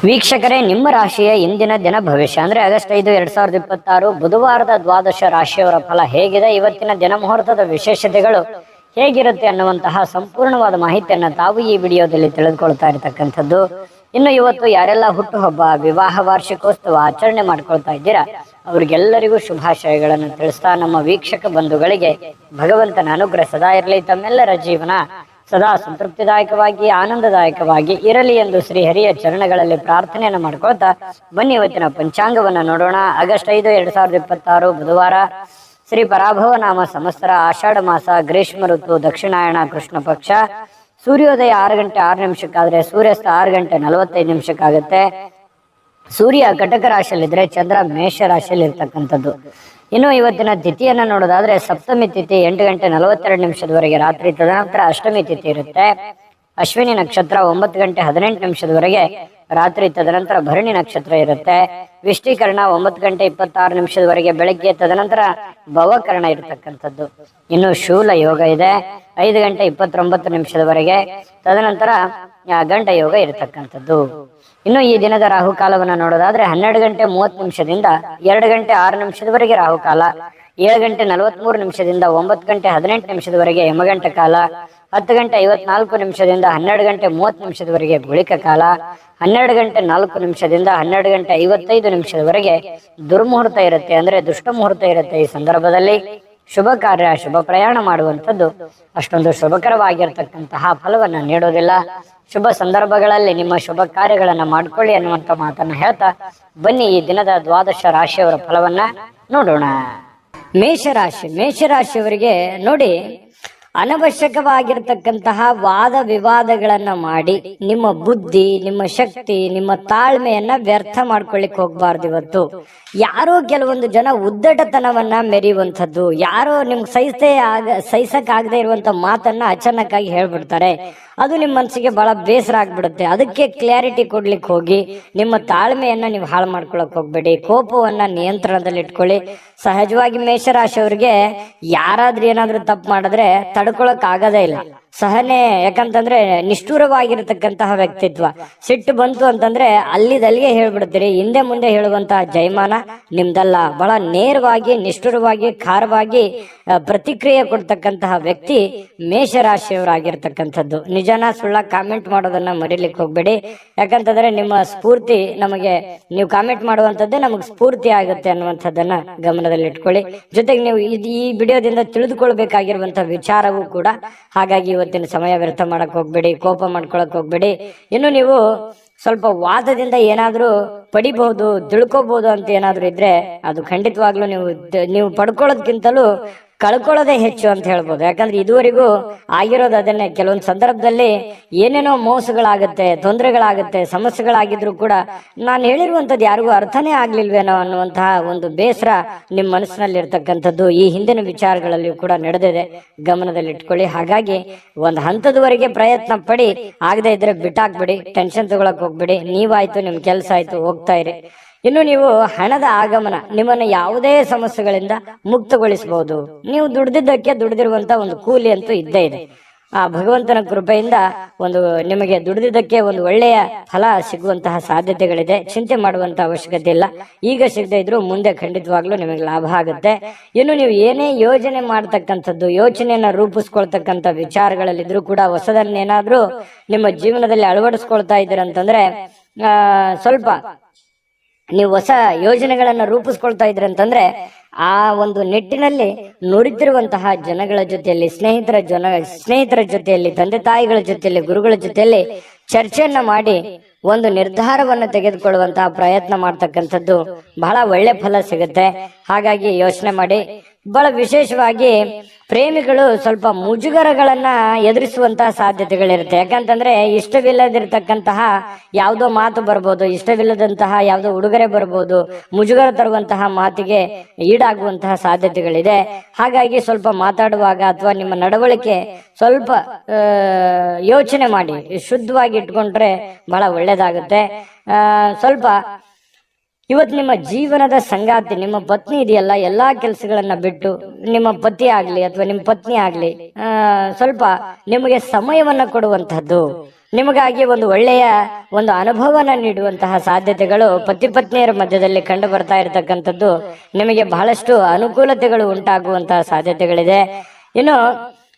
ವೀಕ್ಷಕರೇ, ನಿಮ್ಮ ರಾಶಿಯ ಇಂದಿನ ದಿನ ಭವಿಷ್ಯ ಅಂದ್ರೆ ಆಗಸ್ಟ್ 5, 2026 ಬುಧವಾರದ ದ್ವಾದಶ ರಾಶಿಯವರ ಫಲ ಹೇಗಿದೆ, ಇವತ್ತಿನ ದಿನ ಮುಹೂರ್ತದ ವಿಶೇಷತೆಗಳು ಹೇಗಿರುತ್ತೆ ಅನ್ನುವಂತಹ ಸಂಪೂರ್ಣವಾದ ಮಾಹಿತಿಯನ್ನ ತಾವು ಈ ವಿಡಿಯೋದಲ್ಲಿ ತಿಳಿದುಕೊಳ್ತಾ ಇರತಕ್ಕಂಥದ್ದು. ಇನ್ನು ಇವತ್ತು ಯಾರೆಲ್ಲ ಹುಟ್ಟುಹಬ್ಬ, ವಿವಾಹ ವಾರ್ಷಿಕೋತ್ಸವ ಆಚರಣೆ ಮಾಡ್ಕೊಳ್ತಾ ಇದ್ದೀರಾ ಅವ್ರಿಗೆಲ್ಲರಿಗೂ ಶುಭಾಶಯಗಳನ್ನು ತಿಳಿಸ್ತಾ, ನಮ್ಮ ವೀಕ್ಷಕ ಬಂಧುಗಳಿಗೆ ಭಗವಂತನ ಅನುಗ್ರಹ ಸದಾ ಇರಲಿ, ತಮ್ಮೆಲ್ಲರ ಜೀವನ ಸದಾ ಸಂತೃಪ್ತಿದಾಯಕವಾಗಿ ಆನಂದದಾಯಕವಾಗಿ ಇರಲಿ ಎಂದು ಶ್ರೀಹರಿಯ ಚರಣಗಳಲ್ಲಿ ಪ್ರಾರ್ಥನೆಯನ್ನು ಮಾಡ್ಕೊಳ್ತಾ ಬನ್ನಿ ಇವತ್ತಿನ ಪಂಚಾಂಗವನ್ನ ನೋಡೋಣ. ಆಗಸ್ಟ್ 5, 2026 ಬುಧವಾರ, ಶ್ರೀ ಪರಾಭವ ನಾಮ ಸಂವತ್ಸರ, ಆಷಾಢ ಮಾಸ, ಗ್ರೀಷ್ಮ ಋತು, ದಕ್ಷಿಣಾಯಣ, ಕೃಷ್ಣ ಪಕ್ಷ. ಸೂರ್ಯೋದಯ 6 ಗಂಟೆ 6 ನಿಮಿಷಕ್ಕಾದ್ರೆ ಸೂರ್ಯಾಸ್ತ 6 ಗಂಟೆ 45 ನಿಮಿಷಕ್ಕಾಗತ್ತೆ. ಸೂರ್ಯ ಕಟಕ ರಾಶಿಯಲ್ಲಿದ್ರೆ ಚಂದ್ರ ಮೇಷ ರಾಶಿಯಲ್ಲಿ ಇರ್ತಕ್ಕಂಥದ್ದು. ಇನ್ನು ಇವತ್ತಿನ ತಿಥಿಯನ್ನ ನೋಡೋದಾದ್ರೆ ಸಪ್ತಮಿ ತಿಥಿ 8 ಗಂಟೆ 42 ನಿಮಿಷದವರೆಗೆ ರಾತ್ರಿ, ತದನಂತರ ಅಷ್ಟಮಿ ತಿಥಿ ಇರುತ್ತೆ. ಅಶ್ವಿನಿ ನಕ್ಷತ್ರ 9 ಗಂಟೆ 18 ನಿಮಿಷದವರೆಗೆ ರಾತ್ರಿ, ತದನಂತರ ಭರಣಿ ನಕ್ಷತ್ರ ಇರುತ್ತೆ. ವಿಷ್ಟಿಕರಣ 9 ಗಂಟೆ 26 ನಿಮಿಷದವರೆಗೆ ಬೆಳಗ್ಗೆ, ತದನಂತರ ಭವಕರಣ ಇರತಕ್ಕಂಥದ್ದು. ಇನ್ನು ಶೂಲ ಯೋಗ ಇದೆ 5 ಗಂಟೆ 29 ನಿಮಿಷದವರೆಗೆ, ತದನಂತರ ಗಂಡ ಯೋಗ ಇರತಕ್ಕಂಥದ್ದು. ಇನ್ನು ಈ ದಿನದ ರಾಹುಕಾಲವನ್ನು ನೋಡೋದಾದ್ರೆ 12 ಗಂಟೆ 30 ನಿಮಿಷದಿಂದ 2 ಗಂಟೆ 6 ನಿಮಿಷದವರೆಗೆ ರಾಹುಕಾಲ, 7 ಗಂಟೆ 43 ನಿಮಿಷದಿಂದ 9 ಗಂಟೆ 18 ನಿಮಿಷದವರೆಗೆ ಯಮಗಂಟ ಕಾಲ, 10 ಗಂಟೆ 54 ನಿಮಿಷದಿಂದ 12 ಗಂಟೆ 30 ನಿಮಿಷದವರೆಗೆ ಗುಳಿಕ ಕಾಲ, 12 ಗಂಟೆ 4 ನಿಮಿಷದಿಂದ 12 ಗಂಟೆ 55 ನಿಮಿಷದವರೆಗೆ ದುರ್ಮುಹೂರ್ತ ಇರುತ್ತೆ, ಅಂದ್ರೆ ದುಷ್ಟ ಮುಹೂರ್ತ ಇರುತ್ತೆ. ಈ ಸಂದರ್ಭದಲ್ಲಿ ಶುಭ ಕಾರ್ಯ, ಶುಭ ಪ್ರಯಾಣ ಮಾಡುವಂಥದ್ದು ಅಷ್ಟೊಂದು ಶುಭಕರವಾಗಿರ್ತಕ್ಕಂತಹ ಫಲವನ್ನ ನೀಡೋದಿಲ್ಲ. ಶುಭ ಸಂದರ್ಭಗಳಲ್ಲಿ ನಿಮ್ಮ ಶುಭ ಕಾರ್ಯಗಳನ್ನ ಮಾಡ್ಕೊಳ್ಳಿ ಅನ್ನುವಂತ ಮಾತನ್ನ ಹೇಳ್ತಾ ಬನ್ನಿ ಈ ದಿನದ ದ್ವಾದಶ ರಾಶಿಯವರ ಫಲವನ್ನ ನೋಡೋಣ. ಮೇಷರಾಶಿಯವರಿಗೆ ನೋಡಿ, ಅನವಶ್ಯಕವಾಗಿರ್ತಕ್ಕಂತಹ ವಾದ ವಿವಾದಗಳನ್ನ ಮಾಡಿ ನಿಮ್ಮ ಬುದ್ಧಿ, ನಿಮ್ಮ ಶಕ್ತಿ, ನಿಮ್ಮ ತಾಳ್ಮೆಯನ್ನ ವ್ಯರ್ಥ ಮಾಡ್ಕೊಳ್ಳಿಕ್ ಹೋಗ್ಬಾರ್ದು. ಇವತ್ತು ಯಾರೋ ಕೆಲವೊಂದು ಜನ ಉದ್ದಟತನವನ್ನ ಮೆರೆಯುವಂಥದ್ದು, ಯಾರೋ ನಿಮ್ಗೆ ಸಹಿಸಕ್ ಆಗದೆ ಇರುವಂತ ಮಾತನ್ನ ಅಚಾನಕ್ಕಾಗಿ ಹೇಳ್ಬಿಡ್ತಾರೆ. ಅದು ನಿಮ್ಮ ಮನಸ್ಸಿಗೆ ಬಹಳ ಬೇಸರ ಆಗ್ಬಿಡುತ್ತೆ. ಅದಕ್ಕೆ ಕ್ಲಾರಿಟಿ ಕೊಡ್ಲಿಕ್ಕೆ ಹೋಗಿ ನಿಮ್ಮ ತಾಳ್ಮೆಯನ್ನ ನೀವು ಹಾಳು ಮಾಡ್ಕೊಳಕ್ ಹೋಗ್ಬೇಡಿ. ಕೋಪವನ್ನ ನಿಯಂತ್ರಣದಲ್ಲಿ ಇಟ್ಕೊಳ್ಳಿ. ಸಹಜವಾಗಿ ಮೇಷರಾಶಿಯವರಿಗೆ ಯಾರಾದ್ರೂ ಏನಾದ್ರೂ ತಪ್ಪು ಮಾಡಿದ್ರೆ ತಡ್ಕೊಳಕ್ ಆಗದೇ ಇಲ್ಲ. ಸಹನೆ, ಯಾಕಂತಂದ್ರೆ ನಿಷ್ಠುರವಾಗಿರತಕ್ಕಂತಹ ವ್ಯಕ್ತಿತ್ವ. ಸಿಟ್ಟು ಬಂತು ಅಂತಂದ್ರೆ ಅಲ್ಲಿದಲ್ಲಿಗೆ ಹೇಳ್ಬಿಡ್ತೀರಿ, ಹಿಂದೆ ಮುಂದೆ ಹೇಳುವಂತಹ ಜೈಮಾನ ನಿಮ್ದಲ್ಲ. ಬಹಳ ನೇರವಾಗಿ, ನಿಷ್ಠುರವಾಗಿ, ಖಾರವಾಗಿ ಪ್ರತಿಕ್ರಿಯೆ ಕೊಡ್ತಕ್ಕಂತಹ ವ್ಯಕ್ತಿ ಮೇಷರಾಶಿಯವರಾಗಿರ್ತಕ್ಕಂಥದ್ದು. ನಿಜನ ಸುಳ್ಳ ಕಾಮೆಂಟ್ ಮಾಡೋದನ್ನ ಮರಿಲಿಕ್ಕೆ ಹೋಗ್ಬೇಡಿ. ಯಾಕಂತಂದ್ರೆ ನಿಮ್ಮ ಸ್ಫೂರ್ತಿ ನಮಗೆ, ನೀವು ಕಾಮೆಂಟ್ ಮಾಡುವಂತದ್ದೇ ನಮಗೆ ಸ್ಫೂರ್ತಿ ಆಗುತ್ತೆ ಅನ್ನುವಂಥದ್ದನ್ನ ಗಮನದಲ್ಲಿ ಇಟ್ಕೊಳ್ಳಿ. ಜೊತೆಗೆ ನೀವು ಈ ವಿಡಿಯೋದಿಂದ ತಿಳಿದುಕೊಳ್ಬೇಕಾಗಿರುವಂತಹ ವಿಚಾರವೂ ಕೂಡ. ಹಾಗಾಗಿ ಇವತ್ತಿನ ಸಮಯ ವ್ಯರ್ಥ ಮಾಡಕ್ ಹೋಗ್ಬೇಡಿ, ಕೋಪ ಮಾಡ್ಕೊಳಕ್ ಹೋಗ್ಬೇಡಿ. ಇನ್ನು ನೀವು ಸ್ವಲ್ಪ ವಾದದಿಂದ ಏನಾದ್ರೂ ಪಡಿಬಹುದು, ತಿಳ್ಕೊಬಹುದು ಅಂತ ಏನಾದ್ರೂ ಇದ್ರೆ ಅದು ಖಂಡಿತವಾಗ್ಲೂ ನೀವು ಪಡ್ಕೊಳ್ಳೋದ್ಕಿಂತಲೂ ಕಳ್ಕೊಳ್ಳೋದೇ ಹೆಚ್ಚು ಅಂತ ಹೇಳ್ಬೋದು. ಯಾಕಂದ್ರೆ ಇದುವರೆಗೂ ಆಗಿರೋದು ಅದನ್ನೇ. ಕೆಲವೊಂದು ಸಂದರ್ಭದಲ್ಲಿ ಏನೇನೋ ಮೋಸಗಳಾಗುತ್ತೆ, ತೊಂದರೆಗಳಾಗುತ್ತೆ, ಸಮಸ್ಯೆಗಳಾಗಿದ್ರು ಕೂಡ ನಾನು ಹೇಳಿರುವಂತದ್ದು ಯಾರಿಗೂ ಅರ್ಥನೇ ಆಗ್ಲಿಲ್ವೇನೋ ಅನ್ನುವಂತಹ ಒಂದು ಬೇಸರ ನಿಮ್ಮ ಮನಸ್ಸಿನಲ್ಲಿ ಇರ್ತಕ್ಕಂಥದ್ದು ಈ ಹಿಂದಿನ ವಿಚಾರಗಳಲ್ಲಿಯೂ ಕೂಡ ನಡೆದಿದೆ. ಗಮನದಲ್ಲಿ ಇಟ್ಕೊಳ್ಳಿ. ಹಾಗಾಗಿ ಒಂದು ಹಂತದವರೆಗೆ ಪ್ರಯತ್ನ ಪಡಿ, ಆಗದೆ ಇದ್ರೆ ಬಿಟ್ಟಾಕ್ಬಿಡಿ, ಟೆನ್ಷನ್ ತಗೊಳಕ್ ಹೋಗ್ಬಿಡಿ. ನೀವಾಯ್ತು, ನಿಮ್ ಕೆಲಸ ಆಯ್ತು, ಹೋಗ್ತಾ ಇರಿ. ಇನ್ನು ನೀವು ಹಣದ ಆಗಮನ ನಿಮ್ಮನ್ನು ಯಾವುದೇ ಸಮಸ್ಯೆಗಳಿಂದ ಮುಕ್ತಗೊಳಿಸಬಹುದು. ನೀವು ದುಡಿದಿರುವಂತ ಒಂದು ಕೂಲಿ ಅಂತೂ ಇದ್ದೇ ಇದೆ. ಆ ಭಗವಂತನ ಕೃಪೆಯಿಂದ ನಿಮಗೆ ದುಡಿದಿದ್ದಕ್ಕೆ ಒಂದು ಒಳ್ಳೆಯ ಫಲ ಸಿಗುವಂತಹ ಸಾಧ್ಯತೆಗಳಿದೆ. ಚಿಂತೆ ಮಾಡುವಂತ ಅವಶ್ಯಕತೆ ಇಲ್ಲ. ಈಗ ಸಿಗದೆ ಇದ್ರು ಮುಂದೆ ಖಂಡಿತವಾಗ್ಲೂ ನಿಮಗೆ ಲಾಭ ಆಗುತ್ತೆ. ಇನ್ನು ನೀವು ಏನೇ ಯೋಜನೆ ಮಾಡ್ತಕ್ಕಂಥದ್ದು, ಯೋಚನೆಯನ್ನ ರೂಪಿಸ್ಕೊಳ್ತಕ್ಕಂಥ ವಿಚಾರಗಳಲ್ಲಿದ್ರು ಕೂಡ ಹೊಸದನ್ನೇನಾದ್ರೂ ನಿಮ್ಮ ಜೀವನದಲ್ಲಿ ಅಳವಡಿಸ್ಕೊಳ್ತಾ ಇದ್ದೀರಂತಂದ್ರೆ ಸ್ವಲ್ಪ ನೀವು ಹೊಸ ಯೋಜನೆಗಳನ್ನ ರೂಪಿಸ್ಕೊಳ್ತಾ ಇದ್ರಿ ಅಂತಂದ್ರೆ ಆ ಒಂದು ನಿಟ್ಟಿನಲ್ಲಿ ನುರಿತಿರುವಂತಹ ಜನಗಳ ಜೊತೆಯಲ್ಲಿ, ಸ್ನೇಹಿತರ ಜೊತೆಯಲ್ಲಿ, ತಂದೆ ತಾಯಿಗಳ ಜೊತೆಯಲ್ಲಿ, ಗುರುಗಳ ಜೊತೆಯಲ್ಲಿ ಚರ್ಚೆಯನ್ನ ಮಾಡಿ ಒಂದು ನಿರ್ಧಾರವನ್ನು ತೆಗೆದುಕೊಳ್ಳುವಂತಹ ಪ್ರಯತ್ನ ಮಾಡ್ತಕ್ಕಂಥದ್ದು ಬಹಳ ಒಳ್ಳೆ ಫಲ ಸಿಗುತ್ತೆ. ಹಾಗಾಗಿ ಯೋಚನೆ ಮಾಡಿ. ಬಹಳ ವಿಶೇಷವಾಗಿ ಪ್ರೇಮಿಗಳು ಸ್ವಲ್ಪ ಮುಜುಗರಗಳನ್ನ ಎದುರಿಸುವಂತಹ ಸಾಧ್ಯತೆಗಳಿರುತ್ತೆ. ಯಾಕಂತಂದ್ರೆ ಇಷ್ಟವಿಲ್ಲದಿರ್ತಕ್ಕಂತಹ ಯಾವುದೋ ಮಾತು ಬರ್ಬೋದು, ಇಷ್ಟವಿಲ್ಲದಂತಹ ಯಾವುದೋ ಉಡುಗೊರೆ ಬರ್ಬೋದು, ಮುಜುಗರ ತರುವಂತಹ ಮಾತಿಗೆ ಈಡಾಗುವಂತಹ ಸಾಧ್ಯತೆಗಳಿದೆ. ಹಾಗಾಗಿ ಸ್ವಲ್ಪ ಮಾತಾಡುವಾಗ ಅಥವಾ ನಿಮ್ಮ ನಡವಳಿಕೆ ಸ್ವಲ್ಪ ಯೋಚನೆ ಮಾಡಿ, ಶುದ್ಧವಾಗಿ ಇಟ್ಕೊಂಡ್ರೆ ಬಹಳ ಒಳ್ಳೇದಾಗುತ್ತೆ. ಸ್ವಲ್ಪ ಇವತ್ತು ನಿಮ್ಮ ಜೀವನದ ಸಂಗಾತಿ, ನಿಮ್ಮ ಪತ್ನಿ ಇದೆಯಲ್ಲ, ಎಲ್ಲಾ ಕೆಲಸಗಳನ್ನ ಬಿಟ್ಟು ನಿಮ್ಮ ಪತಿ ಆಗ್ಲಿ ಅಥವಾ ನಿಮ್ಮ ಪತ್ನಿ ಆಗ್ಲಿ ಸ್ವಲ್ಪ ನಿಮಗೆ ಸಮಯವನ್ನ ಕೊಡುವಂತಹದ್ದು, ನಿಮಗಾಗಿ ಒಂದು ಒಳ್ಳೆಯ ಒಂದು ಅನುಭವನ ನೀಡುವಂತಹ ಸಾಧ್ಯತೆಗಳು ಪತಿ ಪತ್ನಿಯರ ಮಧ್ಯದಲ್ಲಿ ಕಂಡು ಬರ್ತಾ ಇರತಕ್ಕಂಥದ್ದು. ನಿಮಗೆ ಬಹಳಷ್ಟು ಅನುಕೂಲತೆಗಳು ಉಂಟಾಗುವಂತಹ ಸಾಧ್ಯತೆಗಳಿದೆ. ಇನ್ನು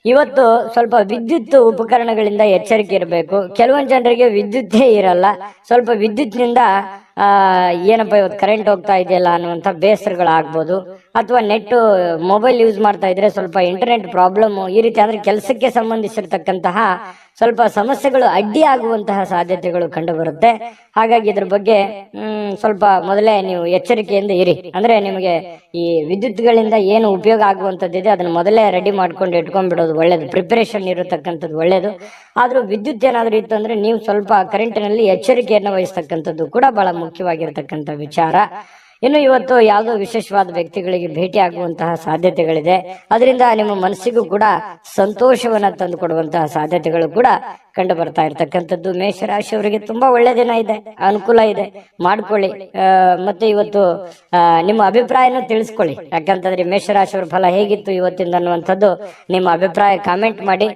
ಇವತ್ತು ಸ್ವಲ್ಪ ವಿದ್ಯುತ್ ಉಪಕರಣಗಳಿಂದ ಎಚ್ಚರಿಕೆ ಇರಬೇಕು. ಕೆಲವೊಂದು ಜನರಿಗೆ ವಿದ್ಯುತ್ತೇ ಇರಲ್ಲ. ಸ್ವಲ್ಪ ವಿದ್ಯುತ್ನಿಂದ ಏನಪ್ಪ ಇವತ್ತು ಕರೆಂಟ್ ಹೋಗ್ತಾ ಇದೆಯಲ್ಲ ಅನ್ನುವಂಥ ಬೇಸರಗಳಾಗ್ಬೋದು. ಅಥವಾ ನೆಟ್ ಮೊಬೈಲ್ ಯೂಸ್ ಮಾಡ್ತಾ ಇದ್ರೆ ಸ್ವಲ್ಪ ಇಂಟರ್ನೆಟ್ ಪ್ರಾಬ್ಲಮ್, ಈ ರೀತಿ ಅಂದ್ರೆ ಕೆಲಸಕ್ಕೆ ಸಂಬಂಧಿಸಿರ್ತಕ್ಕಂತಹ ಸ್ವಲ್ಪ ಸಮಸ್ಯೆಗಳು ಅಡ್ಡಿ ಆಗುವಂತಹ ಸಾಧ್ಯತೆಗಳು ಕಂಡು ಬರುತ್ತೆ. ಹಾಗಾಗಿ ಇದ್ರ ಬಗ್ಗೆ ಸ್ವಲ್ಪ ಮೊದಲೇ ನೀವು ಎಚ್ಚರಿಕೆಯಿಂದ ಇರಿ. ಅಂದ್ರೆ ನಿಮಗೆ ಈ ವಿದ್ಯುತ್ಗಳಿಂದ ಏನು ಉಪಯೋಗ ಆಗುವಂತದ್ದಿದೆ ಅದನ್ನ ಮೊದಲೇ ರೆಡಿ ಮಾಡ್ಕೊಂಡು ಇಟ್ಕೊಂಡ್ಬಿಡೋದು ಒಳ್ಳೇದು. ಪ್ರಿಪರೇಷನ್ ಇರತಕ್ಕಂಥದ್ದು ಒಳ್ಳೇದು. ಆದ್ರೂ ವಿದ್ಯುತ್ ಏನಾದ್ರೂ ಇತ್ತು ಅಂದ್ರೆ ನೀವು ಸ್ವಲ್ಪ ಕರೆಂಟಿನಲ್ಲಿ ಎಚ್ಚರಿಕೆಯನ್ನು ವಹಿಸ್ತಕ್ಕಂಥದ್ದು ಕೂಡ ಬಹಳ ಮುಖ್ಯವಾಗಿರ್ತಕ್ಕಂಥ ವಿಚಾರ. ಇನ್ನು ಇವತ್ತು ಯಾವುದೋ ವಿಶೇಷವಾದ ವ್ಯಕ್ತಿಗಳಿಗೆ ಭೇಟಿ ಆಗುವಂತಹ ಸಾಧ್ಯತೆಗಳಿದೆ. ಅದರಿಂದ ನಿಮ್ಮ ಮನಸ್ಸಿಗೂ ಕೂಡ ಸಂತೋಷವನ್ನ ತಂದು ಕೊಡುವಂತಹ ಸಾಧ್ಯತೆಗಳು ಕೂಡ ಕಂಡು ಬರ್ತಾ ಇರ್ತಕ್ಕಂಥದ್ದು. ಮೇಷರಾಶಿಯವರಿಗೆ ತುಂಬಾ ಒಳ್ಳೆ ದಿನ ಇದೆ, ಅನುಕೂಲ ಇದೆ, ಮಾಡ್ಕೊಳ್ಳಿ. ಮತ್ತೆ ಇವತ್ತು ನಿಮ್ಮ ಅಭಿಪ್ರಾಯನ ತಿಳಿಸ್ಕೊಳ್ಳಿ. ಯಾಕಂತಂದ್ರೆ ಮೇಷರಾಶಿಯವರ ಫಲ ಹೇಗಿತ್ತು ಇವತ್ತಿಂದ ಅನ್ನುವಂಥದ್ದು ನಿಮ್ಮ ಅಭಿಪ್ರಾಯ ಕಾಮೆಂಟ್ ಮಾಡಿ.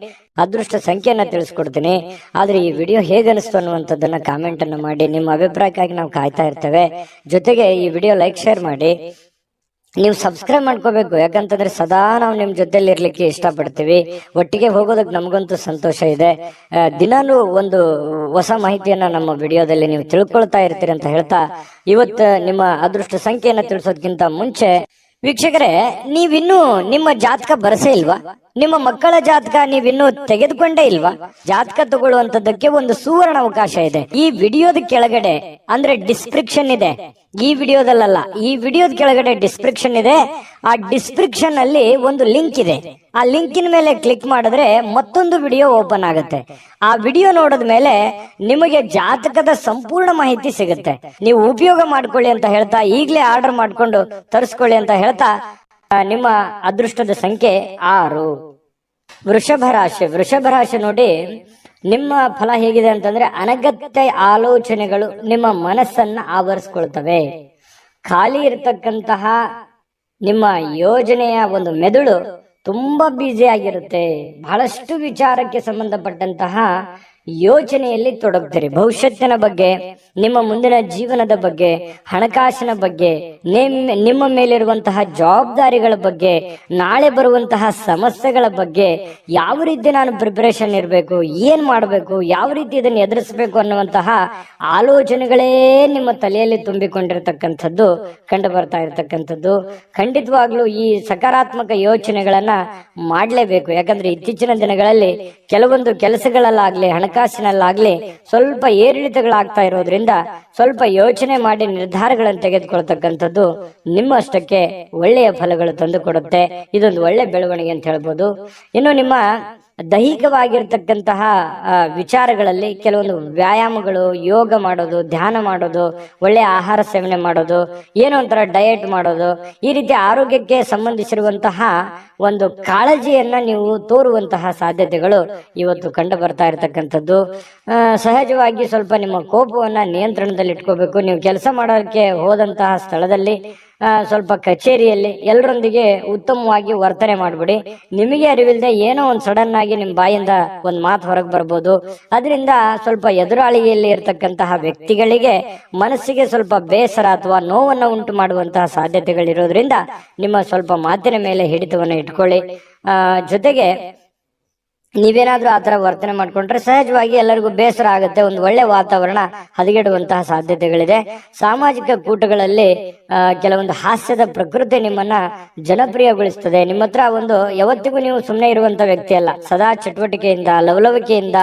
ಅದೃಷ್ಟ ಸಂಖ್ಯೆಯನ್ನ ತಿಳಿಸ್ಕೊಡ್ತೀನಿ. ಆದ್ರೆ ಈ ವಿಡಿಯೋ ಹೇಗನಿಸ್ತು ಅನ್ನುವಂಥದ್ದನ್ನ ಕಾಮೆಂಟ್ ಅನ್ನು ಮಾಡಿ. ನಿಮ್ಮ ಅಭಿಪ್ರಾಯಕ್ಕಾಗಿ ನಾವು ಕಾಯ್ತಾ ಇರ್ತೇವೆ. ಜೊತೆಗೆ ಈ ವಿಡಿಯೋ ಲೈಕ್ ಶೇರ್ ಮಾಡಿ. ನೀವು ಸಬ್ಸ್ಕ್ರೈಬ್ ಮಾಡ್ಕೋಬೇಕು. ಯಾಕಂತಂದ್ರೆ ಸದಾ ನಾವು ನಿಮ್ ಜೊತೆಲಿ ಇರ್ಲಿಕ್ಕೆ ಇಷ್ಟಪಡ್ತೀವಿ. ಒಟ್ಟಿಗೆ ಹೋಗೋದಕ್ಕೆ ನಮಗಂತೂ ಸಂತೋಷ ಇದೆ. ದಿನಾನು ಒಂದು ಹೊಸ ಮಾಹಿತಿಯನ್ನ ನಮ್ಮ ವಿಡಿಯೋದಲ್ಲಿ ನೀವು ತಿಳ್ಕೊಳ್ತಾ ಇರ್ತೀರಿ ಅಂತ ಹೇಳ್ತಾ, ಇವತ್ತು ನಿಮ್ಮ ಅದೃಷ್ಟ ಸಂಖ್ಯೆಯನ್ನ ತಿಳಿಸೋದಕ್ಕಿಂತ ಮುಂಚೆ ವೀಕ್ಷಕರೇ, ನೀವಿನ್ನೂ ನಿಮ್ಮ ಜಾತಕ ಬರಸೇ ಇಲ್ವಾ? ನಿಮ್ಮ ಮಕ್ಕಳ ಜಾತಕ ನೀವಿನ್ನೂ ತೆಗೆದುಕೊಂಡೇ ಇಲ್ವಾ? ಜಾತಕ ತಗೊಳ್ಳುವಂತದ್ದಕ್ಕೆ ಒಂದು ಸುವರ್ಣ ಅವಕಾಶ ಇದೆ. ಈ ವಿಡಿಯೋದ ಕೆಳಗಡೆ ಅಂದ್ರೆ ಡಿಸ್ಕ್ರಿಪ್ಷನ್ ಇದೆ. ಈ ವಿಡಿಯೋದಲ್ಲ, ಈ ವಿಡಿಯೋದ ಕೆಳಗಡೆ ಡಿಸ್ಕ್ರಿಪ್ಷನ್ ಇದೆ. ಆ ಡಿಸ್ಕ್ರಿಪ್ಷನ್ ಅಲ್ಲಿ ಒಂದು ಲಿಂಕ್ ಇದೆ. ಆ ಲಿಂಕಿನ ಮೇಲೆ ಕ್ಲಿಕ್ ಮಾಡಿದ್ರೆ ಮತ್ತೊಂದು ವಿಡಿಯೋ ಓಪನ್ ಆಗುತ್ತೆ. ಆ ವಿಡಿಯೋ ನೋಡಿದ ಮೇಲೆ ನಿಮಗೆ ಜಾತಕದ ಸಂಪೂರ್ಣ ಮಾಹಿತಿ ಸಿಗುತ್ತೆ. ನೀವು ಉಪಯೋಗ ಮಾಡ್ಕೊಳ್ಳಿ ಅಂತ ಹೇಳ್ತಾ, ಈಗಲೇ ಆರ್ಡರ್ ಮಾಡ್ಕೊಂಡು ತರಿಸ್ಕೊಳ್ಳಿ ಅಂತ ಹೇಳ್ತಾ, ನಿಮ್ಮ ಅದೃಷ್ಟದ ಸಂಖ್ಯೆ 6. ವೃಷಭ ರಾಶಿ. ವೃಷಭ ರಾಶಿ ನೋಡಿ, ನಿಮ್ಮ ಫಲ ಹೇಗಿದೆ ಅಂತಂದ್ರೆ ಅನಗತ್ಯ ಆಲೋಚನೆಗಳು ನಿಮ್ಮ ಮನಸ್ಸನ್ನ ಆವರಿಸ್ಕೊಳ್ತವೆ. ಖಾಲಿ ಇರತಕ್ಕಂತಹ ನಿಮ್ಮ ಯೋಜನೆಯ ಒಂದು ಮೆದುಳು ತುಂಬಾ ಬ್ಯುಸಿ ಆಗಿರುತ್ತೆ. ಬಹಳಷ್ಟು ವಿಚಾರಕ್ಕೆ ಸಂಬಂಧಪಟ್ಟಂತಹ ಯೋಚನೆಯಲ್ಲಿ ತೊಡಗ್ತೀರಿ. ಭವಿಷ್ಯತ್ತಿನ ಬಗ್ಗೆ, ನಿಮ್ಮ ಮುಂದಿನ ಜೀವನದ ಬಗ್ಗೆ, ಹಣಕಾಸಿನ ಬಗ್ಗೆ, ನಿಮ್ಮ ಮೇಲಿರುವಂತಹ ಜವಾಬ್ದಾರಿಗಳ ಬಗ್ಗೆ, ನಾಳೆ ಬರುವಂತಹ ಸಮಸ್ಯೆಗಳ ಬಗ್ಗೆ, ಯಾವ ರೀತಿ ನಾನು ಪ್ರಿಪರೇಷನ್ ಇರಬೇಕು, ಏನ್ ಮಾಡಬೇಕು, ಯಾವ ರೀತಿ ಇದನ್ನು ಎದುರಿಸಬೇಕು ಅನ್ನುವಂತಹ ಆಲೋಚನೆಗಳೇ ನಿಮ್ಮ ತಲೆಯಲ್ಲಿ ತುಂಬಿಕೊಂಡಿರ್ತಕ್ಕಂಥದ್ದು ಕಂಡು ಬರ್ತಾ ಇರ್ತಕ್ಕಂಥದ್ದು. ಖಂಡಿತವಾಗ್ಲೂ ಈ ಸಕಾರಾತ್ಮಕ ಯೋಚನೆಗಳನ್ನ ಮಾಡಲೇಬೇಕು. ಯಾಕಂದ್ರೆ ಇತ್ತೀಚಿನ ದಿನಗಳಲ್ಲಿ ಕೆಲವೊಂದು ಕೆಲಸಗಳಲ್ಲಾಗ್ಲಿ, ಹಣಕಾಸಿನಲ್ಲಾಗ್ಲಿ ಸ್ವಲ್ಪ ಏರಿಳಿತಗಳಾಗ್ತಾ ಇರೋದ್ರಿಂದ ಸ್ವಲ್ಪ ಯೋಚನೆ ಮಾಡಿ ನಿರ್ಧಾರಗಳನ್ನು ತೆಗೆದುಕೊಳ್ತಕ್ಕಂಥದ್ದು ನಿಮ್ಮಷ್ಟಕ್ಕೆ ಒಳ್ಳೆಯ ಫಲಗಳು ತಂದು ಕೊಡುತ್ತೆ. ಇದೊಂದು ಒಳ್ಳೆ ಬೆಳವಣಿಗೆ ಅಂತ ಹೇಳ್ಬೋದು. ಇನ್ನು ನಿಮ್ಮ ದೈಹಿಕವಾಗಿರ್ತಕ್ಕಂತಹ ವಿಚಾರಗಳಲ್ಲಿ ಕೆಲವೊಂದು ವ್ಯಾಯಾಮಗಳು, ಯೋಗ ಮಾಡೋದು, ಧ್ಯಾನ ಮಾಡೋದು, ಒಳ್ಳೆಯ ಆಹಾರ ಸೇವನೆ ಮಾಡೋದು, ಏನೋ ಒಂಥರ ಡಯಟ್ ಮಾಡೋದು, ಈ ರೀತಿ ಆರೋಗ್ಯಕ್ಕೆ ಸಂಬಂಧಿಸಿರುವಂತಹ ಒಂದು ಕಾಳಜಿಯನ್ನ ನೀವು ತೋರುವಂತಹ ಸಾಧ್ಯತೆಗಳು ಇವತ್ತು ಕಂಡು ಬರ್ತಾ ಇರತಕ್ಕಂಥದ್ದು. ಸಹಜವಾಗಿ ಸ್ವಲ್ಪ ನಿಮ್ಮ ಕೋಪವನ್ನ ನಿಯಂತ್ರಣದಲ್ಲಿ ಇಟ್ಕೋಬೇಕು. ನೀವು ಕೆಲಸ ಮಾಡೋಕ್ಕೆ ಹೋದಂತಹ ಸ್ಥಳದಲ್ಲಿ, ಸ್ವಲ್ಪ ಕಚೇರಿಯಲ್ಲಿ ಎಲ್ಲರೊಂದಿಗೆ ಉತ್ತಮವಾಗಿ ವರ್ತನೆ ಮಾಡ್ಬಿಡಿ. ನಿಮಗೆ ಅರಿವಿಲ್ಲದೆ ಏನೋ ಒಂದು ಸಡನ್ ಆಗಿ ನಿಮ್ ಬಾಯಿಂದ ಒಂದ್ ಮಾತು ಹೊರಗೆ ಬರ್ಬೋದು. ಅದರಿಂದ ಸ್ವಲ್ಪ ಎದುರಾಳಿಯಲ್ಲಿ ಇರ್ತಕ್ಕಂತಹ ವ್ಯಕ್ತಿಗಳಿಗೆ ಮನಸ್ಸಿಗೆ ಸ್ವಲ್ಪ ಬೇಸರ ಅಥವಾ ನೋವನ್ನ ಉಂಟು ಮಾಡುವಂತಹ ಸಾಧ್ಯತೆಗಳಿರೋದ್ರಿಂದ ನಿಮ್ಮ ಸ್ವಲ್ಪ ಮಾತಿನ ಮೇಲೆ ಹಿಡಿತವನ್ನು ಇಟ್ಕೊಳ್ಳಿ. ಜೊತೆಗೆ ನೀವೇನಾದ್ರೂ ಆತರ ವರ್ತನೆ ಮಾಡ್ಕೊಂಡ್ರೆ ಸಹಜವಾಗಿ ಎಲ್ಲರಿಗೂ ಬೇಸರ ಆಗುತ್ತೆ. ಒಂದು ಒಳ್ಳೆ ವಾತಾವರಣ ಹದಗೆಡುವಂತಹ ಸಾಧ್ಯತೆಗಳಿದೆ. ಸಾಮಾಜಿಕ ಕೂಟಗಳಲ್ಲಿ ಕೆಲವೊಂದು ಹಾಸ್ಯದ ಪ್ರಕೃತಿ ನಿಮ್ಮನ್ನ ಜನಪ್ರಿಯಗೊಳಿಸ್ತದೆ. ನಿಮ್ಮ ಹತ್ರ ಒಂದು ಯಾವತ್ತಿಗೂ ನೀವು ಸುಮ್ಮನೆ ಇರುವಂತ ವ್ಯಕ್ತಿ ಅಲ್ಲ, ಸದಾ ಚಟುವಟಿಕೆಯಿಂದ, ಲವಲವಿಕೆಯಿಂದ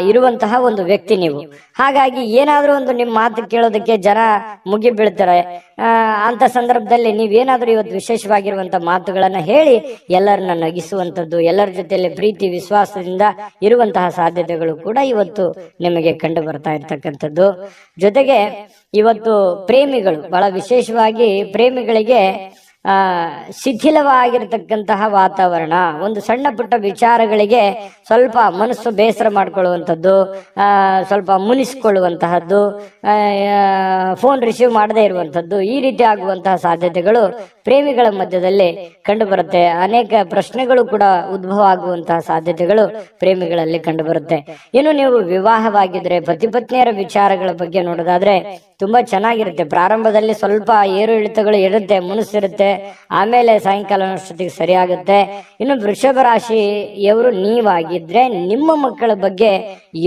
ಇರುವಂತಹ ಒಂದು ವ್ಯಕ್ತಿ ನೀವು. ಹಾಗಾಗಿ ಏನಾದ್ರೂ ಒಂದು ನಿಮ್ಮ ಮಾತು ಕೇಳೋದಕ್ಕೆ ಜನ ಮುಗಿ ಬೀಳ್ತಾರೆ. ಅಂತ ಸಂದರ್ಭದಲ್ಲಿ ನೀವೇನಾದ್ರೂ ಇವತ್ತು ವಿಶೇಷವಾಗಿರುವಂತ ಮಾತುಗಳನ್ನ ಹೇಳಿ ಎಲ್ಲರನ್ನ ನಗಿಸುವಂತದ್ದು, ಎಲ್ಲರ ಜೊತೆಯಲ್ಲಿ ಪ್ರೀತಿ ವಿಶ್ವಾಸದಿಂದ ಇರುವಂತಹ ಸಾಧ್ಯತೆಗಳು ಕೂಡ ಇವತ್ತು ನಿಮಗೆ ಕಂಡು ಬರ್ತಾ ಇರ್ತಕ್ಕಂಥದ್ದು. ಜೊತೆಗೆ ಇವತ್ತು ಪ್ರೇಮಿಗಳು, ಬಹಳ ವಿಶೇಷವಾಗಿ ಪ್ರೇಮಿಗಳಿಗೆ ಶಿಥಿಲವಾಗಿರ್ತಕ್ಕಂತಹ ವಾತಾವರಣ, ಒಂದು ಸಣ್ಣ ಪುಟ್ಟ ವಿಚಾರಗಳಿಗೆ ಸ್ವಲ್ಪ ಮನಸ್ಸು ಬೇಸರ ಮಾಡ್ಕೊಳ್ಳುವಂಥದ್ದು, ಸ್ವಲ್ಪ ಮುನಿಸ್ಕೊಳ್ಳುವಂತಹದ್ದು, ಫೋನ್ ರಿಸೀವ್ ಮಾಡದೇ ಇರುವಂಥದ್ದು, ಈ ರೀತಿ ಆಗುವಂತಹ ಸಾಧ್ಯತೆಗಳು ಪ್ರೇಮಿಗಳ ಮಧ್ಯದಲ್ಲಿ ಕಂಡು ಬರುತ್ತೆ. ಅನೇಕ ಪ್ರಶ್ನೆಗಳು ಕೂಡ ಉದ್ಭವ ಆಗುವಂತಹ ಸಾಧ್ಯತೆಗಳು ಪ್ರೇಮಿಗಳಲ್ಲಿ ಕಂಡು ಬರುತ್ತೆ. ಇನ್ನು ನೀವು ವಿವಾಹವಾಗಿದ್ರೆ ಪತಿ ಪತ್ನಿಯರ ವಿಚಾರಗಳ ಬಗ್ಗೆ ನೋಡೋದಾದ್ರೆ ತುಂಬಾ ಚೆನ್ನಾಗಿರುತ್ತೆ. ಪ್ರಾರಂಭದಲ್ಲಿ ಸ್ವಲ್ಪ ಏರು ಇಳಿತಗಳು ಇರುತ್ತೆ, ಮುನಿಸಿರುತ್ತೆ, ಆಮೇಲೆ ಸಾಯಂಕಾಲ ಅಷ್ಟೊತ್ತಿಗೆ ಸರಿಯಾಗುತ್ತೆ. ಇನ್ನು ವೃಷಭ ರಾಶಿಯವರು ನೀವಾಗಿದ್ರೆ ನಿಮ್ಮ ಮಕ್ಕಳ ಬಗ್ಗೆ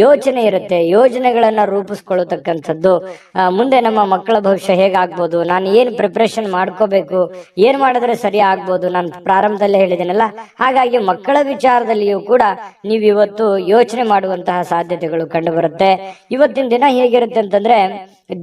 ಯೋಚನೆ ಇರುತ್ತೆ, ಯೋಜನೆಗಳನ್ನ ರೂಪಿಸ್ಕೊಳ್ಳತಕ್ಕಂಥದ್ದು. ಮುಂದೆ ನಮ್ಮ ಮಕ್ಕಳ ಭವಿಷ್ಯ ಹೇಗಾಗ್ಬೋದು, ನಾನು ಏನ್ ಪ್ರಿಪರೇಷನ್ ಮಾಡ್ಕೋಬೇಕು, ಏನ್ ಮಾಡಿದ್ರೆ ಸರಿ ಆಗ್ಬೋದು, ನಾನು ಪ್ರಾರಂಭದಲ್ಲೇ ಹೇಳಿದ್ದೇನಲ್ಲ. ಹಾಗಾಗಿ ಮಕ್ಕಳ ವಿಚಾರದಲ್ಲಿಯೂ ಕೂಡ ನೀವು ಇವತ್ತು ಯೋಚನೆ ಮಾಡುವಂತಹ ಸಾಧ್ಯತೆಗಳು ಕಂಡು ಬರುತ್ತೆ. ಇವತ್ತಿನ ದಿನ ಹೇಗಿರುತ್ತೆ ಅಂತಂದ್ರೆ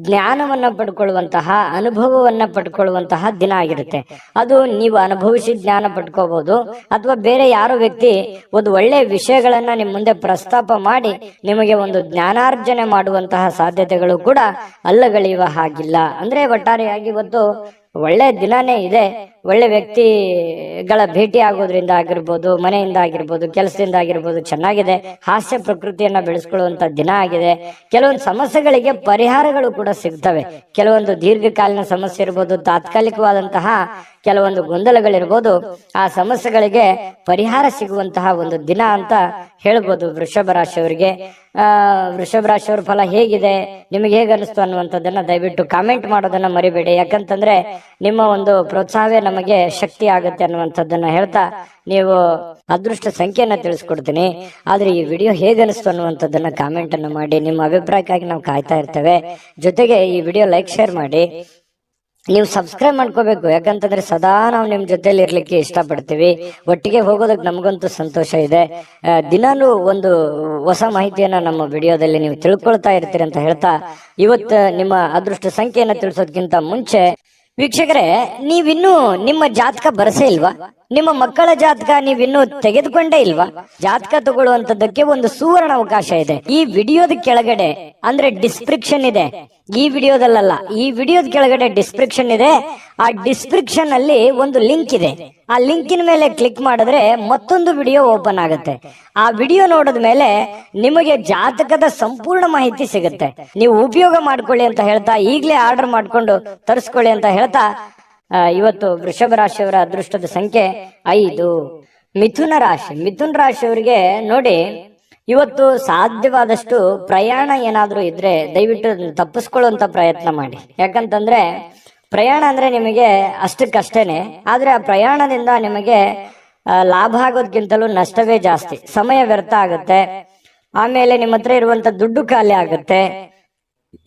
ಜ್ಞಾನವನ್ನ ಪಡ್ಕೊಳ್ಳುವಂತಹ, ಅನುಭವವನ್ನ ಪಡ್ಕೊಳ್ಳುವಂತಹ ದಿನ ಆಗಿರುತ್ತೆ. ಅದು ನೀವು ಅನುಭವಿಸಿ ಜ್ಞಾನ ಪಡ್ಕೋಬಹುದು, ಅಥವಾ ಬೇರೆ ಯಾರೋ ವ್ಯಕ್ತಿ ಒಂದು ಒಳ್ಳೆ ವಿಷಯಗಳನ್ನ ನಿಮ್ಮ ಮುಂದೆ ಪ್ರಸ್ತಾಪ ಮಾಡಿ ನಿಮಗೆ ಒಂದು ಜ್ಞಾನಾರ್ಜನೆ ಮಾಡುವಂತಹ ಸಾಧ್ಯತೆಗಳು ಕೂಡ ಅಲ್ಲಗಳೆಯುವ ಹಾಗಿಲ್ಲ. ಅಂದ್ರೆ ಒಟ್ಟಾರೆಯಾಗಿ ಇವತ್ತು ಒಳ್ಳೆ ದಿನಾನೇ ಇದೆ. ಒಳ್ಳೆ ವ್ಯಕ್ತಿಗಳ ಭೇಟಿ ಆಗೋದ್ರಿಂದ ಆಗಿರ್ಬೋದು, ಮನೆಯಿಂದ ಆಗಿರ್ಬೋದು, ಕೆಲಸದಿಂದ ಆಗಿರ್ಬೋದು ಚೆನ್ನಾಗಿದೆ. ಹಾಸ್ಯ ಪ್ರಕೃತಿಯನ್ನ ಬೆಳೆಸ್ಕೊಳ್ಳುವಂತ ದಿನ ಆಗಿದೆ. ಕೆಲವೊಂದು ಸಮಸ್ಯೆಗಳಿಗೆ ಪರಿಹಾರಗಳು ಕೂಡ ಸಿಗ್ತವೆ. ಕೆಲವೊಂದು ದೀರ್ಘಕಾಲೀನ ಸಮಸ್ಯೆ ಇರ್ಬೋದು, ತಾತ್ಕಾಲಿಕವಾದಂತಹ ಕೆಲವೊಂದು ಗೊಂದಲಗಳಿರ್ಬೋದು, ಆ ಸಮಸ್ಯೆಗಳಿಗೆ ಪರಿಹಾರ ಸಿಗುವಂತಹ ಒಂದು ದಿನ ಅಂತ ಹೇಳ್ಬೋದು ವೃಷಭ ರಾಶಿಯವರಿಗೆ. ವೃಷಭ ರಾಶಿಯವರ ಫಲ ಹೇಗಿದೆ, ನಿಮಗೆ ಹೇಗೆ ಅನಿಸ್ತು ಅನ್ನುವಂಥದ್ದನ್ನ ದಯವಿಟ್ಟು ಕಾಮೆಂಟ್ ಮಾಡೋದನ್ನ ಮರಿಬೇಡಿ. ಯಾಕಂತಂದ್ರೆ ನಿಮ್ಮ ಒಂದು ಪ್ರೋತ್ಸಾಹವೇ ನಮಗೆ ಶಕ್ತಿ ಆಗುತ್ತೆ ಅನ್ನುವಂಥದ್ದನ್ನ ಹೇಳ್ತಾ ನೀವು ಅದೃಷ್ಟ ಸಂಖ್ಯೆಯನ್ನ ತಿಳಿಸ್ಕೊಡ್ತೀನಿ. ಆದ್ರೆ ಈ ವಿಡಿಯೋ ಹೇಗೆ ಅನಿಸ್ತು ಅನ್ನುವಂಥದ್ದನ್ನ ಕಾಮೆಂಟ್ ಅನ್ನ ಮಾಡಿ. ನಿಮ್ಮ ಅಭಿಪ್ರಾಯಕ್ಕಾಗಿ ನಾವು ಕಾಯ್ತಾ ಇರ್ತೇವೆ. ಜೊತೆಗೆ ಈ ವಿಡಿಯೋ ಲೈಕ್ ಶೇರ್ ಮಾಡಿ. ನೀವು ಸಬ್ಸ್ಕ್ರೈಬ್ ಮಾಡ್ಕೋಬೇಕು, ಯಾಕಂತಂದ್ರೆ ಸದಾ ನಾವು ನಿಮ್ ಜೊತೆಲಿ ಇರ್ಲಿಕ್ಕೆ ಇಷ್ಟಪಡ್ತೀವಿ. ಒಟ್ಟಿಗೆ ಹೋಗೋದಕ್ಕೆ ನಮಗಂತೂ ಸಂತೋಷ ಇದೆ. ದಿನಾಲೂ ಒಂದು ಹೊಸ ಮಾಹಿತಿಯನ್ನ ನಮ್ಮ ವಿಡಿಯೋದಲ್ಲಿ ನೀವು ತಿಳ್ಕೊಳ್ತಾ ಇರ್ತೀರಿ ಅಂತ ಹೇಳ್ತಾ, ಇವತ್ತು ನಿಮ್ಮ ಅದೃಷ್ಟ ಸಂಖ್ಯೆಯನ್ನ ತಿಳಿಸೋದಕ್ಕಿಂತ ಮುಂಚೆ ವೀಕ್ಷಕರೇ, ನೀವಿನ್ನೂ ನಿಮ್ಮ ಜಾತಕ ಬರಸೇ ಇಲ್ವಾ? ನಿಮ್ಮ ಮಕ್ಕಳ ಜಾತಕ ನೀವಿನ್ನೂ ತೆಗೆದುಕೊಂಡೇ ಇಲ್ವಾ? ಜಾತಕ ತಗೊಳ್ಳುವಂತದ್ದಕ್ಕೆ ಒಂದು ಸುವರ್ಣ ಅವಕಾಶ ಇದೆ. ಈ ವಿಡಿಯೋದ ಕೆಳಗಡೆ ಅಂದ್ರೆ ಡಿಸ್ಕ್ರಿಪ್ಷನ್ ಇದೆ, ಈ ವಿಡಿಯೋದಲ್ಲ, ಈ ವಿಡಿಯೋದ ಕೆಳಗಡೆ ಡಿಸ್ಕ್ರಿಪ್ಷನ್ ಇದೆ. ಆ ಡಿಸ್ಕ್ರಿಪ್ಷನ್ ಅಲ್ಲಿ ಒಂದು ಲಿಂಕ್ ಇದೆ. ಆ ಲಿಂಕಿನ ಮೇಲೆ ಕ್ಲಿಕ್ ಮಾಡಿದ್ರೆ ಮತ್ತೊಂದು ವಿಡಿಯೋ ಓಪನ್ ಆಗುತ್ತೆ. ಆ ವಿಡಿಯೋ ನೋಡಿದ ಮೇಲೆ ನಿಮಗೆ ಜಾತಕದ ಸಂಪೂರ್ಣ ಮಾಹಿತಿ ಸಿಗುತ್ತೆ. ನೀವು ಉಪಯೋಗ ಮಾಡ್ಕೊಳ್ಳಿ ಅಂತ ಹೇಳ್ತಾ, ಈಗಲೇ ಆರ್ಡರ್ ಮಾಡ್ಕೊಂಡು ತರಿಸ್ಕೊಳ್ಳಿ ಅಂತ ಹೇಳ್ತಾ, ಇವತ್ತು ವೃಷಭ ರಾಶಿಯವರ ಅದೃಷ್ಟದ ಸಂಖ್ಯೆ 5. ಮಿಥುನ ರಾಶಿಯವರಿಗೆ ನೋಡಿ, ಇವತ್ತು ಸಾಧ್ಯವಾದಷ್ಟು ಪ್ರಯಾಣ ಏನಾದ್ರೂ ಇದ್ರೆ ದಯವಿಟ್ಟು ತಪ್ಪಿಸ್ಕೊಳ್ಳುವಂತ ಪ್ರಯತ್ನ ಮಾಡಿ. ಯಾಕಂತಂದ್ರೆ ಪ್ರಯಾಣ ಅಂದ್ರೆ ನಿಮಗೆ ಅಷ್ಟಕ್ಕಷ್ಟೇನೆ, ಆದ್ರೆ ಆ ಪ್ರಯಾಣದಿಂದ ನಿಮಗೆ ಲಾಭ ಆಗೋದ್ಕಿಂತಲೂ ನಷ್ಟವೇ ಜಾಸ್ತಿ. ಸಮಯ ವ್ಯರ್ಥ ಆಗುತ್ತೆ, ಆಮೇಲೆ ನಿಮ್ಮ ಹತ್ರ ಇರುವಂತ ದುಡ್ಡು ಖಾಲಿ ಆಗುತ್ತೆ,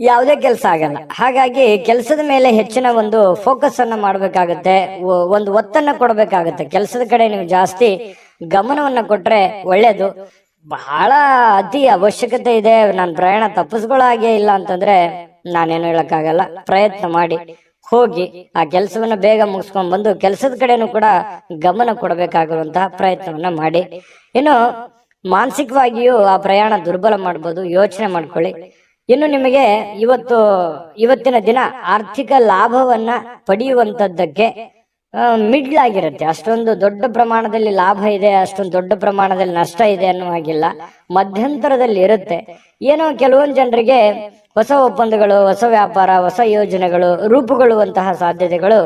ಯಾವುದೇ ಕೆಲಸ ಆಗಲ್ಲ. ಹಾಗಾಗಿ ಕೆಲಸದ ಮೇಲೆ ಹೆಚ್ಚಿನ ಒಂದು ಫೋಕಸ್ ಅನ್ನ ಮಾಡ್ಬೇಕಾಗತ್ತೆ, ಒಂದು ಒತ್ತನ್ನ ಕೊಡ್ಬೇಕಾಗತ್ತೆ. ಕೆಲಸದ ಕಡೆ ನೀವು ಜಾಸ್ತಿ ಗಮನವನ್ನ ಕೊಟ್ರೆ ಒಳ್ಳೇದು. ಬಹಳ ಅತಿ ಅವಶ್ಯಕತೆ ಇದೆ, ನಾನು ಪ್ರಯಾಣ ತಪ್ಪಿಸ್ಕೊಳ್ಳೋ ಹಾಗೆ ಇಲ್ಲ ಅಂತಂದ್ರೆ ನಾನೇನು ಹೇಳಕ್ಕಾಗಲ್ಲ. ಪ್ರಯತ್ನ ಮಾಡಿ ಹೋಗಿ ಆ ಕೆಲಸವನ್ನ ಬೇಗ ಮುಗಿಸ್ಕೊಂಡ್ ಬಂದು ಕೆಲಸದ ಕಡೆನೂ ಕೂಡ ಗಮನ ಕೊಡಬೇಕಾಗಿರುವಂತಹ ಪ್ರಯತ್ನವನ್ನ ಮಾಡಿ. ಇನ್ನು ಮಾನಸಿಕವಾಗಿಯೂ ಆ ಪ್ರಯಾಣ ದುರ್ಬಲ ಮಾಡ್ಬೋದು, ಯೋಚನೆ ಮಾಡ್ಕೊಳ್ಳಿ. ಇನ್ನು ನಿಮಗೆ ಇವತ್ತಿನ ದಿನ ಆರ್ಥಿಕ ಲಾಭವನ್ನ ಪಡೆಯುವಂತದ್ದಕ್ಕೆ ಮಿಡ್ಲ್ ಆಗಿರುತ್ತೆ. ಅಷ್ಟೊಂದು ದೊಡ್ಡ ಪ್ರಮಾಣದಲ್ಲಿ ಲಾಭ ಇದೆ, ಅಷ್ಟೊಂದು ದೊಡ್ಡ ಪ್ರಮಾಣದಲ್ಲಿ ನಷ್ಟ ಇದೆ ಅನ್ನೋ ಹಾಗಿಲ್ಲ, ಮಧ್ಯಂತರದಲ್ಲಿ ಇರುತ್ತೆ. ಏನೋ ಕೆಲವೊಂದು ಜನರಿಗೆ ಹೊಸ ಒಪ್ಪಂದಗಳು, ಹೊಸ ವ್ಯಾಪಾರ, ಹೊಸ ಯೋಜನೆಗಳು ರೂಪುಗೊಳ್ಳುವಂತಹ ಸಾಧ್ಯತೆಗಳು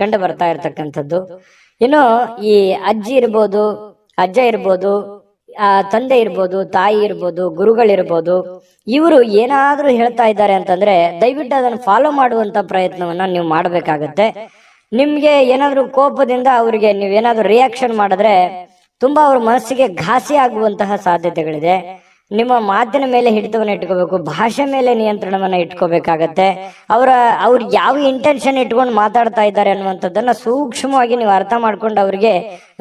ಕಂಡು ಬರ್ತಾ ಇರತಕ್ಕಂಥದ್ದು. ಇನ್ನು ಈ ಅಜ್ಜ ಇರ್ಬೋದು, ತಂದೆ ಇರ್ಬೋದು, ತಾಯಿ ಇರ್ಬೋದು, ಗುರುಗಳಿರ್ಬೋದು, ಇವರು ಏನಾದ್ರೂ ಹೇಳ್ತಾ ಇದ್ದಾರೆ ಅಂತಂದ್ರೆ ದಯವಿಟ್ಟು ಅದನ್ನು ಫಾಲೋ ಮಾಡುವಂತ ಪ್ರಯತ್ನವನ್ನ ನೀವು ಮಾಡಬೇಕಾಗತ್ತೆ. ನಿಮ್ಗೆ ಏನಾದ್ರೂ ಕೋಪದಿಂದ ಅವರಿಗೆ ನೀವೇನಾದ್ರೂ ರಿಯಾಕ್ಷನ್ ಮಾಡಿದ್ರೆ ತುಂಬಾ ಅವ್ರ ಮನಸ್ಸಿಗೆ ಘಾಸಿ ಆಗುವಂತಹ ಸಾಧ್ಯತೆಗಳಿದೆ. ನಿಮ್ಮ ಮಾತಿನ ಮೇಲೆ ಹಿಡಿತವನ್ನ ಇಟ್ಕೋಬೇಕು, ಭಾಷೆ ಮೇಲೆ ನಿಯಂತ್ರಣವನ್ನ ಇಟ್ಕೋಬೇಕಾಗತ್ತೆ. ಅವ್ರು ಯಾವ ಇಂಟೆನ್ಷನ್ ಇಟ್ಕೊಂಡು ಮಾತಾಡ್ತಾ ಇದ್ದಾರೆ ಅನ್ನುವಂಥದ್ದನ್ನ ಸೂಕ್ಷ್ಮವಾಗಿ ನೀವು ಅರ್ಥ ಮಾಡ್ಕೊಂಡು ಅವ್ರಿಗೆ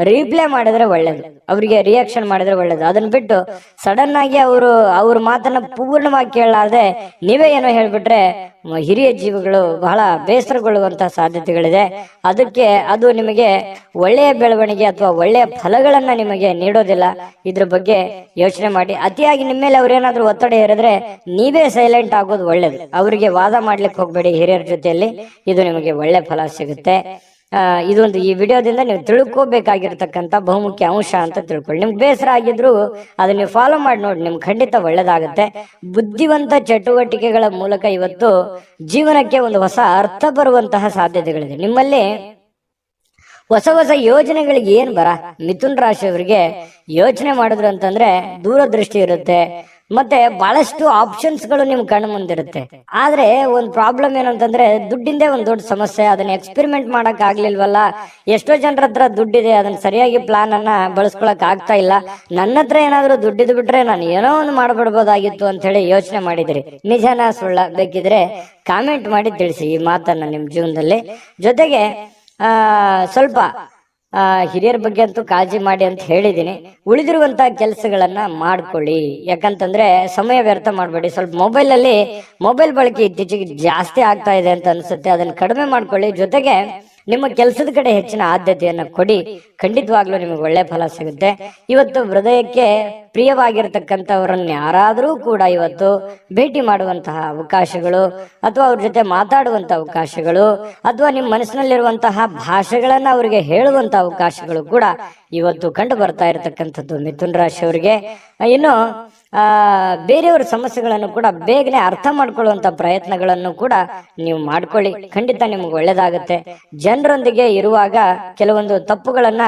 ರಿಪ್ಲೈ ಮಾಡಿದ್ರೆ ಒಳ್ಳೇದು, ಅವರಿಗೆ ರಿಯಾಕ್ಷನ್ ಮಾಡಿದ್ರೆ ಒಳ್ಳೇದು. ಅದನ್ನ ಬಿಟ್ಟು ಸಡನ್ ಆಗಿ ಅವ್ರ ಮಾತನ್ನ ಪೂರ್ಣವಾಗಿ ಕೇಳಲಾರ್ದೆ ನೀವೇ ಏನೋ ಹೇಳ್ಬಿಟ್ರೆ ಹಿರಿಯ ಜೀವಿಗಳು ಬಹಳ ಬೇಸರಗೊಳ್ಳುವಂತಹ ಸಾಧ್ಯತೆಗಳಿದೆ. ಅದು ನಿಮಗೆ ಒಳ್ಳೆಯ ಬೆಳವಣಿಗೆ ಅಥವಾ ಒಳ್ಳೆಯ ಫಲಗಳನ್ನ ನಿಮಗೆ ನೀಡೋದಿಲ್ಲ. ಇದ್ರ ಬಗ್ಗೆ ಯೋಚನೆ ಮಾಡಿ. ಅತಿಯಾಗಿ ನಿಮ್ಮ ಮೇಲೆ ಅವ್ರೇನಾದ್ರೂ ಒತ್ತಡ ಹೇರಿದ್ರೆ ನೀವೇ ಸೈಲೆಂಟ್ ಆಗೋದು ಒಳ್ಳೇದು. ಅವರಿಗೆ ವಾದ ಮಾಡ್ಲಿಕ್ಕೆ ಹೋಗ್ಬೇಡಿ ಹಿರಿಯರ ಜೊತೆಯಲ್ಲಿ, ಇದು ನಿಮಗೆ ಒಳ್ಳೆ ಫಲ ಸಿಗುತ್ತೆ. ಇದೊಂದು ಈ ವಿಡಿಯೋದಿಂದ ನೀವು ತಿಳ್ಕೋಬೇಕಾಗಿರ್ತಕ್ಕಂಥ ಬಹುಮುಖ್ಯ ಅಂಶ ಅಂತ ತಿಳ್ಕೊಳ್ಳಿ. ನಿಮ್ಗೆ ಬೇಸರ ಆಗಿದ್ರು ಅದನ್ನ ನೀವು ಫಾಲೋ ಮಾಡಿ ನೋಡಿ, ನಿಮ್ಗೆ ಖಂಡಿತ ಒಳ್ಳೇದಾಗುತ್ತೆ. ಬುದ್ಧಿವಂತ ಚಟುವಟಿಕೆಗಳ ಮೂಲಕ ಇವತ್ತು ಜೀವನಕ್ಕೆ ಒಂದು ಹೊಸ ಅರ್ಥ ಬರುವಂತಹ ಸಾಧ್ಯತೆಗಳಿದೆ. ನಿಮ್ಮಲ್ಲಿ ಹೊಸ ಹೊಸ ಯೋಜನೆಗಳಿಗೆ ಏನ್ ಮಿಥುನ್ ರಾಶಿಯವರಿಗೆ ಯೋಚನೆ ಮಾಡಿದ್ರು ಅಂತಂದ್ರೆ ದೂರದೃಷ್ಟಿ ಇರುತ್ತೆ, ಮತ್ತೆ ಬಹಳಷ್ಟು ಆಪ್ಷನ್ಸ್ ಗಳು ನಿಮ್ ಕಣ್ಣು ಮುಂದಿರುತ್ತೆ. ಆದ್ರೆ ಒಂದ್ ಪ್ರಾಬ್ಲಮ್ ಏನಂತಂದ್ರೆ ದುಡ್ಡಿಂದೇ ಒಂದ್ ದೊಡ್ಡ ಸಮಸ್ಯೆ. ಅದನ್ನ ಎಕ್ಸ್ಪೆರಿಮೆಂಟ್ ಮಾಡಕ್ ಆಗ್ಲಿಲ್ವಲ್ಲ. ಎಷ್ಟೋ ಜನರ ಹತ್ರ ದುಡ್ಡಿದೆ, ಅದನ್ನ ಸರಿಯಾಗಿ ಪ್ಲಾನ್ ಅನ್ನ ಬಳಸ್ಕೊಳಕ್ ಆಗ್ತಾ ಇಲ್ಲ. ನನ್ನ ಹತ್ರ ಏನಾದ್ರು ದುಡ್ಡಿದ್ ಬಿಟ್ರೆ ನಾನು ಏನೋ ಒಂದು ಮಾಡ್ಬಿಡ್ಬೋದಾಗಿತ್ತು ಅಂತ ಹೇಳಿ ಯೋಚನೆ ಮಾಡಿದ್ರಿ. ನಿಜಾನ ಸುಳ್ಳ ಬೇಕಿದ್ರೆ ಕಾಮೆಂಟ್ ಮಾಡಿ ತಿಳಿಸಿ ಈ ಮಾತನ್ನ ನಿಮ್ ಜೀವನದಲ್ಲಿ. ಜೊತೆಗೆ ಸ್ವಲ್ಪ ಹಿರಿಯರ ಬಗ್ಗೆ ಅಂತೂ ಕಾಳಜಿ ಮಾಡಿ ಅಂತ ಹೇಳಿದೀನಿ. ಉಳಿದಿರುವಂತಹ ಕೆಲಸಗಳನ್ನ ಮಾಡ್ಕೊಳ್ಳಿ, ಯಾಕಂತಂದ್ರೆ ಸಮಯ ವ್ಯರ್ಥ ಮಾಡಬೇಡಿ. ಸ್ವಲ್ಪ ಮೊಬೈಲ್ ಬಳಕೆ ಇತ್ತೀಚೆಗೆ ಜಾಸ್ತಿ ಆಗ್ತಾ ಇದೆ ಅಂತ ಅನ್ಸುತ್ತೆ, ಅದನ್ನ ಕಡಿಮೆ ಮಾಡ್ಕೊಳ್ಳಿ. ಜೊತೆಗೆ ನಿಮ್ಮ ಕೆಲಸದ ಕಡೆ ಹೆಚ್ಚಿನ ಆದ್ಯತೆಯನ್ನ ಕೊಡಿ, ಖಂಡಿತವಾಗ್ಲೂ ನಿಮಗೆ ಒಳ್ಳೆ ಫಲ ಸಿಗುತ್ತೆ. ಇವತ್ತು ಹೃದಯಕ್ಕೆ ಪ್ರಿಯವಾಗಿರ್ತಕ್ಕಂಥವ್ರನ್ನ ಯಾರಾದರೂ ಕೂಡ ಇವತ್ತು ಭೇಟಿ ಮಾಡುವಂತಹ ಅವಕಾಶಗಳು, ಅಥವಾ ಅವ್ರ ಜೊತೆ ಮಾತಾಡುವಂತಹ ಅವಕಾಶಗಳು, ಅಥವಾ ನಿಮ್ಮ ಮನಸ್ಸಿನಲ್ಲಿರುವಂತಹ ಭಾಷೆಗಳನ್ನ ಅವರಿಗೆ ಹೇಳುವಂತ ಅವಕಾಶಗಳು ಕೂಡ ಇವತ್ತು ಕಂಡು ಬರ್ತಾ ಇರತಕ್ಕಂಥದ್ದು ಮಿಥುನ್ ರಾಶಿಯವರಿಗೆ. ಇನ್ನು ಬೇರೆಯವರ ಸಮಸ್ಯೆಗಳನ್ನು ಕೂಡ ಬೇಗನೆ ಅರ್ಥ ಮಾಡ್ಕೊಳ್ಳುವಂತ ಪ್ರಯತ್ನಗಳನ್ನು ಕೂಡ ನೀವು ಮಾಡ್ಕೊಳ್ಳಿ, ಖಂಡಿತ ನಿಮ್ಗೆ ಒಳ್ಳೇದಾಗುತ್ತೆ. ಜನರೊಂದಿಗೆ ಇರುವಾಗ ಕೆಲವೊಂದು ತಪ್ಪುಗಳನ್ನ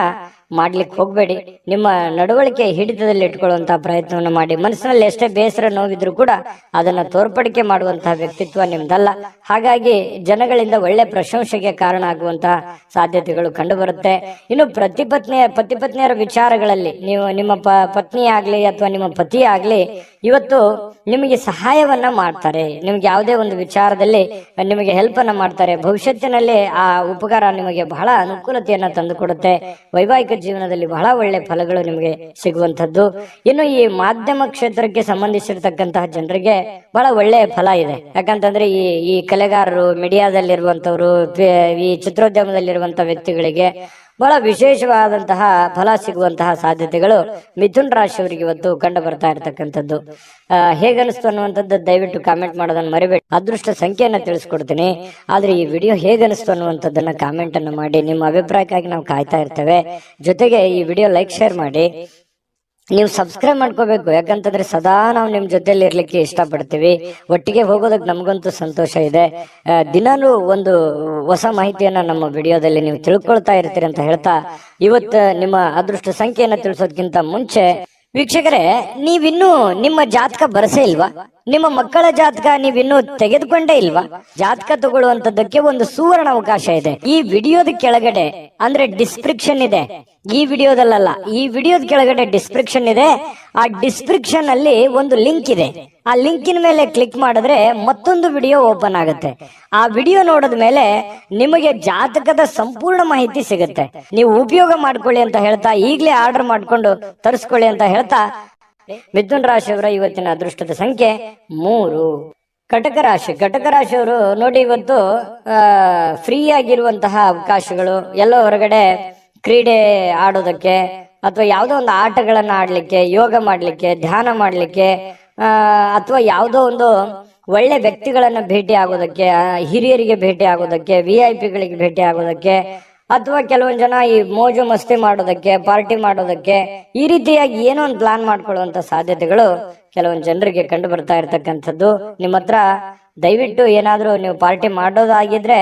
ಮಾಡ್ಲಿಕ್ಕೆ ಹೋಗ್ಬೇಡಿ. ನಿಮ್ಮ ನಡವಳಿಕೆ ಹಿಡಿತದಲ್ಲಿ ಇಟ್ಕೊಳ್ಳುವಂತಹ ಪ್ರಯತ್ನವನ್ನು ಮಾಡಿ. ಮನಸ್ಸಿನಲ್ಲಿ ಎಷ್ಟೇ ಬೇಸರ ನೋವಿದ್ರು ಕೂಡ ಅದನ್ನ ತೋರ್ಪಡಿಕೆ ಮಾಡುವಂತಹ ವ್ಯಕ್ತಿತ್ವ ನಿಮ್ದಲ್ಲ. ಹಾಗಾಗಿ ಜನಗಳಿಂದ ಒಳ್ಳೆ ಪ್ರಶಂಸೆಗೆ ಕಾರಣ ಆಗುವಂತಹ ಸಾಧ್ಯತೆಗಳು ಕಂಡು ಬರುತ್ತೆ. ಇನ್ನು ಪತಿ ಪತ್ನಿಯರ ವಿಚಾರಗಳಲ್ಲಿ ನೀವು ನಿಮ್ಮ ಪತ್ನಿ ಆಗ್ಲಿ ಅಥವಾ ನಿಮ್ಮ ಪತಿ ಆಗ್ಲಿ ಇವತ್ತು ನಿಮಗೆ ಸಹಾಯವನ್ನ ಮಾಡ್ತಾರೆ. ನಿಮ್ಗೆ ಯಾವುದೇ ಒಂದು ವಿಚಾರದಲ್ಲಿ ನಿಮಗೆ ಹೆಲ್ಪ್ ಅನ್ನ ಮಾಡ್ತಾರೆ. ಭವಿಷ್ಯತ್ತಿನಲ್ಲಿ ಆ ಉಪಕಾರ ನಿಮಗೆ ಬಹಳ ಅನುಕೂಲತೆಯನ್ನ ತಂದುಕೊಡುತ್ತೆ. ವೈವಾಹಿಕ ಜೀವನದಲ್ಲಿ ಬಹಳ ಒಳ್ಳೆ ಫಲಗಳು ನಿಮಗೆ ಸಿಗುವಂತದ್ದು. ಇನ್ನು ಈ ಮಾಧ್ಯಮ ಕ್ಷೇತ್ರಕ್ಕೆ ಸಂಬಂಧಿಸಿರ್ತಕ್ಕಂತಹ ಜನರಿಗೆ ಬಹಳ ಒಳ್ಳೆಯ ಫಲ ಇದೆ. ಯಾಕಂತಂದ್ರೆ ಈ ಕಲೆಗಾರರು, ಮೀಡಿಯಾದಲ್ಲಿರುವಂತವ್ರು, ಈ ಚಿತ್ರೋದ್ಯಮದಲ್ಲಿರುವಂತಹ ವ್ಯಕ್ತಿಗಳಿಗೆ ಬಹಳ ವಿಶೇಷವಾದಂತಹ ಫಲ ಸಿಗುವಂತಹ ಸಾಧ್ಯತೆಗಳು ಮಿಥುನ್ ರಾಶಿಯವರಿಗೆ ಇವತ್ತು ಕಂಡು ಬರ್ತಾ ಇರತಕ್ಕಂಥದ್ದು. ಹೇಗನಿಸ್ತು ಅನ್ನುವಂಥದ್ದು ದಯವಿಟ್ಟು ಕಾಮೆಂಟ್ ಮಾಡೋದನ್ನ ಮರಿಬೇಡಿ. ಅದೃಷ್ಟ ಸಂಖ್ಯೆಯನ್ನ ತಿಳಿಸ್ಕೊಡ್ತೀನಿ, ಆದ್ರೆ ಈ ವಿಡಿಯೋ ಹೇಗನಿಸ್ತು ಅನ್ನುವಂಥದ್ದನ್ನ ಕಾಮೆಂಟ್ ಅನ್ನು ಮಾಡಿ. ನಿಮ್ಮ ಅಭಿಪ್ರಾಯಕ್ಕಾಗಿ ನಾವು ಕಾಯ್ತಾ ಇರ್ತೇವೆ. ಜೊತೆಗೆ ಈ ವಿಡಿಯೋ ಲೈಕ್, ಶೇರ್ ಮಾಡಿ. ನೀವು ಸಬ್ಸ್ಕ್ರೈಬ್ ಮಾಡ್ಕೋಬೇಕು, ಯಾಕಂತಂದ್ರೆ ಸದಾ ನಾವು ನಿಮ್ ಜೊತೆಲಿ ಇರ್ಲಿಕ್ಕೆ ಇಷ್ಟಪಡ್ತೀವಿ. ಒಟ್ಟಿಗೆ ಹೋಗೋದಕ್ಕೆ ನಮಗಂತೂ ಸಂತೋಷ ಇದೆ. ದಿನಾನು ಒಂದು ಹೊಸ ಮಾಹಿತಿಯನ್ನ ನಮ್ಮ ವಿಡಿಯೋದಲ್ಲಿ ನೀವು ತಿಳ್ಕೊಳ್ತಾ ಇರ್ತೀರಿ ಅಂತ ಹೇಳ್ತಾ, ಇವತ್ತು ನಿಮ್ಮ ಅದೃಷ್ಟ ಸಂಖ್ಯೆಯನ್ನ ತಿಳಿಸೋದಕ್ಕಿಂತ ಮುಂಚೆ ವೀಕ್ಷಕರೇ, ನೀವಿನ್ನೂ ನಿಮ್ಮ ಜಾತಕ ಬರಸೇ ಇಲ್ವಾ? ನಿಮ್ಮ ಮಕ್ಕಳ ಜಾತಕ ನೀವಿನ್ನೂ ತೆಗೆದುಕೊಂಡೇ ಇಲ್ವಾ? ಜಾತಕ ತಗೊಳ್ಳುವಂತದ್ದಕ್ಕೆ ಒಂದು ಸುವರ್ಣ ಅವಕಾಶ ಇದೆ. ಈ ವಿಡಿಯೋದ ಕೆಳಗಡೆ ಅಂದ್ರೆ ಡಿಸ್ಕ್ರಿಪ್ಷನ್ ಇದೆ, ಈ ವಿಡಿಯೋದಲ್ಲ, ಈ ವಿಡಿಯೋದ ಕೆಳಗಡೆ ಡಿಸ್ಕ್ರಿಪ್ಷನ್ ಇದೆ. ಆ ಡಿಸ್ಕ್ರಿಪ್ಷನ್ ಅಲ್ಲಿ ಒಂದು ಲಿಂಕ್ ಇದೆ. ಆ ಲಿಂಕಿನ ಮೇಲೆ ಕ್ಲಿಕ್ ಮಾಡಿದ್ರೆ ಮತ್ತೊಂದು ವಿಡಿಯೋ ಓಪನ್ ಆಗುತ್ತೆ. ಆ ವಿಡಿಯೋ ನೋಡಿದ ಮೇಲೆ ನಿಮಗೆ ಜಾತಕದ ಸಂಪೂರ್ಣ ಮಾಹಿತಿ ಸಿಗುತ್ತೆ. ನೀವು ಉಪಯೋಗ ಮಾಡ್ಕೊಳ್ಳಿ ಅಂತ ಹೇಳ್ತಾ, ಈಗಲೇ ಆರ್ಡರ್ ಮಾಡ್ಕೊಂಡು ತರಿಸ್ಕೊಳ್ಳಿ ಅಂತ ಹೇಳ್ತಾ, ಮಿಥುನ್ ರಾಶಿಯವರ ಇವತ್ತಿನ ಅದೃಷ್ಟದ ಸಂಖ್ಯೆ 3. ಕಟಕ ರಾಶಿಯವರು ನೋಡಿ, ಇವತ್ತು ಫ್ರೀ ಆಗಿರುವಂತಹ ಅವಕಾಶಗಳು, ಎಲ್ಲ ಹೊರಗಡೆ ಕ್ರೀಡೆ ಆಡೋದಕ್ಕೆ ಅಥವಾ ಯಾವುದೋ ಒಂದು ಆಟಗಳನ್ನ ಆಡ್ಲಿಕ್ಕೆ, ಯೋಗ ಮಾಡ್ಲಿಕ್ಕೆ, ಧ್ಯಾನ ಮಾಡ್ಲಿಕ್ಕೆ, ಅಥವಾ ಯಾವುದೋ ಒಂದು ಒಳ್ಳೆ ವ್ಯಕ್ತಿಗಳನ್ನ ಭೇಟಿ ಆಗೋದಕ್ಕೆ, ಹಿರಿಯರಿಗೆ ಭೇಟಿ ಆಗೋದಕ್ಕೆ, VIP ಗಳಿಗೆ ಭೇಟಿ ಆಗೋದಕ್ಕೆ, ಅಥವಾ ಕೆಲವೊಂದು ಜನ ಈ ಮೋಜು ಮಸ್ತಿ ಮಾಡೋದಕ್ಕೆ, ಪಾರ್ಟಿ ಮಾಡೋದಕ್ಕೆ, ಈ ರೀತಿಯಾಗಿ ಏನೋ ಒಂದು ಪ್ಲಾನ್ ಮಾಡ್ಕೊಳ್ಳುವಂತ ಸಾಧ್ಯತೆಗಳು ಕೆಲವೊಂದು ಜನರಿಗೆ ಕಂಡು ಬರ್ತಾ ಇರ್ತಕ್ಕಂಥದ್ದು. ನಿಮ್ಮ ಹತ್ರ ದಯವಿಟ್ಟು ಏನಾದ್ರೂ ನೀವು ಪಾರ್ಟಿ ಮಾಡೋದಾಗಿದ್ರೆ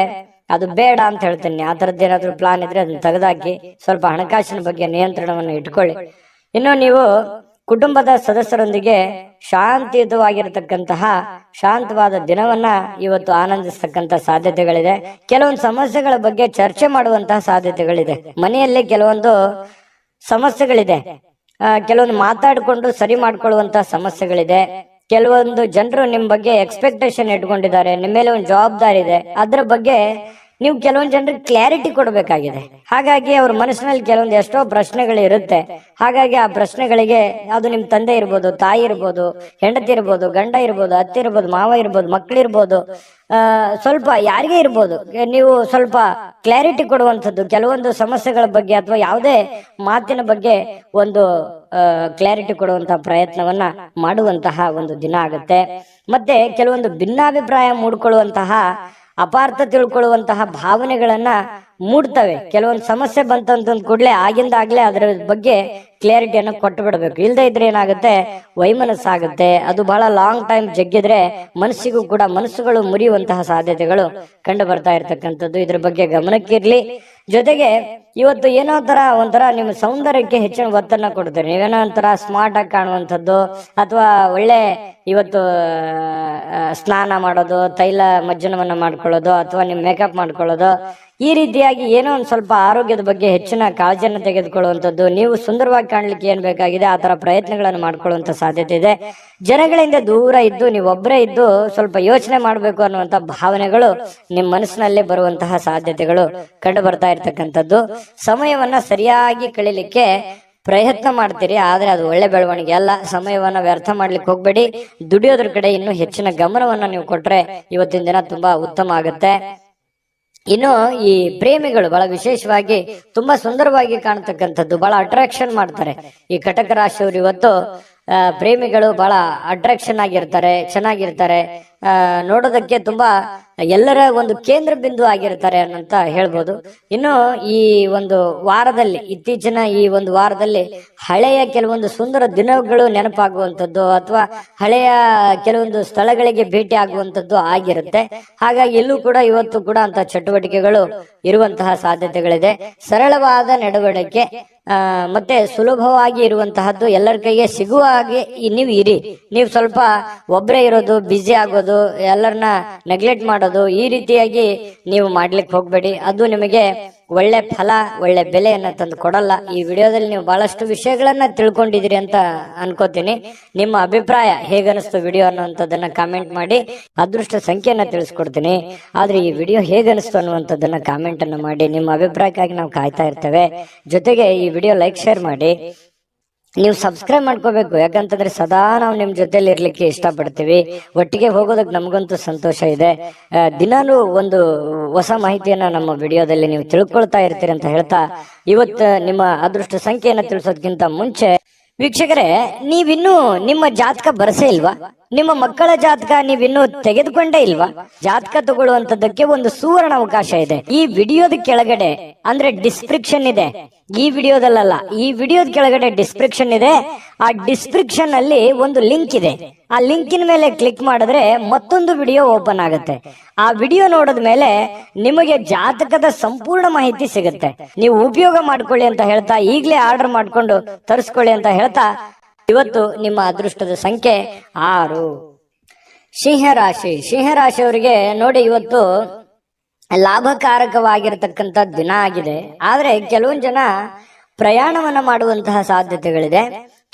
ಅದು ಬೇಡ ಅಂತ ಹೇಳ್ತೀನಿ. ಆ ತರದ್ದು ಏನಾದ್ರು ಪ್ಲಾನ್ ಇದ್ರೆ ಅದನ್ನ ತೆಗೆದಾಕಿ ಸ್ವಲ್ಪ ಹಣಕಾಸಿನ ಬಗ್ಗೆ ನಿಯಂತ್ರಣವನ್ನು ಇಟ್ಕೊಳ್ಳಿ. ಇನ್ನು ನೀವು ಕುಟುಂಬದ ಸದಸ್ಯರೊಂದಿಗೆ ಶಾಂತಿಯುತವಾಗಿರತಕ್ಕಂತಹ ಶಾಂತವಾದ ದಿನವನ್ನ ಇವತ್ತು ಆನಂದಿಸ್ತಕ್ಕಂತ ಸಾಧ್ಯತೆಗಳಿದೆ. ಕೆಲವೊಂದು ಸಮಸ್ಯೆಗಳ ಬಗ್ಗೆ ಚರ್ಚೆ ಮಾಡುವಂತಹ ಸಾಧ್ಯತೆಗಳಿದೆ. ಮನೆಯಲ್ಲಿ ಕೆಲವೊಂದು ಸಮಸ್ಯೆಗಳಿದೆ, ಕೆಲವೊಂದು ಮಾತಾಡಿಕೊಂಡು ಸರಿ ಮಾಡ್ಕೊಳ್ಳುವಂತಹ ಸಮಸ್ಯೆಗಳಿದೆ. ಕೆಲವೊಂದು ಜನರು ನಿಮ್ ಬಗ್ಗೆ ಎಕ್ಸ್ಪೆಕ್ಟೇಷನ್ ಇಟ್ಕೊಂಡಿದ್ದಾರೆ, ನಿಮ್ಮ ಮೇಲೆ ಒಂದು ಜವಾಬ್ದಾರಿ ಇದೆ. ಅದ್ರ ಬಗ್ಗೆ ನೀವು ಕೆಲವೊಂದು ಜನರಿಗೆ ಕ್ಲಾರಿಟಿ ಕೊಡಬೇಕಾಗಿದೆ. ಹಾಗಾಗಿ ಅವ್ರ ಮನಸ್ಸಿನಲ್ಲಿ ಕೆಲವೊಂದು ಎಷ್ಟೋ ಪ್ರಶ್ನೆಗಳು ಇರುತ್ತೆ. ಹಾಗಾಗಿ ಆ ಪ್ರಶ್ನೆಗಳಿಗೆ, ಅದು ನಿಮ್ ತಂದೆ ಇರ್ಬೋದು, ತಾಯಿ ಇರ್ಬೋದು, ಹೆಂಡತಿ ಇರ್ಬೋದು, ಗಂಡ ಇರ್ಬೋದು, ಅತ್ತೆ ಇರ್ಬೋದು, ಮಾವ ಇರ್ಬೋದು, ಮಕ್ಕಳಿರ್ಬೋದು, ಸ್ವಲ್ಪ ಯಾರಿಗೇ ಇರ್ಬೋದು, ನೀವು ಸ್ವಲ್ಪ ಕ್ಲಾರಿಟಿ ಕೊಡುವಂಥದ್ದು ಕೆಲವೊಂದು ಸಮಸ್ಯೆಗಳ ಬಗ್ಗೆ ಅಥವಾ ಯಾವುದೇ ಮಾತಿನ ಬಗ್ಗೆ ಒಂದು ಕ್ಲಾರಿಟಿ ಕೊಡುವಂತಹ ಪ್ರಯತ್ನವನ್ನ ಮಾಡುವಂತಹ ಒಂದು ದಿನ ಆಗುತ್ತೆ. ಮತ್ತೆ ಕೆಲವೊಂದು ಭಿನ್ನಾಭಿಪ್ರಾಯ ಮೂಡ್ಕೊಳ್ಳುವಂತಹ ಅಪಾರ್ಥ ತಿಳ್ಕೊಳ್ಳುವಂತಹ ಭಾವನೆಗಳನ್ನ ಮೂಡ್ತವೆ. ಕೆಲವೊಂದು ಸಮಸ್ಯೆ ಬಂತಂತ ಕೂಡಲೇ ಆಗಿಂದಾಗ್ಲೇ ಅದರ ಬಗ್ಗೆ ಕ್ಲಿಯರಿಟಿಯನ್ನು ಕೊಟ್ಟು ಬಿಡಬೇಕು. ಇಲ್ಲದೆ ಇದ್ರೆ ಏನಾಗುತ್ತೆ, ವೈಮನಸ್ಸಾಗುತ್ತೆ. ಅದು ಬಹಳ ಲಾಂಗ್ ಟೈಮ್ ಜಗ್ಗಿದ್ರೆ ಮನಸ್ಸಿಗೂ ಕೂಡ ಮನಸ್ಸುಗಳು ಮುರಿಯುವಂತಹ ಸಾಧ್ಯತೆಗಳು ಕಂಡು ಬರ್ತಾ ಇರ್ತಕ್ಕಂಥದ್ದು. ಇದ್ರ ಬಗ್ಗೆ ಗಮನಕ್ಕಿರ್ಲಿ. ಜೊತೆಗೆ ಇವತ್ತು ಏನೋ ಒಂಥರ ನಿಮ್ಮ ಸೌಂದರ್ಯಕ್ಕೆ ಹೆಚ್ಚಿನ ಒತ್ತನ್ನ ಕೊಡ್ತೀರಿ. ನೀವೇನೋ ಒಂಥರ ಸ್ಮಾರ್ಟ್ ಆಗಿ ಕಾಣುವಂಥದ್ದು, ಅಥವಾ ಒಳ್ಳೆ ಇವತ್ತು ಸ್ನಾನ ಮಾಡೋದು, ತೈಲ ಮಜ್ಜನವನ್ನ ಮಾಡ್ಕೊಳ್ಳೋದು, ಅಥವಾ ನಿಮ್ ಮೇಕಪ್ ಮಾಡ್ಕೊಳ್ಳೋದು, ಈ ರೀತಿಯಾಗಿ ಏನೋ ಒಂದ್ ಸ್ವಲ್ಪ ಆರೋಗ್ಯದ ಬಗ್ಗೆ ಹೆಚ್ಚಿನ ಕಾಳಜಿಯನ್ನು ತೆಗೆದುಕೊಳ್ಳುವಂಥದ್ದು. ನೀವು ಸುಂದರವಾಗಿ ಕಾಣ್ಲಿಕ್ಕೆ ಏನ್ ಬೇಕಾಗಿದೆ ಆ ತರ ಪ್ರಯತ್ನಗಳನ್ನು ಮಾಡ್ಕೊಳ್ಳುವಂತ ಸಾಧ್ಯತೆ ಇದೆ. ಜನಗಳಿಂದ ದೂರ ಇದ್ದು ನೀವೊಬ್ಬರೇ ಇದ್ದು ಸ್ವಲ್ಪ ಯೋಚನೆ ಮಾಡ್ಬೇಕು ಅನ್ನುವಂತ ಭಾವನೆಗಳು ನಿಮ್ ಮನಸ್ಸಿನಲ್ಲಿ ಬರುವಂತಹ ಸಾಧ್ಯತೆಗಳು ಕಂಡು ಬರ್ತಾ ಇರ್ತಕ್ಕಂಥದ್ದು. ಸಮಯವನ್ನ ಸರಿಯಾಗಿ ಕಳೀಲಿಕ್ಕೆ ಪ್ರಯತ್ನ ಮಾಡ್ತೀರಿ, ಆದ್ರೆ ಅದು ಒಳ್ಳೆ ಬೆಳವಣಿಗೆ ಅಲ್ಲ. ಸಮಯವನ್ನ ವ್ಯರ್ಥ ಮಾಡ್ಲಿಕ್ಕೆ ಹೋಗ್ಬೇಡಿ. ದುಡಿಯೋದ್ರ ಕಡೆ ಇನ್ನೂ ಹೆಚ್ಚಿನ ಗಮನವನ್ನ ನೀವು ಕೊಟ್ರೆ ಇವತ್ತಿನ ದಿನ ತುಂಬಾ ಉತ್ತಮ ಆಗುತ್ತೆ. ಇನ್ನು ಈ ಪ್ರೇಮಿಗಳು ಬಹಳ ವಿಶೇಷವಾಗಿ ತುಂಬಾ ಸುಂದರವಾಗಿ ಕಾಣ್ತಕ್ಕಂಥದ್ದು, ಬಹಳ ಅಟ್ರಾಕ್ಷನ್ ಮಾಡ್ತಾರೆ ಈ ಕಟಕ ರಾಶಿಯವರು. ಇವತ್ತು ಪ್ರೇಮಿಗಳು ಬಹಳ ಅಟ್ರಾಕ್ಷನ್ ಆಗಿರ್ತಾರೆ, ಚೆನ್ನಾಗಿರ್ತಾರೆ, ನೋಡೋದಕ್ಕೆ ತುಂಬಾ ಎಲ್ಲರ ಒಂದು ಕೇಂದ್ರ ಬಿಂದು ಆಗಿರ್ತಾರೆ ಅಂತ ಹೇಳ್ಬೋದು. ಇನ್ನು ಈ ಒಂದು ವಾರದಲ್ಲಿ, ಇತ್ತೀಚಿನ ಈ ಒಂದು ವಾರದಲ್ಲಿ ಹಳೆಯ ಕೆಲವೊಂದು ಸುಂದರ ದಿನಗಳು ನೆನಪಾಗುವಂಥದ್ದು, ಅಥವಾ ಹಳೆಯ ಕೆಲವೊಂದು ಸ್ಥಳಗಳಿಗೆ ಭೇಟಿ ಆಗುವಂಥದ್ದು ಆಗಿರುತ್ತೆ. ಹಾಗಾಗಿ ಎಲ್ಲೂ ಕೂಡ ಇವತ್ತು ಕೂಡ ಅಂತ ಚಟುವಟಿಕೆಗಳು ಇರುವಂತಹ ಸಾಧ್ಯತೆಗಳಿದೆ. ಸರಳವಾದ ನಡವಳಿಕೆ ಮತ್ತೆ ಸುಲಭವಾಗಿ ಇರುವಂತಹದ್ದು, ಎಲ್ಲರ ಕೈಗೆ ಸಿಗುವ ಹಾಗೆ ನೀವು ಇರಿ. ನೀವು ಸ್ವಲ್ಪ ಒಬ್ಬರೇ ಇರೋದು, ಬ್ಯುಸಿ ಆಗೋದು, ಎಲ್ಲರನ್ನ ನೆಗ್ಲೆಕ್ಟ್ ಮಾಡೋದು, ಈ ರೀತಿಯಾಗಿ ನೀವು ಮಾಡ್ಲಿಕ್ಕೆ ಹೋಗ್ಬೇಡಿ. ಅದು ನಿಮಗೆ ಒಳ್ಳೆ ಫಲ, ಒಳ್ಳೆ ಬೆಲೆಯನ್ನ ತಂದು ಕೊಡಲ್ಲ. ಈ ವಿಡಿಯೋದಲ್ಲಿ ನೀವು ಬಹಳಷ್ಟು ವಿಷಯಗಳನ್ನ ತಿಳ್ಕೊಂಡಿದ್ದೀರಿ ಅಂತ ಅನ್ಕೋತೀನಿ. ನಿಮ್ಮ ಅಭಿಪ್ರಾಯ ಹೇಗನಿಸ್ತು ವಿಡಿಯೋ ಅನ್ನುವಂಥದ್ದನ್ನ ಕಾಮೆಂಟ್ ಮಾಡಿ. ಅದೃಷ್ಟ ಸಂಖ್ಯೆಯನ್ನ ತಿಳಿಸ್ಕೊಡ್ತೀನಿ. ಆದ್ರೆ ಈ ವಿಡಿಯೋ ಹೇಗನಿಸ್ತು ಅನ್ನುವಂಥದ್ದನ್ನ ಕಾಮೆಂಟ್ ಅನ್ನು ಮಾಡಿ. ನಿಮ್ಮ ಅಭಿಪ್ರಾಯಕ್ಕಾಗಿ ನಾವು ಕಾಯ್ತಾ ಇರ್ತೇವೆ. ಜೊತೆಗೆ ಈ ವಿಡಿಯೋ ಲೈಕ್, ಶೇರ್ ಮಾಡಿ. ನೀವು ಸಬ್ಸ್ಕ್ರೈಬ್ ಮಾಡ್ಕೋಬೇಕು, ಯಾಕಂತಂದ್ರೆ ಸದಾ ನಾವು ನಿಮ್ ಜೊತೆಲಿ ಇರ್ಲಿಕ್ಕೆ ಇಷ್ಟಪಡ್ತೀವಿ. ಒಟ್ಟಿಗೆ ಹೋಗೋದಕ್ಕೆ ನಮಗಂತೂ ಸಂತೋಷ ಇದೆ. ದಿನಾನು ಒಂದು ಹೊಸ ಮಾಹಿತಿಯನ್ನ ನಮ್ಮ ವಿಡಿಯೋದಲ್ಲಿ ನೀವು ತಿಳ್ಕೊಳ್ತಾ ಇರ್ತೀರಿ ಅಂತ ಹೇಳ್ತಾ, ಇವತ್ತು ನಿಮ್ಮ ಅದೃಷ್ಟ ಸಂಖ್ಯೆಯನ್ನ ತಿಳಿಸೋದಕ್ಕಿಂತ ಮುಂಚೆ ವೀಕ್ಷಕರೇ, ನೀವಿನ್ನೂ ನಿಮ್ಮ ಜಾತಕ ಬರಸೇ ಇಲ್ವಾ? ನಿಮ್ಮ ಮಕ್ಕಳ ಜಾತಕ ನೀವಿನ್ನೂ ತೆಗೆದುಕೊಂಡೇ ಇಲ್ವಾ? ಜಾತಕ ತಗೊಳ್ಳುವಂತದ್ದಕ್ಕೆ ಒಂದು ಸುವರ್ಣ ಅವಕಾಶ ಇದೆ. ಈ ವಿಡಿಯೋದ ಕೆಳಗಡೆ ಅಂದ್ರೆ ಡಿಸ್ಕ್ರಿಪ್ಷನ್ ಇದೆ. ಈ ವಿಡಿಯೋದಲ್ಲ, ಈ ವಿಡಿಯೋದ ಕೆಳಗಡೆ ಡಿಸ್ಕ್ರಿಪ್ಷನ್ ಇದೆ. ಆ ಡಿಸ್ಕ್ರಿಪ್ಷನ್ ಅಲ್ಲಿ ಒಂದು ಲಿಂಕ್ ಇದೆ. ಆ ಲಿಂಕಿನ ಮೇಲೆ ಕ್ಲಿಕ್ ಮಾಡಿದ್ರೆ ಮತ್ತೊಂದು ವಿಡಿಯೋ ಓಪನ್ ಆಗುತ್ತೆ. ಆ ವಿಡಿಯೋ ನೋಡಿದ ಮೇಲೆ ನಿಮಗೆ ಜಾತಕದ ಸಂಪೂರ್ಣ ಮಾಹಿತಿ ಸಿಗುತ್ತೆ. ನೀವು ಉಪಯೋಗ ಮಾಡ್ಕೊಳ್ಳಿ ಅಂತ ಹೇಳ್ತಾ, ಈಗಲೇ ಆರ್ಡರ್ ಮಾಡ್ಕೊಂಡು ತರಿಸ್ಕೊಳ್ಳಿ ಅಂತ ಹೇಳ್ತಾ, ಇವತ್ತು ನಿಮ್ಮ ಅದೃಷ್ಟದ ಸಂಖ್ಯೆ 6. ಸಿಂಹರಾಶಿ. ಸಿಂಹರಾಶಿಯವರಿಗೆ ನೋಡಿ, ಇವತ್ತು ಲಾಭಕಾರಕವಾಗಿರತಕ್ಕಂಥ ದಿನ ಆಗಿದೆ. ಆದ್ರೆ ಕೆಲವೊಂದು ಜನ ಪ್ರಯಾಣವನ್ನ ಮಾಡುವಂತಹ ಸಾಧ್ಯತೆಗಳಿದೆ.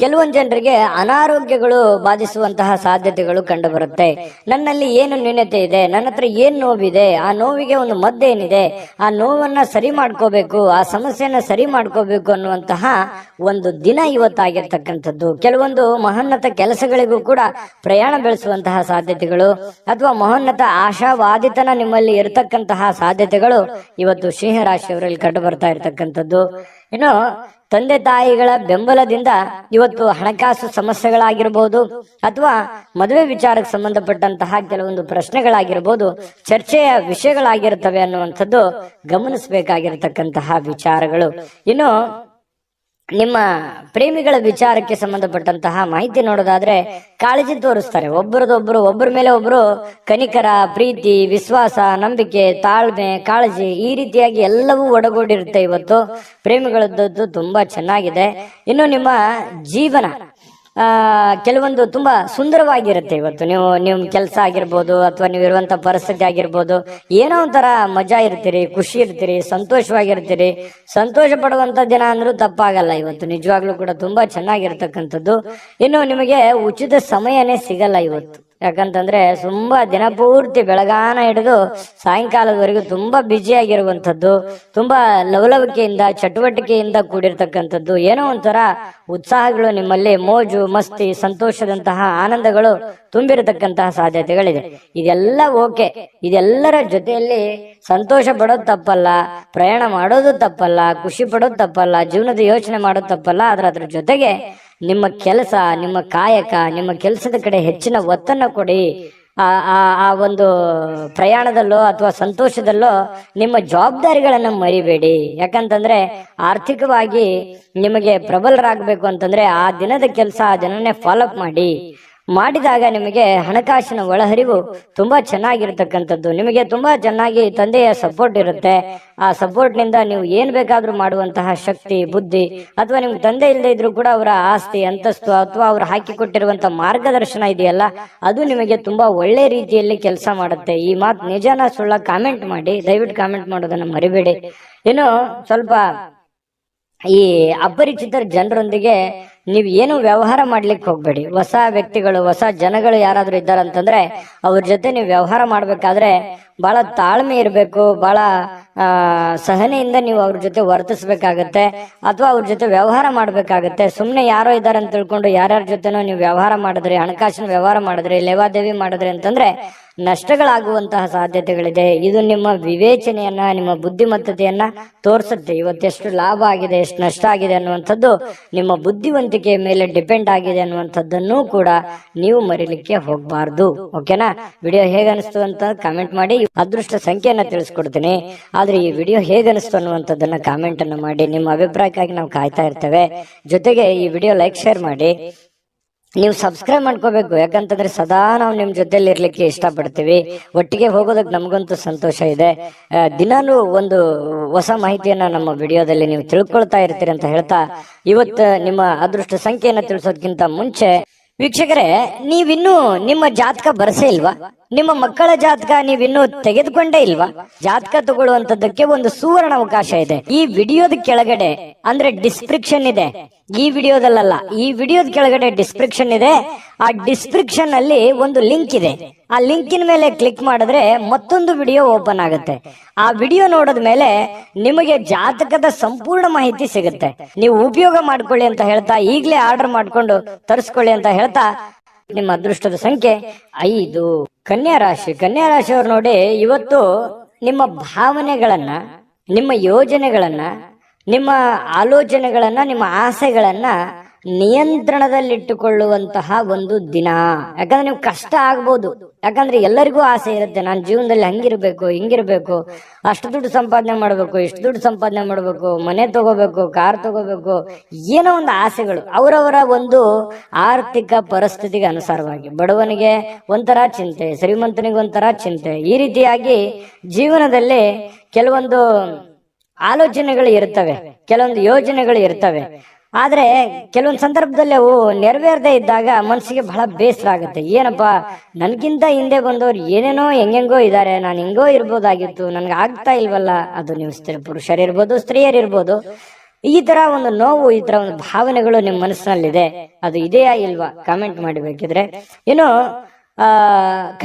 ಕೆಲವೊಂದು ಜನರಿಗೆ ಅನಾರೋಗ್ಯಗಳು ಬಾಧಿಸುವಂತಹ ಸಾಧ್ಯತೆಗಳು ಕಂಡು ಬರುತ್ತೆ. ನನ್ನಲ್ಲಿ ಏನು ನ್ಯೂನತೆ ಇದೆ, ನನ್ನ ಹತ್ರ ಏನ್ ನೋವಿದೆ, ಆ ನೋವಿಗೆ ಒಂದು ಮದ್ದೇನಿದೆ, ಆ ನೋವನ್ನ ಸರಿ ಮಾಡ್ಕೋಬೇಕು, ಆ ಸಮಸ್ಯೆಯನ್ನ ಸರಿ ಮಾಡ್ಕೋಬೇಕು ಅನ್ನುವಂತಹ ಒಂದು ದಿನ ಇವತ್ತಾಗಿರ್ತಕ್ಕಂಥದ್ದು. ಕೆಲವೊಂದು ಮಹೋನ್ನತ ಕೆಲಸಗಳಿಗೂ ಕೂಡ ಪ್ರಯಾಣ ಬೆಳೆಸುವಂತಹ ಸಾಧ್ಯತೆಗಳು, ಅಥವಾ ಮಹೋನ್ನತ ಆಶಾವಾದಿತನ ನಿಮ್ಮಲ್ಲಿ ಇರತಕ್ಕಂತಹ ಸಾಧ್ಯತೆಗಳು ಇವತ್ತು ಸಿಂಹರಾಶಿಯವರಲ್ಲಿ ಕಂಡು ಬರ್ತಾ ಇರ್ತಕ್ಕಂಥದ್ದು. ಇನ್ನು ತಂದೆ ತಾಯಿಗಳ ಬೆಂಬಲದಿಂದ ಇವತ್ತು ಹಣಕಾಸು ಸಮಸ್ಯೆಗಳಾಗಿರ್ಬೋದು, ಅಥವಾ ಮದುವೆ ವಿಚಾರಕ್ಕೆ ಸಂಬಂಧಪಟ್ಟಂತಹ ಕೆಲವೊಂದು ಪ್ರಶ್ನೆಗಳಾಗಿರ್ಬೋದು, ಚರ್ಚೆಯ ವಿಷಯಗಳಾಗಿರ್ತವೆ ಅನ್ನುವಂಥದ್ದು ಗಮನಿಸಬೇಕಾಗಿರ್ತಕ್ಕಂತಹ ವಿಚಾರಗಳು. ಇನ್ನು ನಿಮ್ಮ ಪ್ರೇಮಿಗಳ ವಿಚಾರಕ್ಕೆ ಸಂಬಂಧಪಟ್ಟಂತಹ ಮಾಹಿತಿ ನೋಡೋದಾದ್ರೆ, ಕಾಳಜಿ ತೋರಿಸ್ತಾರೆ. ಒಬ್ಬರ ಮೇಲೆ ಒಬ್ರು ಕನಿಕರ, ಪ್ರೀತಿ, ವಿಶ್ವಾಸ, ನಂಬಿಕೆ, ತಾಳ್ಮೆ, ಕಾಳಜಿ, ಈ ರೀತಿಯಾಗಿ ಎಲ್ಲವೂ ಒಡಗೂಡಿರುತ್ತೆ. ಇವತ್ತು ಪ್ರೇಮಿಗಳದ್ದು ತುಂಬಾ ಚೆನ್ನಾಗಿದೆ. ಇನ್ನು ನಿಮ್ಮ ಜೀವನ ಕೆಲವೊಂದು ತುಂಬಾ ಸುಂದರವಾಗಿರುತ್ತೆ. ಇವತ್ತು ನೀವು ಕೆಲಸ ಆಗಿರ್ಬೋದು, ಅಥವಾ ನೀವು ಇರುವಂತ ಪರಿಸ್ಥಿತಿ ಆಗಿರ್ಬೋದು, ಏನೋ ಒಂಥರ ಮಜಾ ಇರ್ತೀರಿ, ಖುಷಿ ಇರ್ತೀರಿ, ಸಂತೋಷವಾಗಿರ್ತೀರಿ. ಸಂತೋಷ ಪಡುವಂತ ದಿನ ಅಂದ್ರೂ ತಪ್ಪಾಗಲ್ಲ. ಇವತ್ತು ನಿಜವಾಗ್ಲೂ ಕೂಡ ತುಂಬಾ ಚೆನ್ನಾಗಿರ್ತಕ್ಕಂಥದ್ದು. ಇನ್ನು ನಿಮಗೆ ಉಚಿತ ಸಮಯನೇ ಸಿಗಲ್ಲ ಇವತ್ತು. ಯಾಕಂತಂದ್ರೆ ತುಂಬಾ ದಿನ ಪೂರ್ತಿ ಬೆಳಗಾನ ಹಿಡಿದು ಸಾಯಂಕಾಲದವರೆಗೂ ತುಂಬಾ ಬ್ಯುಸಿ ಆಗಿರುವಂತದ್ದು, ತುಂಬಾ ಲವಲವಿಕೆಯಿಂದ, ಚಟುವಟಿಕೆಯಿಂದ ಕೂಡಿರ್ತಕ್ಕಂಥದ್ದು. ಏನೋ ಒಂಥರ ಉತ್ಸಾಹಗಳು ನಿಮ್ಮಲ್ಲಿ, ಮೋಜು ಮಸ್ತಿ, ಸಂತೋಷದಂತಹ ಆನಂದಗಳು ತುಂಬಿರತಕ್ಕಂತಹ ಸಾಧ್ಯತೆಗಳಿದೆ. ಇದೆಲ್ಲ ಓಕೆ. ಇದೆಲ್ಲರ ಜೊತೆಯಲ್ಲಿ ಸಂತೋಷ ಪಡೋದು ತಪ್ಪಲ್ಲ, ಪ್ರಯಾಣ ಮಾಡೋದು ತಪ್ಪಲ್ಲ, ಖುಷಿ ಪಡೋದು ತಪ್ಪಲ್ಲ, ಜೀವನದ ಯೋಚನೆ ಮಾಡೋದು ತಪ್ಪಲ್ಲ. ಅದ್ರ ಜೊತೆಗೆ ನಿಮ್ಮ ಕೆಲಸ, ನಿಮ್ಮ ಕಾಯಕ, ನಿಮ್ಮ ಕೆಲಸದ ಕಡೆ ಹೆಚ್ಚಿನ ಒತ್ತನ್ನು ಕೊಡಿ. ಆ ಆ ಆ ಒಂದು ಪ್ರಯಾಣದಲ್ಲೋ ಅಥವಾ ಸಂತೋಷದಲ್ಲೋ ನಿಮ್ಮ ಜವಾಬ್ದಾರಿಗಳನ್ನ ಮರಿಬೇಡಿ. ಯಾಕಂತಂದ್ರೆ ಆರ್ಥಿಕವಾಗಿ ನಿಮಗೆ ಪ್ರಬಲರಾಗಬೇಕು ಅಂತಂದ್ರೆ ಆ ದಿನದ ಕೆಲಸ ಆ ದಿನನೇ ಫಾಲೋ ಅಪ್ ಮಾಡಿದಾಗ ನಿಮಗೆ ಹಣಕಾಸಿನ ಒಳಹರಿವು ತುಂಬಾ ಚೆನ್ನಾಗಿರ್ತಕ್ಕಂಥದ್ದು. ನಿಮಗೆ ತುಂಬಾ ಚೆನ್ನಾಗಿ ತಂದೆಯ ಸಪೋರ್ಟ್ ಇರುತ್ತೆ. ಆ ಸಪೋರ್ಟ್ ನಿಂದ ನೀವು ಏನ್ ಬೇಕಾದ್ರೂ ಮಾಡುವಂತಹ ಶಕ್ತಿ, ಬುದ್ಧಿ, ಅಥವಾ ನಿಮ್ಗೆ ತಂದೆ ಇಲ್ಲದೆ ಇದ್ರೂ ಕೂಡ ಅವರ ಆಸ್ತಿ, ಅಂತಸ್ತು ಅಥವಾ ಅವ್ರು ಹಾಕಿಕೊಟ್ಟಿರುವಂತಹ ಮಾರ್ಗದರ್ಶನ ಇದೆಯಲ್ಲ, ಅದು ನಿಮಗೆ ತುಂಬಾ ಒಳ್ಳೆ ರೀತಿಯಲ್ಲಿ ಕೆಲಸ ಮಾಡುತ್ತೆ. ಈ ಮಾತು ನಿಜನ ಸುಳ್ಳ ಕಾಮೆಂಟ್ ಮಾಡಿ, ದಯವಿಟ್ಟು ಕಾಮೆಂಟ್ ಮಾಡೋದನ್ನ ಮರಿಬೇಡಿ. ಇನ್ನು ಸ್ವಲ್ಪ ಈ ಅಪರಿಚಿತ ಜನರೊಂದಿಗೆ ನೀವು ಏನು ವ್ಯವಹಾರ ಮಾಡ್ಲಿಕ್ಕೆ ಹೋಗ್ಬೇಡಿ. ಹೊಸ ವ್ಯಕ್ತಿಗಳು, ಹೊಸ ಜನಗಳು ಯಾರಾದ್ರೂ ಇದ್ದಾರಂತಂದ್ರೆ ಅವ್ರ ಜೊತೆ ನೀವು ವ್ಯವಹಾರ ಮಾಡ್ಬೇಕಾದ್ರೆ ಬಹಳ ತಾಳ್ಮೆ ಇರಬೇಕು, ಬಹಳ ಸಹನೆಯಿಂದ ನೀವು ಅವ್ರ ಜೊತೆ ವರ್ತಿಸ್ಬೇಕಾಗತ್ತೆ, ಅಥವಾ ಅವ್ರ ಜೊತೆ ವ್ಯವಹಾರ ಮಾಡ್ಬೇಕಾಗತ್ತೆ. ಸುಮ್ನೆ ಯಾರೋ ಇದ್ದಾರೆ ಅಂತ ತಿಳ್ಕೊಂಡು ಯಾರ್ಯಾರ ಜೊತೆನೋ ನೀವು ವ್ಯವಹಾರ ಮಾಡಿದ್ರಿ, ಹಣಕಾಸಿನ ವ್ಯವಹಾರ ಮಾಡಿದ್ರಿ, ಲೇವಾದೇವಿ ಮಾಡಿದ್ರಿ ಅಂತಂದ್ರೆ ನಷ್ಟಗಳಾಗುವಂತಹ ಸಾಧ್ಯತೆಗಳಿದೆ. ಇದು ನಿಮ್ಮ ವಿವೇಚನೆಯನ್ನ, ನಿಮ್ಮ ಬುದ್ಧಿಮತ್ತತೆಯನ್ನ ತೋರಿಸುತ್ತೆ. ಇವತ್ತೆಷ್ಟು ಲಾಭ ಆಗಿದೆ, ಎಷ್ಟು ನಷ್ಟ ಆಗಿದೆ ಅನ್ನುವಂಥದ್ದು ನಿಮ್ಮ ಬುದ್ಧಿವಂತಿಕೆಯ ಮೇಲೆ ಡಿಪೆಂಡ್ ಆಗಿದೆ ಅನ್ನುವಂಥದ್ದನ್ನು ಕೂಡ ನೀವು ಮರಿಲಿಕ್ಕೆ ಹೋಗ್ಬಾರ್ದು. ಓಕೆನಾ? ವಿಡಿಯೋ ಹೇಗೆ ಅನಿಸ್ತು ಅಂತ ಕಾಮೆಂಟ್ ಮಾಡಿ. ಅದೃಷ್ಟ ಸಂಖ್ಯೆಯನ್ನ ತಿಳಿಸ್ಕೊಡ್ತೀನಿ, ಆದ್ರೆ ಈ ವಿಡಿಯೋ ಹೇಗೆ ಅನಿಸ್ತು ಅನ್ನುವಂಥದ್ದನ್ನ ಕಾಮೆಂಟ್ ಅನ್ನು ಮಾಡಿ. ನಿಮ್ಮ ಅಭಿಪ್ರಾಯಕ್ಕಾಗಿ ನಾವು ಕಾಯ್ತಾ ಇರ್ತೇವೆ. ಜೊತೆಗೆ ಈ ವಿಡಿಯೋ ಲೈಕ್, ಶೇರ್ ಮಾಡಿ. ನೀವು ಸಬ್ಸ್ಕ್ರೈಬ್ ಮಾಡ್ಕೋಬೇಕು, ಯಾಕಂತಂದ್ರೆ ಸದಾ ನಾವು ನಿಮ್ ಜೊತೆಲಿ ಇರ್ಲಿಕ್ಕೆ ಇಷ್ಟಪಡ್ತೀವಿ. ಒಟ್ಟಿಗೆ ಹೋಗೋದಕ್ಕೆ ನಮಗಂತೂ ಸಂತೋಷ ಇದೆ. ದಿನಾನು ಒಂದು ಹೊಸ ಮಾಹಿತಿಯನ್ನ ನಮ್ಮ ವಿಡಿಯೋದಲ್ಲಿ ನೀವು ತಿಳ್ಕೊಳ್ತಾ ಇರ್ತೀರಿ ಅಂತ ಹೇಳ್ತಾ, ಇವತ್ತು ನಿಮ್ಮ ಅದೃಷ್ಟ ಸಂಖ್ಯೆಯನ್ನ ತಿಳಿಸೋದಕ್ಕಿಂತ ಮುಂಚೆ ವೀಕ್ಷಕರೇ, ನೀವಿನ್ನೂ ನಿಮ್ಮ ಜಾತಕ ಬರಸೇ ಇಲ್ವಾ? ನಿಮ್ಮ ಮಕ್ಕಳ ಜಾತಕ ನೀವಿನ್ನೂ ತೆಗೆದುಕೊಂಡೇ ಇಲ್ವಾ? ಜಾತಕ ತಗೊಳ್ಳುವಂತದ್ದಕ್ಕೆ ಒಂದು ಸುವರ್ಣ ಅವಕಾಶ ಇದೆ. ಈ ವಿಡಿಯೋದ ಕೆಳಗಡೆ ಅಂದ್ರೆ ಡಿಸ್ಕ್ರಿಪ್ಷನ್ ಇದೆ, ಈ ವಿಡಿಯೋದಲ್ಲ, ಈ ವಿಡಿಯೋದ ಕೆಳಗಡೆ ಡಿಸ್ಕ್ರಿಪ್ಷನ್ ಇದೆ. ಆ ಡಿಸ್ಕ್ರಿಪ್ಷನ್ ಅಲ್ಲಿ ಒಂದು ಲಿಂಕ್ ಇದೆ. ಆ ಲಿಂಕಿನ ಮೇಲೆ ಕ್ಲಿಕ್ ಮಾಡಿದ್ರೆ ಮತ್ತೊಂದು ವಿಡಿಯೋ ಓಪನ್ ಆಗುತ್ತೆ. ಆ ವಿಡಿಯೋ ನೋಡಿದ ಮೇಲೆ ನಿಮಗೆ ಜಾತಕದ ಸಂಪೂರ್ಣ ಮಾಹಿತಿ ಸಿಗುತ್ತೆ. ನೀವು ಉಪಯೋಗ ಮಾಡ್ಕೊಳ್ಳಿ ಅಂತ ಹೇಳ್ತಾ, ಈಗಲೇ ಆರ್ಡರ್ ಮಾಡ್ಕೊಂಡು ತರಿಸ್ಕೊಳ್ಳಿ ಅಂತ ಹೇಳ್ತಾ, ನಿಮ್ಮ ಅದೃಷ್ಟದ ಸಂಖ್ಯೆ 5. ಕನ್ಯಾ ರಾಶಿ. ಕನ್ಯಾ ರಾಶಿಯವ್ರು ನೋಡಿ, ಇವತ್ತು ನಿಮ್ಮ ಭಾವನೆಗಳನ್ನ, ನಿಮ್ಮ ಯೋಜನೆಗಳನ್ನ, ನಿಮ್ಮ ಆಲೋಚನೆಗಳನ್ನ, ನಿಮ್ಮ ಆಸೆಗಳನ್ನ ನಿಯಂತ್ರಣದಲ್ಲಿಟ್ಟುಕೊಳ್ಳುವಂತಹ ಒಂದು ದಿನ. ಯಾಕಂದ್ರೆ ನೀವು ಕಷ್ಟ ಆಗ್ಬೋದು, ಯಾಕಂದ್ರೆ ಎಲ್ಲರಿಗೂ ಆಸೆ ಇರುತ್ತೆ, ನಾನು ಜೀವನದಲ್ಲಿ ಹಂಗಿರ್ಬೇಕು, ಹಿಂಗಿರ್ಬೇಕು, ಅಷ್ಟು ದುಡ್ಡು ಸಂಪಾದನೆ ಮಾಡ್ಬೇಕು, ಇಷ್ಟು ದುಡ್ಡು ಸಂಪಾದನೆ ಮಾಡ್ಬೇಕು, ಮನೆ ತಗೋಬೇಕು, ಕಾರ್ ತಗೋಬೇಕು, ಏನೋ ಒಂದು ಆಸೆಗಳು ಅವರವರ ಒಂದು ಆರ್ಥಿಕ ಪರಿಸ್ಥಿತಿಗೆ ಅನುಸಾರವಾಗಿ. ಬಡವನಿಗೆ ಒಂಥರ ಚಿಂತೆ, ಶ್ರೀಮಂತನಿಗೆ ಒಂಥರ ಚಿಂತೆ. ಈ ರೀತಿಯಾಗಿ ಜೀವನದಲ್ಲಿ ಕೆಲವೊಂದು ಆಲೋಚನೆಗಳು ಇರ್ತವೆ, ಕೆಲವೊಂದು ಯೋಜನೆಗಳು ಇರ್ತವೆ. ಆದ್ರೆ ಕೆಲವೊಂದು ಸಂದರ್ಭದಲ್ಲಿ ಅವು ನೆರವೇರದೆ ಇದ್ದಾಗ ಮನಸ್ಸಿಗೆ ಬಹಳ ಬೇಸರ ಆಗುತ್ತೆ. ಏನಪ್ಪಾ, ನನ್ಗಿಂತ ಹಿಂದೆ ಬಂದವ್ರು ಏನೇನೋ ಹೆಂಗೆಂಗೋ ಇದ್ದಾರೆ, ನಾನು ಹಿಂಗೋ ಇರ್ಬೋದಾಗಿತ್ತು, ನನ್ಗೆ ಆಗ್ತಾ ಇಲ್ವಲ್ಲ. ಅದು ನೀವು ಪುರುಷರಿರ್ಬೋದು, ಸ್ತ್ರೀಯರಿರ್ಬೋದು. ಈ ತರ ಒಂದು ನೋವು, ಈ ತರ ಒಂದು ಭಾವನೆಗಳು ನಿಮ್ಮ ಮನಸ್ಸಿನಲ್ಲಿದೆ. ಅದು ಇದೆಯಾ ಇಲ್ವಾ ಕಾಮೆಂಟ್ ಮಾಡಬೇಕಿದ್ರೆ. ಇನ್ನು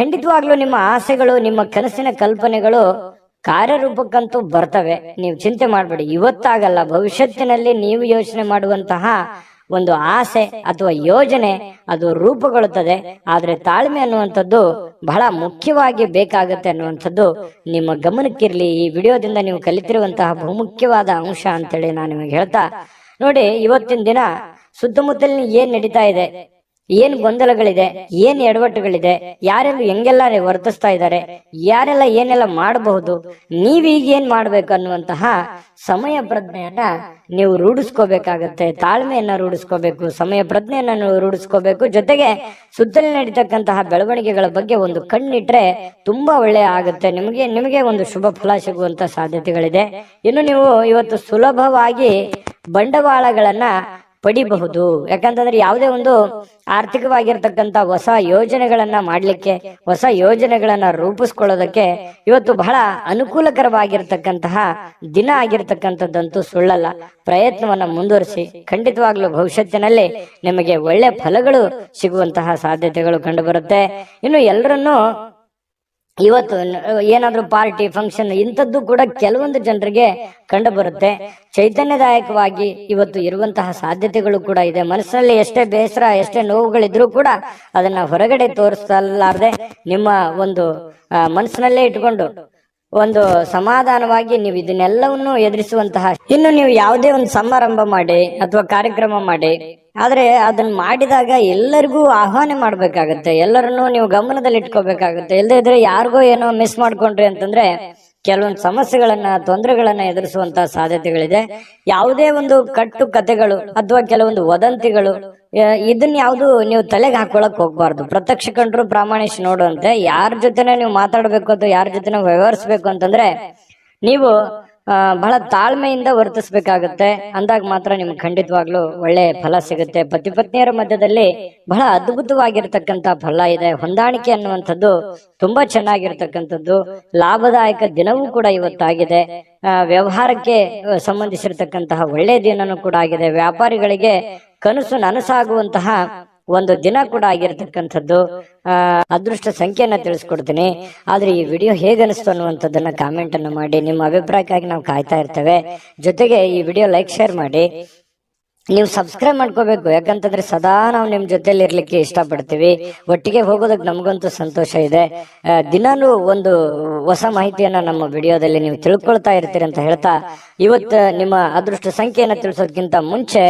ಖಂಡಿತವಾಗ್ಲೂ ನಿಮ್ಮ ಆಸೆಗಳು, ನಿಮ್ಮ ಕನಸಿನ ಕಲ್ಪನೆಗಳು ಕಾರ್ಯರೂಪಕ್ಕಂತೂ ಬರ್ತವೆ. ನೀವು ಚಿಂತೆ ಮಾಡಬೇಡಿ. ಇವತ್ತಾಗಲ್ಲ, ಭವಿಷ್ಯತ್ತಿನಲ್ಲಿ ನೀವು ಯೋಚನೆ ಮಾಡುವಂತಹ ಒಂದು ಆಸೆ ಅಥವಾ ಯೋಜನೆ ಅದು ರೂಪುಗೊಳ್ಳುತ್ತದೆ. ಆದ್ರೆ ತಾಳ್ಮೆ ಅನ್ನುವಂಥದ್ದು ಬಹಳ ಮುಖ್ಯವಾಗಿ ಬೇಕಾಗತ್ತೆ ಅನ್ನುವಂಥದ್ದು ನಿಮ್ಮ ಗಮನಕ್ಕಿರ್ಲಿ. ಈ ವಿಡಿಯೋದಿಂದ ನೀವು ಕಲಿತಿರುವಂತಹ ಬಹುಮುಖ್ಯವಾದ ಅಂಶ ಅಂತೇಳಿ ನಾನು ನಿಮಗೆ ಹೇಳ್ತಾ, ನೋಡಿ, ಇವತ್ತಿನ ದಿನ ಸುತ್ತಮುತ್ತಲಿನ ಏನ್ ನಡೀತಾ ಇದೆ, ಏನ್ ಗೊಂದಲಗಳಿದೆ, ಏನ್ ಎಡವಟ್ಟುಗಳಿದೆ, ಯಾರೆಲ್ಲ ಹೆಂಗೆಲ್ಲ ವರ್ತಿಸ್ತಾ ಇದ್ದಾರೆ, ಯಾರೆಲ್ಲ ಏನೆಲ್ಲ ಮಾಡಬಹುದು, ನೀವೀಗ ಏನ್ ಮಾಡ್ಬೇಕು ಅನ್ನುವಂತಹ ಸಮಯ ಪ್ರಜ್ಞೆಯನ್ನ ನೀವು ರೂಢಿಸ್ಕೋಬೇಕಾಗತ್ತೆ. ತಾಳ್ಮೆಯನ್ನ ರೂಢಿಸ್ಕೋಬೇಕು, ಸಮಯ ಪ್ರಜ್ಞೆಯನ್ನ ರೂಢಿಸ್ಕೋಬೇಕು. ಜೊತೆಗೆ ಸುತ್ತಲೇ ನಡೀತಕ್ಕಂತಹ ಬೆಳವಣಿಗೆಗಳ ಬಗ್ಗೆ ಒಂದು ಕಣ್ಣಿಟ್ರೆ ತುಂಬಾ ಒಳ್ಳೆಯ ಆಗುತ್ತೆ. ನಿಮಗೆ ಒಂದು ಶುಭ ಫಲ ಸಿಗುವಂತ ಸಾಧ್ಯತೆಗಳಿದೆ. ಇನ್ನು ನೀವು ಇವತ್ತು ಸುಲಭವಾಗಿ ಬಂಡವಾಳಗಳನ್ನ ಪಡಿಬಹುದು. ಯಾಕಂತಂದ್ರೆ ಯಾವುದೇ ಒಂದು ಆರ್ಥಿಕವಾಗಿರ್ತಕ್ಕಂಥ ಹೊಸ ಯೋಜನೆಗಳನ್ನ ಮಾಡ್ಲಿಕ್ಕೆ, ಹೊಸ ಯೋಜನೆಗಳನ್ನ ರೂಪಿಸ್ಕೊಳ್ಳೋದಕ್ಕೆ ಇವತ್ತು ಬಹಳ ಅನುಕೂಲಕರವಾಗಿರ್ತಕ್ಕಂತಹ ದಿನ ಆಗಿರ್ತಕ್ಕಂಥದ್ದಂತೂ ಸುಳ್ಳಲ್ಲ. ಪ್ರಯತ್ನವನ್ನ ಮುಂದುವರಿಸಿ, ಖಂಡಿತವಾಗ್ಲೂ ಭವಿಷ್ಯತ್ತಿನಲ್ಲಿ ನಿಮಗೆ ಒಳ್ಳೆ ಫಲಗಳು ಸಿಗುವಂತಹ ಸಾಧ್ಯತೆಗಳು ಕಂಡು ಬರುತ್ತೆ. ಇನ್ನು ಎಲ್ಲರನ್ನೂ ಇವತ್ತು ಏನಾದ್ರೂ ಪಾರ್ಟಿ, ಫಂಕ್ಷನ್ ಇಂಥದ್ದು ಕೂಡ ಕೆಲವೊಂದು ಜನರಿಗೆ ಕಂಡು ಬರುತ್ತೆ. ಚೈತನ್ಯದಾಯಕವಾಗಿ ಇವತ್ತು ಇರುವಂತಹ ಸಾಧ್ಯತೆಗಳು ಕೂಡ ಇದೆ. ಮನಸ್ಸಲ್ಲಿ ಎಷ್ಟೇ ಬೇಸರ, ಎಷ್ಟೇ ನೋವುಗಳಿದ್ರೂ ಕೂಡ ಅದನ್ನ ಹೊರಗಡೆ ತೋರಿಸಲಾರದೆ ನಿಮ್ಮ ಒಂದು ಮನಸ್ಸಿನಲ್ಲೇ ಇಟ್ಕೊಂಡು ಒಂದು ಸಮಾಧಾನವಾಗಿ ನೀವು ಇದನ್ನೆಲ್ಲವನ್ನು ಎದುರಿಸುವಂತಹ, ಇನ್ನು ನೀವು ಯಾವುದೇ ಒಂದು ಸಮಾರಂಭ ಮಾಡಿ ಅಥವಾ ಕಾರ್ಯಕ್ರಮ ಮಾಡಿ ಆದ್ರೆ ಅದನ್ನ ಮಾಡಿದಾಗ ಎಲ್ಲರಿಗೂ ಆಹ್ವಾನ ಮಾಡ್ಬೇಕಾಗತ್ತೆ, ಎಲ್ಲರನ್ನೂ ನೀವು ಗಮನದಲ್ಲಿ ಇಟ್ಕೋಬೇಕಾಗತ್ತೆ. ಇಲ್ಲದೇ ಇದ್ರೆ ಯಾರಿಗೋ ಏನೋ ಮಿಸ್ ಮಾಡ್ಕೊಂಡ್ರಿ ಅಂತಂದ್ರೆ ಕೆಲವೊಂದು ಸಮಸ್ಯೆಗಳನ್ನ, ತೊಂದರೆಗಳನ್ನ ಎದುರಿಸುವಂತಹ ಸಾಧ್ಯತೆಗಳಿದೆ. ಯಾವುದೇ ಒಂದು ಕಟ್ಟು ಕಥೆಗಳು ಅಥವಾ ಕೆಲವೊಂದು ವದಂತಿಗಳು ಇದನ್ನ ಯಾವುದು ನೀವು ತಲೆಗೆ ಹಾಕೊಳಕ್ ಹೋಗ್ಬಾರ್ದು. ಪ್ರತ್ಯಕ್ಷ ಕಂಡ್ರು ಪ್ರಾಮಾಣಿಸಿ ನೋಡುವಂತೆ ಯಾರ ಜೊತೆನೆ ನೀವು ಮಾತಾಡ್ಬೇಕು ಅಥವಾ ಯಾರ ಜೊತೆ ವ್ಯವಹರಿಸ್ಬೇಕು ಅಂತಂದ್ರೆ ನೀವು ಬಹಳ ತಾಳ್ಮೆಯಿಂದ ವರ್ತಿಸ್ಬೇಕಾಗತ್ತೆ. ಅಂದಾಗ ಮಾತ್ರ ನಿಮ್ಗೆ ಖಂಡಿತವಾಗ್ಲೂ ಒಳ್ಳೆ ಫಲ ಸಿಗುತ್ತೆ. ಪತಿ ಪತ್ನಿಯರ ಮಧ್ಯದಲ್ಲಿ ಬಹಳ ಅದ್ಭುತವಾಗಿರ್ತಕ್ಕಂಥ ಫಲ ಇದೆ. ಹೊಂದಾಣಿಕೆ ಅನ್ನುವಂಥದ್ದು ತುಂಬಾ ಚೆನ್ನಾಗಿರ್ತಕ್ಕಂಥದ್ದು. ಲಾಭದಾಯಕ ದಿನವೂ ಕೂಡ ಇವತ್ತಾಗಿದೆ. ವ್ಯವಹಾರಕ್ಕೆ ಸಂಬಂಧಿಸಿರ್ತಕ್ಕಂತಹ ಒಳ್ಳೆ ದಿನನೂ ಕೂಡ ಆಗಿದೆ. ವ್ಯಾಪಾರಿಗಳಿಗೆ ಕನಸು ನನಸಾಗುವಂತಹ ಒಂದು ದಿನ ಕೂಡ ಆಗಿರ್ತಕ್ಕಂಥದ್ದು. ಅದೃಷ್ಟ ಸಂಖ್ಯೆಯನ್ನ ತಿಳಿಸ್ಕೊಡ್ತೀನಿ. ಆದ್ರೆ ಈ ವಿಡಿಯೋ ಹೇಗನಿಸ್ತು ಅನ್ನುವಂಥದ್ದನ್ನ ಕಾಮೆಂಟ್ ಅನ್ನು ಮಾಡಿ. ನಿಮ್ಮ ಅಭಿಪ್ರಾಯಕ್ಕಾಗಿ ನಾವು ಕಾಯ್ತಾ ಇರ್ತೇವೆ. ಜೊತೆಗೆ ಈ ವಿಡಿಯೋ ಲೈಕ್, ಶೇರ್ ಮಾಡಿ. ನೀವು ಸಬ್ಸ್ಕ್ರೈಬ್ ಮಾಡ್ಕೋಬೇಕು, ಯಾಕಂತಂದ್ರೆ ಸದಾ ನಾವು ನಿಮ್ ಜೊತೆಲಿ ಇರ್ಲಿಕ್ಕೆ ಇಷ್ಟಪಡ್ತೀವಿ. ಒಟ್ಟಿಗೆ ಹೋಗೋದಕ್ಕೆ ನಮಗಂತೂ ಸಂತೋಷ ಇದೆ. ದಿನಾಲೂ ಒಂದು ಹೊಸ ಮಾಹಿತಿಯನ್ನ ನಮ್ಮ ವಿಡಿಯೋದಲ್ಲಿ ನೀವು ತಿಳ್ಕೊಳ್ತಾ ಇರ್ತೀರಿ ಅಂತ ಹೇಳ್ತಾ, ಇವತ್ತು ನಿಮ್ಮ ಅದೃಷ್ಟ ಸಂಖ್ಯೆಯನ್ನ ತಿಳಿಸೋದಕ್ಕಿಂತ ಮುಂಚೆ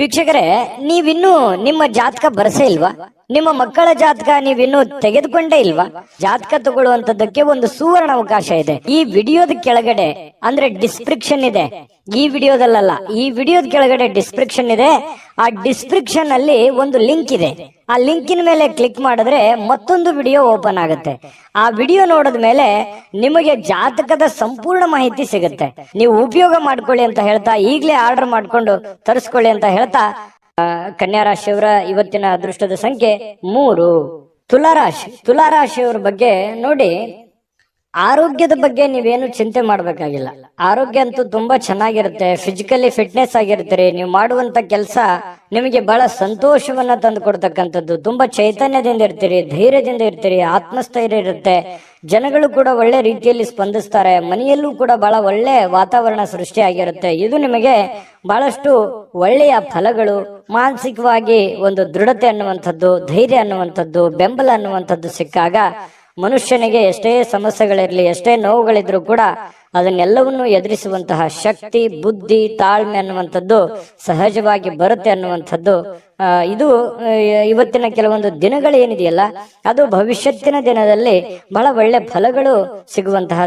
ವೀಕ್ಷಕರೇ, ನೀವಿನ್ನೂ ನಿಮ್ಮ ಜಾತಕ ಬರಸೇ ಇಲ್ವಾ? ನಿಮ್ಮ ಮಕ್ಕಳ ಜಾತಕ ನೀವಿನ್ನೂ ತೆಗೆದುಕೊಂಡೇ ಇಲ್ವಾ? ಜಾತಕ ತಗೊಳ್ಳುವಂತದ್ದಕ್ಕೆ ಒಂದು ಸುವರ್ಣ ಅವಕಾಶ ಇದೆ. ಈ ವಿಡಿಯೋದ ಕೆಳಗಡೆ ಅಂದ್ರೆ ಡಿಸ್ಕ್ರಿಪ್ಷನ್ ಇದೆ. ಈ ವಿಡಿಯೋದಲ್ಲ, ಈ ವಿಡಿಯೋದ ಕೆಳಗಡೆ ಡಿಸ್ಕ್ರಿಪ್ಷನ್ ಇದೆ. ಆ ಡಿಸ್ಕ್ರಿಪ್ಷನ್ ಅಲ್ಲಿ ಒಂದು ಲಿಂಕ್ ಇದೆ. ಆ ಲಿಂಕಿನ ಮೇಲೆ ಕ್ಲಿಕ್ ಮಾಡಿದ್ರೆ ಮತ್ತೊಂದು ವಿಡಿಯೋ ಓಪನ್ ಆಗುತ್ತೆ. ಆ ವಿಡಿಯೋ ನೋಡಿದ ಮೇಲೆ ನಿಮಗೆ ಜಾತಕದ ಸಂಪೂರ್ಣ ಮಾಹಿತಿ ಸಿಗುತ್ತೆ. ನೀವು ಉಪಯೋಗ ಮಾಡ್ಕೊಳ್ಳಿ ಅಂತ ಹೇಳ್ತಾ, ಈಗಲೇ ಆರ್ಡರ್ ಮಾಡ್ಕೊಂಡು ತರಿಸ್ಕೊಳ್ಳಿ ಅಂತ ಹೇಳ್ತಾ, ಕನ್ಯಾ ರಾಶಿಯವರ ಇವತ್ತಿನ ಅದೃಷ್ಟದ ಸಂಖ್ಯೆ 3. ತುಲಾರಾಶಿಯವರ ಬಗ್ಗೆ ನೋಡಿ, ಆರೋಗ್ಯದ ಬಗ್ಗೆ ನೀವೇನು ಚಿಂತೆ ಮಾಡ್ಬೇಕಾಗಿಲ್ಲ. ಆರೋಗ್ಯ ಅಂತೂ ತುಂಬಾ ಚೆನ್ನಾಗಿರುತ್ತೆ. ಫಿಸಿಕಲಿ ಫಿಟ್ನೆಸ್ ಆಗಿರ್ತೀರಿ. ನೀವು ಮಾಡುವಂತ ಕೆಲಸ ನಿಮಗೆ ಬಹಳ ಸಂತೋಷವನ್ನ ತಂದು ಕೊಡ್ತಕ್ಕಂಥದ್ದು. ತುಂಬಾ ಚೈತನ್ಯದಿಂದ ಇರ್ತೀರಿ, ಧೈರ್ಯದಿಂದ ಇರ್ತೀರಿ, ಆತ್ಮಸ್ಥೈರ್ಯ ಇರುತ್ತೆ. ಜನಗಳು ಕೂಡ ಒಳ್ಳೆ ರೀತಿಯಲ್ಲಿ ಸ್ಪಂದಿಸ್ತಾರೆ. ಮನೆಯಲ್ಲೂ ಕೂಡ ಬಹಳ ಒಳ್ಳೆ ವಾತಾವರಣ ಸೃಷ್ಟಿಯಾಗಿರುತ್ತೆ. ಇದು ನಿಮಗೆ ಬಹಳಷ್ಟು ಒಳ್ಳೆಯ ಫಲಗಳು. ಮಾನಸಿಕವಾಗಿ ಒಂದು ದೃಢತೆ ಅನ್ನುವಂಥದ್ದು, ಧೈರ್ಯ ಅನ್ನುವಂಥದ್ದು, ಬೆಂಬಲ ಅನ್ನುವಂಥದ್ದು ಸಿಕ್ಕಾಗ ಮನುಷ್ಯನಿಗೆ ಎಷ್ಟೇ ಸಮಸ್ಯೆಗಳಿರ್ಲಿ, ಎಷ್ಟೇ ನೋವುಗಳಿದ್ರು ಕೂಡ ಅದನ್ನೆಲ್ಲವನ್ನು ಎದುರಿಸುವಂತಹ ಶಕ್ತಿ, ಬುದ್ಧಿ, ತಾಳ್ಮೆ ಅನ್ನುವಂಥದ್ದು ಸಹಜವಾಗಿ ಬರುತ್ತೆ ಅನ್ನುವಂಥದ್ದು. ಇದು ಇವತ್ತಿನ ಕೆಲವೊಂದು ದಿನಗಳೇನಿದೆಯಲ್ಲ, ಅದು ಭವಿಷ್ಯತ್ತಿನ ದಿನದಲ್ಲಿ ಬಹಳ ಒಳ್ಳೆ ಫಲಗಳು ಸಿಗುವಂತಹ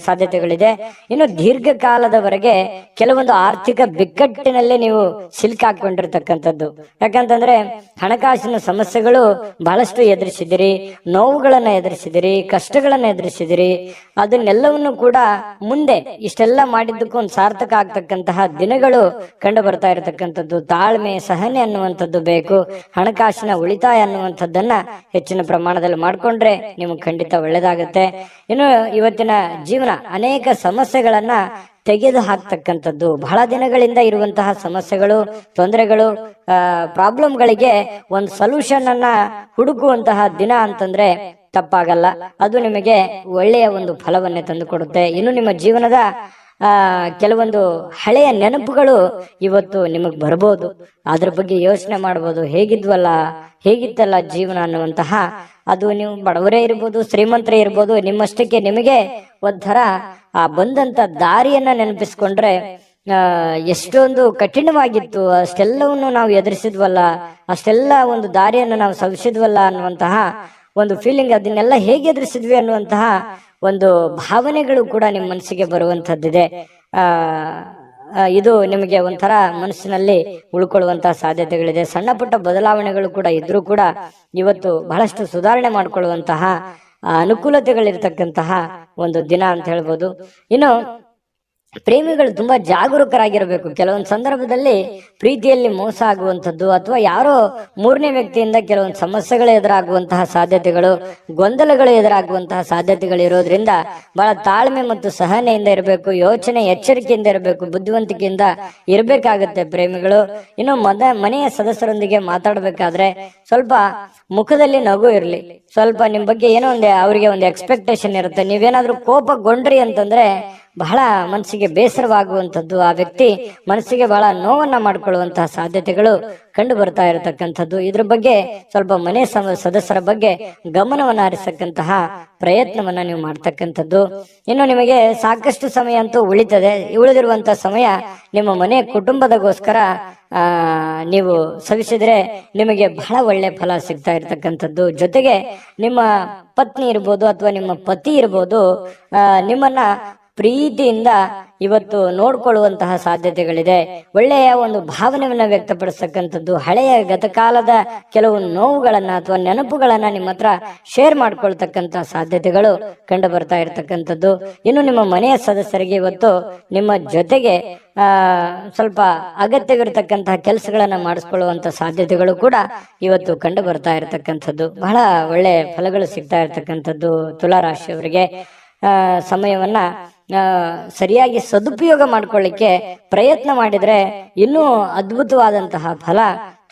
ಸಾಧ್ಯತೆಗಳಿದೆ. ಇನ್ನು ದೀರ್ಘಕಾಲದವರೆಗೆ ಕೆಲವೊಂದು ಆರ್ಥಿಕ ಬಿಕ್ಕಟ್ಟಿನಲ್ಲೇ ನೀವು ಸಿಲುಕಾಕೊಂಡಿರ್ತಕ್ಕಂಥದ್ದು. ಯಾಕಂತಂದ್ರೆ ಹಣಕಾಸಿನ ಸಮಸ್ಯೆಗಳು ಬಹಳಷ್ಟು ಎದುರಿಸಿದಿರಿ, ನೋವುಗಳನ್ನ ಎದುರಿಸಿದಿರಿ, ಕಷ್ಟಗಳನ್ನ ಎದುರಿಸಿದಿರಿ. ಅದನ್ನೆಲ್ಲವನ್ನು ಕೂಡ ಮುಂದೆ ಇಷ್ಟೆಲ್ಲ ಮಾಡಿದ್ದಕ್ಕೂ ಒಂದು ಸಾರ್ಥಕ ಆಗ್ತಕ್ಕಂತಹ ದಿನಗಳು ಕಂಡು ಬರ್ತಾ ಇರತಕ್ಕಂಥದ್ದು. ತಾಳ್ಮೆ, ಸಹನೆ ಅನ್ನುವಂಥದ್ದು ಬೇಕು. ಹಣಕಾಸಿನ ಉಳಿತಾಯ ಅನ್ನುವಂಥದ್ದನ್ನ ಹೆಚ್ಚಿನ ಪ್ರಮಾಣದಲ್ಲಿ ಮಾಡ್ಕೊಂಡ್ರೆ ನಿಮ್ಗೆ ಖಂಡಿತ ಒಳ್ಳೇದಾಗತ್ತೆ. ಇನ್ನು ಇವತ್ತಿನ ಜೀವನ ಅನೇಕ ಸಮಸ್ಯೆಗಳನ್ನ ತೆಗೆದು ಹಾಕ್ತಕ್ಕಂಥದ್ದು. ಬಹಳ ದಿನಗಳಿಂದ ಇರುವಂತಹ ಸಮಸ್ಯೆಗಳು, ತೊಂದರೆಗಳು, ಪ್ರಾಬ್ಲಮ್ಗಳಿಗೆ ಒಂದು ಸೊಲ್ಯೂಷನ್ ಅನ್ನ ಹುಡುಕುವಂತಹ ದಿನ ಅಂತಂದ್ರೆ ತಪ್ಪಾಗಲ್ಲ. ಅದು ನಿಮಗೆ ಒಳ್ಳೆಯ ಒಂದು ಫಲವನ್ನೇ ತಂದು ಕೊಡುತ್ತೆ. ಇನ್ನು ನಿಮ್ಮ ಜೀವನದ ಕೆಲವೊಂದು ಹಳೆಯ ನೆನಪುಗಳು ಇವತ್ತು ನಿಮಗ್ ಬರ್ಬೋದು. ಅದ್ರ ಬಗ್ಗೆ ಯೋಚನೆ ಮಾಡ್ಬೋದು. ಹೇಗಿತ್ತಲ್ಲ ಜೀವನ ಅನ್ನುವಂತಹ, ಅದು ನೀವು ಬಡವರೇ ಇರ್ಬೋದು, ಶ್ರೀಮಂತರೇ ಇರ್ಬೋದು, ನಿಮ್ಮಷ್ಟಕ್ಕೆ ನಿಮಗೆ ಒಂಥರ ಆ ಬಂದಂತ ದಾರಿಯನ್ನ ನೆನಪಿಸ್ಕೊಂಡ್ರೆ ಎಷ್ಟೊಂದು ಕಠಿಣವಾಗಿತ್ತು, ಅಷ್ಟೆಲ್ಲವನ್ನು ನಾವು ಎದುರಿಸಿದ್ವಲ್ಲ, ಅಷ್ಟೆಲ್ಲ ಒಂದು ದಾರಿಯನ್ನು ನಾವು ಸವಿಸಿದ್ವಲ್ಲ ಅನ್ನುವಂತಹ ಒಂದು ಫೀಲಿಂಗ್, ಅದನ್ನೆಲ್ಲ ಹೇಗೆ ಎದುರಿಸಿದ್ವಿ ಅನ್ನುವಂತಹ ಒಂದು ಭಾವನೆಗಳು ಕೂಡ ನಿಮ್ಮ ಮನಸ್ಸಿಗೆ ಬರುವಂತದ್ದಿದೆ. ಇದು ನಿಮಗೆ ಒಂಥರ ಮನಸ್ಸಿನಲ್ಲಿ ಉಳ್ಕೊಳ್ಳುವಂತಹ ಸಾಧ್ಯತೆಗಳಿದೆ. ಸಣ್ಣ ಪುಟ್ಟ ಬದಲಾವಣೆಗಳು ಕೂಡ ಇದ್ರೂ ಕೂಡ ಇವತ್ತು ಬಹಳಷ್ಟು ಸುಧಾರಣೆ ಮಾಡಿಕೊಳ್ಳುವಂತಹ ಅನುಕೂಲತೆಗಳಿರ್ತಕ್ಕಂತಹ ಒಂದು ದಿನ ಅಂತ ಹೇಳ್ಬೋದು. ಇನ್ನು ಪ್ರೇಮಿಗಳು ತುಂಬಾ ಜಾಗರೂಕರಾಗಿರಬೇಕು. ಕೆಲವೊಂದು ಸಂದರ್ಭದಲ್ಲಿ ಪ್ರೀತಿಯಲ್ಲಿ ಮೋಸ ಆಗುವಂಥದ್ದು, ಅಥವಾ ಯಾರೋ ಮೂರನೇ ವ್ಯಕ್ತಿಯಿಂದ ಕೆಲವೊಂದು ಸಮಸ್ಯೆಗಳು ಎದುರಾಗುವಂತಹ ಸಾಧ್ಯತೆಗಳು, ಗೊಂದಲಗಳು ಎದುರಾಗುವಂತಹ ಸಾಧ್ಯತೆಗಳು ಇರೋದ್ರಿಂದ ಬಹಳ ತಾಳ್ಮೆ ಮತ್ತು ಸಹನೆಯಿಂದ ಇರಬೇಕು. ಯೋಚನೆ, ಎಚ್ಚರಿಕೆಯಿಂದ ಇರಬೇಕು, ಬುದ್ಧಿವಂತಿಕೆಯಿಂದ ಇರಬೇಕಾಗತ್ತೆ ಪ್ರೇಮಿಗಳು. ಇನ್ನು ಮನೆಯ ಸದಸ್ಯರೊಂದಿಗೆ ಮಾತಾಡಬೇಕಾದ್ರೆ ಸ್ವಲ್ಪ ಮುಖದಲ್ಲಿ ನಗು ಇರಲಿ. ಸ್ವಲ್ಪ ನಿಮ್ ಬಗ್ಗೆ ಏನೋ ಅವರಿಗೆ ಒಂದು ಎಕ್ಸ್ಪೆಕ್ಟೇಷನ್ ಇರುತ್ತೆ. ನೀವೇನಾದ್ರೂ ಕೋಪಗೊಂಡ್ರಿ ಅಂತಂದ್ರೆ ಬಹಳ ಮನಸ್ಸಿಗೆ ಬೇಸರವಾಗುವಂಥದ್ದು, ಆ ವ್ಯಕ್ತಿ ಮನಸ್ಸಿಗೆ ಬಹಳ ನೋವನ್ನ ಮಾಡ್ಕೊಳ್ಳುವಂತಹ ಸಾಧ್ಯತೆಗಳು ಕಂಡು ಬರ್ತಾ ಇರತಕ್ಕಂಥದ್ದು. ಇದ್ರ ಬಗ್ಗೆ ಸ್ವಲ್ಪ ಮನೆ ಸದಸ್ಯರ ಬಗ್ಗೆ ಗಮನವನ್ನ ಹರಿಸತಕ್ಕಂತಹ ಪ್ರಯತ್ನವನ್ನ ನೀವು ಮಾಡ್ತಕ್ಕಂಥದ್ದು. ಇನ್ನು ನಿಮಗೆ ಸಾಕಷ್ಟು ಸಮಯ ಅಂತೂ ಉಳಿತದೆ. ಉಳಿದಿರುವಂತಹ ಸಮಯ ನಿಮ್ಮ ಮನೆ ಕುಟುಂಬದಗೋಸ್ಕರ ನೀವು ಸವಿಸಿದ್ರೆ ನಿಮಗೆ ಬಹಳ ಒಳ್ಳೆ ಫಲ ಸಿಗ್ತಾ ಇರ್ತಕ್ಕಂಥದ್ದು. ಜೊತೆಗೆ ನಿಮ್ಮ ಪತ್ನಿ ಇರ್ಬೋದು ಅಥವಾ ನಿಮ್ಮ ಪತಿ ಇರ್ಬೋದು, ನಿಮ್ಮನ್ನ ಪ್ರೀತಿಯಿಂದ ಇವತ್ತು ನೋಡ್ಕೊಳ್ಳುವಂತಹ ಸಾಧ್ಯತೆಗಳಿದೆ. ಒಳ್ಳೆಯ ಒಂದು ಭಾವನೆಯನ್ನ ವ್ಯಕ್ತಪಡಿಸ್ತಕ್ಕಂಥದ್ದು, ಹಳೆಯ ಗತಕಾಲದ ಕೆಲವು ನೋವುಗಳನ್ನ ಅಥವಾ ನೆನಪುಗಳನ್ನ ನಿಮ್ಮ ಹತ್ರ ಶೇರ್ ಮಾಡ್ಕೊಳ್ತಕ್ಕಂಥ ಸಾಧ್ಯತೆಗಳು ಕಂಡು ಬರ್ತಾ ಇರತಕ್ಕಂಥದ್ದು. ಇನ್ನು ನಿಮ್ಮ ಮನೆಯ ಸದಸ್ಯರಿಗೆ ಇವತ್ತು ನಿಮ್ಮ ಜೊತೆಗೆ ಸ್ವಲ್ಪ ಅಗತ್ಯವಿರತಕ್ಕಂತಹ ಕೆಲಸಗಳನ್ನ ಮಾಡಿಸ್ಕೊಳ್ಳುವಂತ ಸಾಧ್ಯತೆಗಳು ಕೂಡ ಇವತ್ತು ಕಂಡು ಬರ್ತಾ ಇರತಕ್ಕಂಥದ್ದು. ಬಹಳ ಒಳ್ಳೆ ಫಲಗಳು ಸಿಗ್ತಾ ಇರತಕ್ಕಂಥದ್ದು ತುಲಾ ರಾಶಿಯವರಿಗೆ. ಸಮಯವನ್ನ ಸರಿಯಾಗಿ ಸದುಪಯೋಗ ಮಾಡ್ಕೊಳ್ಳಿಕ್ಕೆ ಪ್ರಯತ್ನ ಮಾಡಿದ್ರೆ ಇನ್ನೂ ಅದ್ಭುತವಾದಂತಹ ಫಲ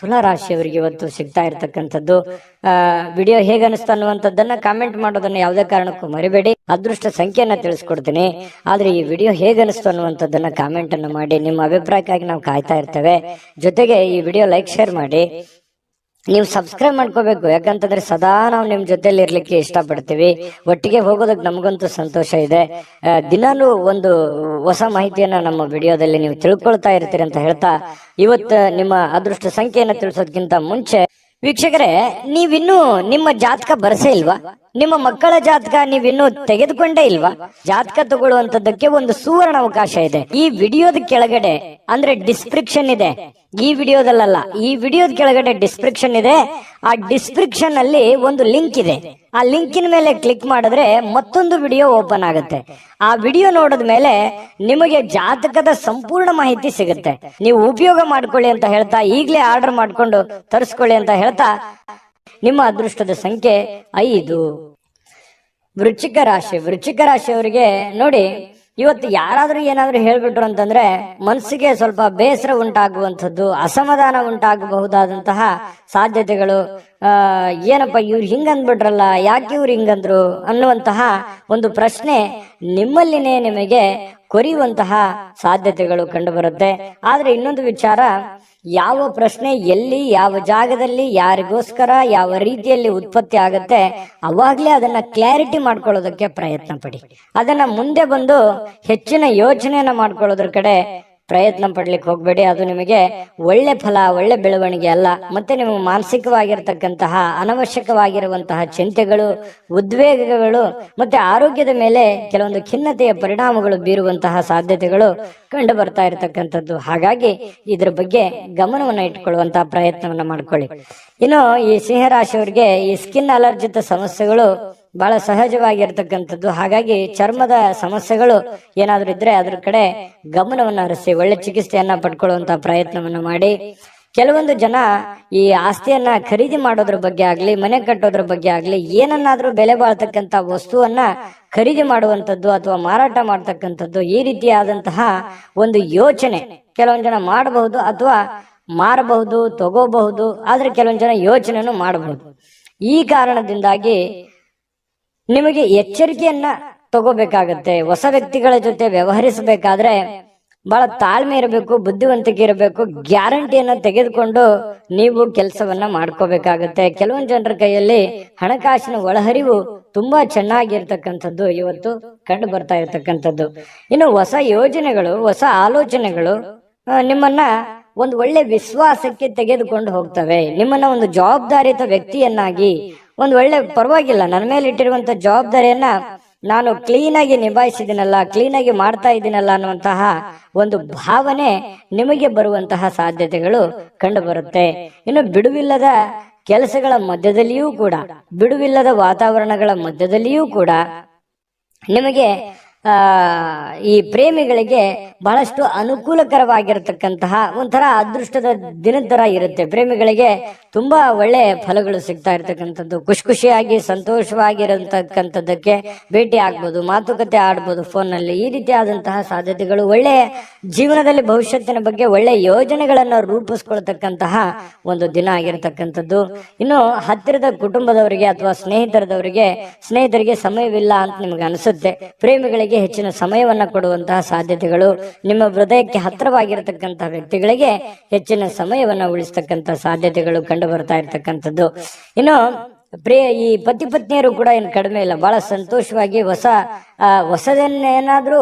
ತುಲಾ ರಾಶಿಯವರಿಗೆ ಇವತ್ತು ಸಿಗ್ತಾ ಇರ್ತಕ್ಕಂಥದ್ದು. ವಿಡಿಯೋ ಹೇಗೆ ಅನಿಸ್ತು ಅನ್ನುವಂಥದ್ದನ್ನ ಕಾಮೆಂಟ್ ಮಾಡೋದನ್ನ ಯಾವುದೇ ಕಾರಣಕ್ಕೂ ಮರಿಬೇಡಿ. ಅದೃಷ್ಟ ಸಂಖ್ಯೆಯನ್ನ ತಿಳಿಸ್ಕೊಡ್ತೀನಿ, ಆದ್ರೆ ಈ ವಿಡಿಯೋ ಹೇಗೆ ಅನಿಸ್ತು ಅನ್ನುವಂಥದ್ದನ್ನ ಕಾಮೆಂಟ್ ಅನ್ನು ಮಾಡಿ. ನಿಮ್ಮ ಅಭಿಪ್ರಾಯಕ್ಕಾಗಿ ನಾವು ಕಾಯ್ತಾ ಇರ್ತೇವೆ. ಜೊತೆಗೆ ಈ ವಿಡಿಯೋ ಲೈಕ್ ಶೇರ್ ಮಾಡಿ. ನೀವು ಸಬ್ಸ್ಕ್ರೈಬ್ ಮಾಡ್ಕೋಬೇಕು, ಯಾಕಂತಂದ್ರೆ ಸದಾ ನಾವು ನಿಮ್ ಜೊತೆಲಿ ಇರ್ಲಿಕ್ಕೆ ಇಷ್ಟಪಡ್ತೀವಿ. ಒಟ್ಟಿಗೆ ಹೋಗೋದಕ್ಕೆ ನಮಗಂತೂ ಸಂತೋಷ ಇದೆ. ದಿನಾಲೂ ಒಂದು ಹೊಸ ಮಾಹಿತಿಯನ್ನ ನಮ್ಮ ವಿಡಿಯೋದಲ್ಲಿ ನೀವು ತಿಳ್ಕೊಳ್ತಾ ಇರ್ತೀರಿ ಅಂತ ಹೇಳ್ತಾ, ಇವತ್ತು ನಿಮ್ಮ ಅದೃಷ್ಟ ಸಂಖ್ಯೆಯನ್ನ ತಿಳಿಸೋದಕ್ಕಿಂತ ಮುಂಚೆ ವೀಕ್ಷಕರೇ, ನೀವಿನ್ನೂ ನಿಮ್ಮ ಜಾತಕ ಬರಸೇ ಇಲ್ವಾ? ನಿಮ್ಮ ಮಕ್ಕಳ ಜಾತಕ ನೀವಿನ್ನೂ ತೆಗೆದುಕೊಂಡೇ ಇಲ್ವಾ? ಜಾತಕ ತಗೊಳ್ಳುವಂತದ್ದಕ್ಕೆ ಒಂದು ಸುವರ್ಣ ಅವಕಾಶ ಇದೆ. ಈ ವಿಡಿಯೋದ ಕೆಳಗಡೆ ಅಂದ್ರೆ ಡಿಸ್ಕ್ರಿಪ್ಷನ್ ಇದೆ, ಈ ವಿಡಿಯೋದಲ್ಲ, ಈ ವಿಡಿಯೋದ ಕೆಳಗಡೆ ಡಿಸ್ಕ್ರಿಪ್ಷನ್ ಇದೆ. ಆ ಡಿಸ್ಕ್ರಿಪ್ಷನ್ ಅಲ್ಲಿ ಒಂದು ಲಿಂಕ್ ಇದೆ. ಆ ಲಿಂಕಿನ ಮೇಲೆ ಕ್ಲಿಕ್ ಮಾಡಿದ್ರೆ ಮತ್ತೊಂದು ವಿಡಿಯೋ ಓಪನ್ ಆಗುತ್ತೆ. ಆ ವಿಡಿಯೋ ನೋಡಿದ ಮೇಲೆ ನಿಮಗೆ ಜಾತಕದ ಸಂಪೂರ್ಣ ಮಾಹಿತಿ ಸಿಗುತ್ತೆ. ನೀವು ಉಪಯೋಗ ಮಾಡ್ಕೊಳ್ಳಿ ಅಂತ ಹೇಳ್ತಾ, ಈಗಲೇ ಆರ್ಡರ್ ಮಾಡ್ಕೊಂಡು ತರಿಸ್ಕೊಳ್ಳಿ ಅಂತ ಹೇಳ್ತಾ, ನಿಮ್ಮ ಅದೃಷ್ಟದ ಸಂಖ್ಯೆ 5. ವೃಶ್ಚಿಕ ರಾಶಿ. ವೃಶ್ಚಿಕ ರಾಶಿಯವರಿಗೆ ನೋಡಿ, ಇವತ್ತು ಯಾರಾದ್ರೂ ಏನಾದ್ರೂ ಹೇಳ್ಬಿಟ್ರು ಅಂತಂದ್ರೆ ಮನಸ್ಸಿಗೆ ಸ್ವಲ್ಪ ಬೇಸರ ಉಂಟಾಗುವಂಥದ್ದು, ಅಸಮಾಧಾನ ಉಂಟಾಗಬಹುದಾದಂತಹ ಸಾಧ್ಯತೆಗಳು. ಏನಪ್ಪ ಇವ್ರು ಹಿಂಗಂದ್ಬಿಟ್ರಲ್ಲ, ಯಾಕೆ ಇವ್ರು ಹಿಂಗಂದ್ರು ಅನ್ನುವಂತಹ ಒಂದು ಪ್ರಶ್ನೆ ನಿಮ್ಮಲ್ಲಿನೇ ನಿಮಗೆ ಕೊರಿಯುವಂತಹ ಸಾಧ್ಯತೆಗಳು ಕಂಡು ಬರುತ್ತೆ. ಆದ್ರೆ ಇನ್ನೊಂದು ವಿಚಾರ, ಯಾವ ಪ್ರಶ್ನೆ ಎಲ್ಲಿ, ಯಾವ ಜಾಗದಲ್ಲಿ, ಯಾರಿಗೋಸ್ಕರ, ಯಾವ ರೀತಿಯಲ್ಲಿ ಉತ್ಪತ್ತಿ ಆಗುತ್ತೆ, ಅವಾಗ್ಲೇ ಅದನ್ನ ಕ್ಲಾರಿಟಿ ಮಾಡ್ಕೊಳ್ಳೋದಕ್ಕೆ ಪ್ರಯತ್ನ ಪಡಿ. ಅದನ್ನ ಮುಂದೆ ಬಂದು ಹೆಚ್ಚಿನ ಯೋಚನೆಯನ್ನ ಮಾಡ್ಕೊಳ್ಳೋದ್ರ ಕಡೆ ಪ್ರಯತ್ನ ಪಡ್ಲಿಕ್ಕೆ ಹೋಗ್ಬೇಡಿ. ಅದು ನಿಮಗೆ ಒಳ್ಳೆ ಫಲ, ಒಳ್ಳೆ ಬೆಳವಣಿಗೆ ಅಲ್ಲ. ಮತ್ತೆ ನಿಮಗೆ ಮಾನಸಿಕವಾಗಿರ್ತಕ್ಕಂತಹ ಅನವಶ್ಯಕವಾಗಿರುವಂತಹ ಚಿಂತೆಗಳು, ಉದ್ವೇಗಗಳು ಮತ್ತೆ ಆರೋಗ್ಯದ ಮೇಲೆ ಕೆಲವೊಂದು ಖಿನ್ನತೆಯ ಪರಿಣಾಮಗಳು ಬೀರುವಂತಹ ಸಾಧ್ಯತೆಗಳು ಕಂಡು ಬರ್ತಾ ಇರತಕ್ಕಂಥದ್ದು. ಹಾಗಾಗಿ ಇದ್ರ ಬಗ್ಗೆ ಗಮನವನ್ನ ಇಟ್ಕೊಳ್ಳುವಂತಹ ಪ್ರಯತ್ನವನ್ನ ಮಾಡ್ಕೊಳ್ಳಿ. ಇನ್ನು ಈ ಸಿಂಹರಾಶಿಯವರಿಗೆ ಈ ಸ್ಕಿನ್ ಅಲರ್ಜಿತ ಸಮಸ್ಯೆಗಳು ಬಹಳ ಸಹಜವಾಗಿರ್ತಕ್ಕಂಥದ್ದು. ಹಾಗಾಗಿ ಚರ್ಮದ ಸಮಸ್ಯೆಗಳು ಏನಾದ್ರೂ ಇದ್ರೆ ಅದ್ರ ಕಡೆ ಗಮನವನ್ನ ಹರಿಸಿ ಒಳ್ಳೆ ಚಿಕಿತ್ಸೆಯನ್ನ ಪಡ್ಕೊಳ್ಳುವಂತ ಪ್ರಯತ್ನವನ್ನ ಮಾಡಿ. ಕೆಲವೊಂದು ಜನ ಈ ಆಸ್ತಿಯನ್ನ ಖರೀದಿ ಮಾಡೋದ್ರ ಬಗ್ಗೆ ಆಗ್ಲಿ, ಮನೆ ಕಟ್ಟೋದ್ರ ಬಗ್ಗೆ ಆಗ್ಲಿ, ಏನನ್ನಾದ್ರೂ ಬೆಲೆ ಬಾಳ್ತಕ್ಕಂತ ವಸ್ತುವನ್ನ ಖರೀದಿ ಮಾಡುವಂತದ್ದು ಅಥವಾ ಮಾರಾಟ ಮಾಡ್ತಕ್ಕಂಥದ್ದು, ಈ ರೀತಿಯಾದಂತಹ ಒಂದು ಯೋಚನೆ ಕೆಲವೊಂದು ಜನ ಮಾಡಬಹುದು ಅಥವಾ ಮಾರಬಹುದು, ತಗೋಬಹುದು. ಆದ್ರೆ ಕೆಲವೊಂದು ಜನ ಯೋಚನೆನೂ ಮಾಡಬಹುದು. ಈ ಕಾರಣದಿಂದಾಗಿ ನಿಮಗೆ ಎಚ್ಚರಿಕೆಯನ್ನ ತಗೋಬೇಕಾಗತ್ತೆ. ಹೊಸ ವ್ಯಕ್ತಿಗಳ ಜೊತೆ ವ್ಯವಹರಿಸಬೇಕಾದ್ರೆ ಬಹಳ ತಾಳ್ಮೆ ಇರಬೇಕು, ಬುದ್ಧಿವಂತಿಕೆ ಇರಬೇಕು. ಗ್ಯಾರಂಟಿಯನ್ನ ತೆಗೆದುಕೊಂಡು ನೀವು ಕೆಲಸವನ್ನ ಮಾಡ್ಕೋಬೇಕಾಗತ್ತೆ. ಕೆಲವೊಂದು ಜನರ ಕೈಯಲ್ಲಿ ಹಣಕಾಸಿನ ಒಳಹರಿವು ತುಂಬಾ ಚೆನ್ನಾಗಿರ್ತಕ್ಕಂಥದ್ದು ಇವತ್ತು ಕಂಡು ಬರ್ತಾ ಇರತಕ್ಕಂಥದ್ದು. ಇನ್ನು ಹೊಸ ಯೋಜನೆಗಳು, ಹೊಸ ಆಲೋಚನೆಗಳು ನಿಮ್ಮನ್ನ ಒಂದು ಒಳ್ಳೆ ವಿಶ್ವಾಸಕ್ಕೆ ತೆಗೆದುಕೊಂಡು ಹೋಗ್ತವೆ. ನಿಮ್ಮನ್ನ ಒಂದು ಜವಾಬ್ದಾರಿಯುತ ವ್ಯಕ್ತಿಯನ್ನಾಗಿ, ಒಂದು ಒಳ್ಳೆ ಪರವಾಗಿಲ್ಲ, ನನ್ನ ಮೇಲೆ ಇಟ್ಟಿರುವಂತ ಜವಾಬ್ದಾರಿಯನ್ನ ನಾನು ಕ್ಲೀನ್ ಆಗಿ ನಿಭಾಯಿಸಿದಿನಲ್ಲ, ಕ್ಲೀನ್ ಆಗಿ ಮಾಡ್ತಾ ಇದ್ದೀನಲ್ಲ ಅನ್ನುವಂತಹ ಒಂದು ಭಾವನೆ ನಿಮಗೆ ಬರುವಂತಹ ಸಾಧ್ಯತೆಗಳು ಕಂಡು ಬರುತ್ತೆ. ಇನ್ನು ಬಿಡುವಿಲ್ಲದ ಕೆಲಸಗಳ ಮಧ್ಯದಲ್ಲಿಯೂ ಕೂಡ, ಬಿಡುವಿಲ್ಲದ ವಾತಾವರಣಗಳ ಮಧ್ಯದಲ್ಲಿಯೂ ಕೂಡ ನಿಮಗೆ ಈ ಪ್ರೇಮಿಗಳಿಗೆ ಬಹಳಷ್ಟು ಅನುಕೂಲಕರವಾಗಿರತಕ್ಕಂತಹ ಒಂಥರ ಅದೃಷ್ಟದ ದಿನದ ತರ ಇರುತ್ತೆ. ಪ್ರೇಮಿಗಳಿಗೆ ತುಂಬಾ ಒಳ್ಳೆ ಫಲಗಳು ಸಿಗ್ತಾ ಇರ್ತಕ್ಕಂಥದ್ದು. ಖುಷಿಯಾಗಿ ಸಂತೋಷವಾಗಿರತಕ್ಕಂಥದ್ದಕ್ಕೆ ಭೇಟಿ ಆಗ್ಬೋದು, ಮಾತುಕತೆ ಆಡ್ಬೋದು ಫೋನ್ ನಲ್ಲಿ. ಈ ರೀತಿ ಆದಂತಹ ಸಾಧ್ಯತೆಗಳು, ಒಳ್ಳೆ ಜೀವನದಲ್ಲಿ ಭವಿಷ್ಯತ್ತಿನ ಬಗ್ಗೆ ಒಳ್ಳೆ ಯೋಜನೆಗಳನ್ನ ರೂಪಿಸ್ಕೊಳ್ತಕ್ಕಂತಹ ಒಂದು ದಿನ ಆಗಿರತಕ್ಕಂಥದ್ದು. ಇನ್ನು ಹತ್ತಿರದ ಕುಟುಂಬದವರಿಗೆ ಅಥವಾ ಸ್ನೇಹಿತರಿಗೆ ಸಮಯವಿಲ್ಲ ಅಂತ ನಿಮ್ಗೆ ಅನಿಸುತ್ತೆ. ಪ್ರೇಮಿಗಳಿಗೆ ಹೆಚ್ಚಿನ ಸಮಯವನ್ನ ಕೊಡುವಂತಹ ಸಾಧ್ಯತೆಗಳು, ನಿಮ್ಮ ಹೃದಯಕ್ಕೆ ಹತ್ತಿರವಾಗಿರತಕ್ಕಂತಹ ವ್ಯಕ್ತಿಗಳಿಗೆ ಹೆಚ್ಚಿನ ಸಮಯವನ್ನ ಉಳಿಸ್ತಕ್ಕಂತಹ ಸಾಧ್ಯತೆಗಳು ಕಂಡು ಬರ್ತಾ ಇರ್ತಕ್ಕಂಥದ್ದು. ಇನ್ನು ಈ ಪತಿ ಪತ್ನಿಯರು ಕೂಡ ಏನು ಕಡಿಮೆ ಇಲ್ಲ, ಬಹಳ ಸಂತೋಷವಾಗಿ ಹೊಸದನ್ನೇನಾದ್ರೂ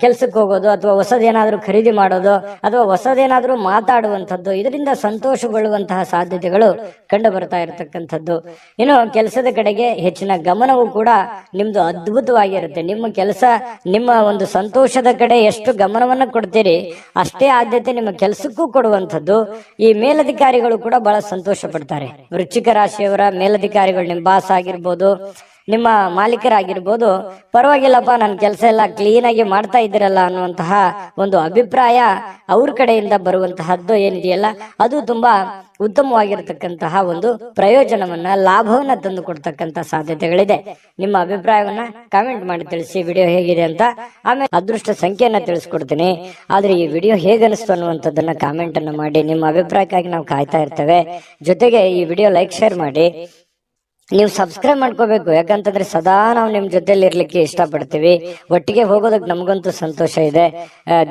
ಕೆಲ್ಸಕ್ಕೆ ಹೋಗೋದು ಅಥವಾ ಹೊಸದೇನಾದ್ರೂ ಖರೀದಿ ಮಾಡೋದು ಅಥವಾ ಹೊಸದೇನಾದ್ರೂ ಮಾತಾಡುವಂಥದ್ದು, ಇದರಿಂದ ಸಂತೋಷಗೊಳ್ಳುವಂತಹ ಸಾಧ್ಯತೆಗಳು ಕಂಡು ಬರ್ತಾ ಇರತಕ್ಕಂಥದ್ದು. ಇನ್ನು ಕೆಲಸದ ಕಡೆಗೆ ಹೆಚ್ಚಿನ ಗಮನವೂ ಕೂಡ ನಿಮ್ದು ಅದ್ಭುತವಾಗಿರುತ್ತೆ. ನಿಮ್ಮ ಕೆಲಸ, ನಿಮ್ಮ ಒಂದು ಸಂತೋಷದ ಕಡೆ ಎಷ್ಟು ಗಮನವನ್ನು ಕೊಡ್ತೀರಿ ಅಷ್ಟೇ ಆದ್ಯತೆ ನಿಮ್ಮ ಕೆಲಸಕ್ಕೂ ಕೊಡುವಂಥದ್ದು. ಈ ಮೇಲಧಿಕಾರಿಗಳು ಕೂಡ ಬಹಳ ಸಂತೋಷ ಪಡ್ತಾರೆ. ವೃಶ್ಚಿಕ ರಾಶಿಯವರ ಮೇಲಧಿಕಾರಿಗಳು, ನಿಮ್ಮ ಬಾಸ್ ಆಗಿರ್ಬೋದು, ನಿಮ್ಮ ಮಾಲೀಕರಾಗಿರ್ಬೋದು, ಪರವಾಗಿಲ್ಲಪ್ಪ ನನ್ನ ಕೆಲಸ ಎಲ್ಲ ಕ್ಲೀನ್ ಆಗಿ ಮಾಡ್ತಾ ಇದ್ದೀರಲ್ಲ ಅನ್ನುವಂತಹ ಒಂದು ಅಭಿಪ್ರಾಯ ಅವ್ರ ಕಡೆಯಿಂದ ಬರುವಂತಹದ್ದು ಏನಿದೆಯಲ್ಲ, ಅದು ತುಂಬಾ ಉತ್ತಮವಾಗಿರತಕ್ಕಂತಹ ಒಂದು ಪ್ರಯೋಜನವನ್ನ, ಲಾಭವನ್ನ ತಂದು ಕೊಡ್ತಕ್ಕಂತ ಸಾಧ್ಯತೆಗಳಿದೆ. ನಿಮ್ಮ ಅಭಿಪ್ರಾಯವನ್ನ ಕಾಮೆಂಟ್ ಮಾಡಿ ತಿಳಿಸಿ, ವಿಡಿಯೋ ಹೇಗಿದೆ ಅಂತ. ಆಮೇಲೆ ಅದೃಷ್ಟ ಸಂಖ್ಯೆಯನ್ನ ತಿಳಿಸ್ಕೊಡ್ತೀನಿ. ಆದ್ರೆ ಈ ವಿಡಿಯೋ ಹೇಗನಿಸ್ತು ಅನ್ನುವಂಥದ್ದನ್ನ ಕಾಮೆಂಟ್ ಅನ್ನ ಮಾಡಿ. ನಿಮ್ಮ ಅಭಿಪ್ರಾಯಕ್ಕಾಗಿ ನಾವು ಕಾಯ್ತಾ ಇರ್ತೇವೆ. ಜೊತೆಗೆ ಈ ವಿಡಿಯೋ ಲೈಕ್, ಶೇರ್ ಮಾಡಿ. ನೀವು ಸಬ್ಸ್ಕ್ರೈಬ್ ಮಾಡ್ಕೋಬೇಕು, ಯಾಕಂತಂದ್ರೆ ಸದಾ ನಾವು ನಿಮ್ ಜೊತೆಲಿ ಇರ್ಲಿಕ್ಕೆ ಇಷ್ಟಪಡ್ತೀವಿ. ಒಟ್ಟಿಗೆ ಹೋಗೋದಕ್ಕೆ ನಮಗಂತೂ ಸಂತೋಷ ಇದೆ.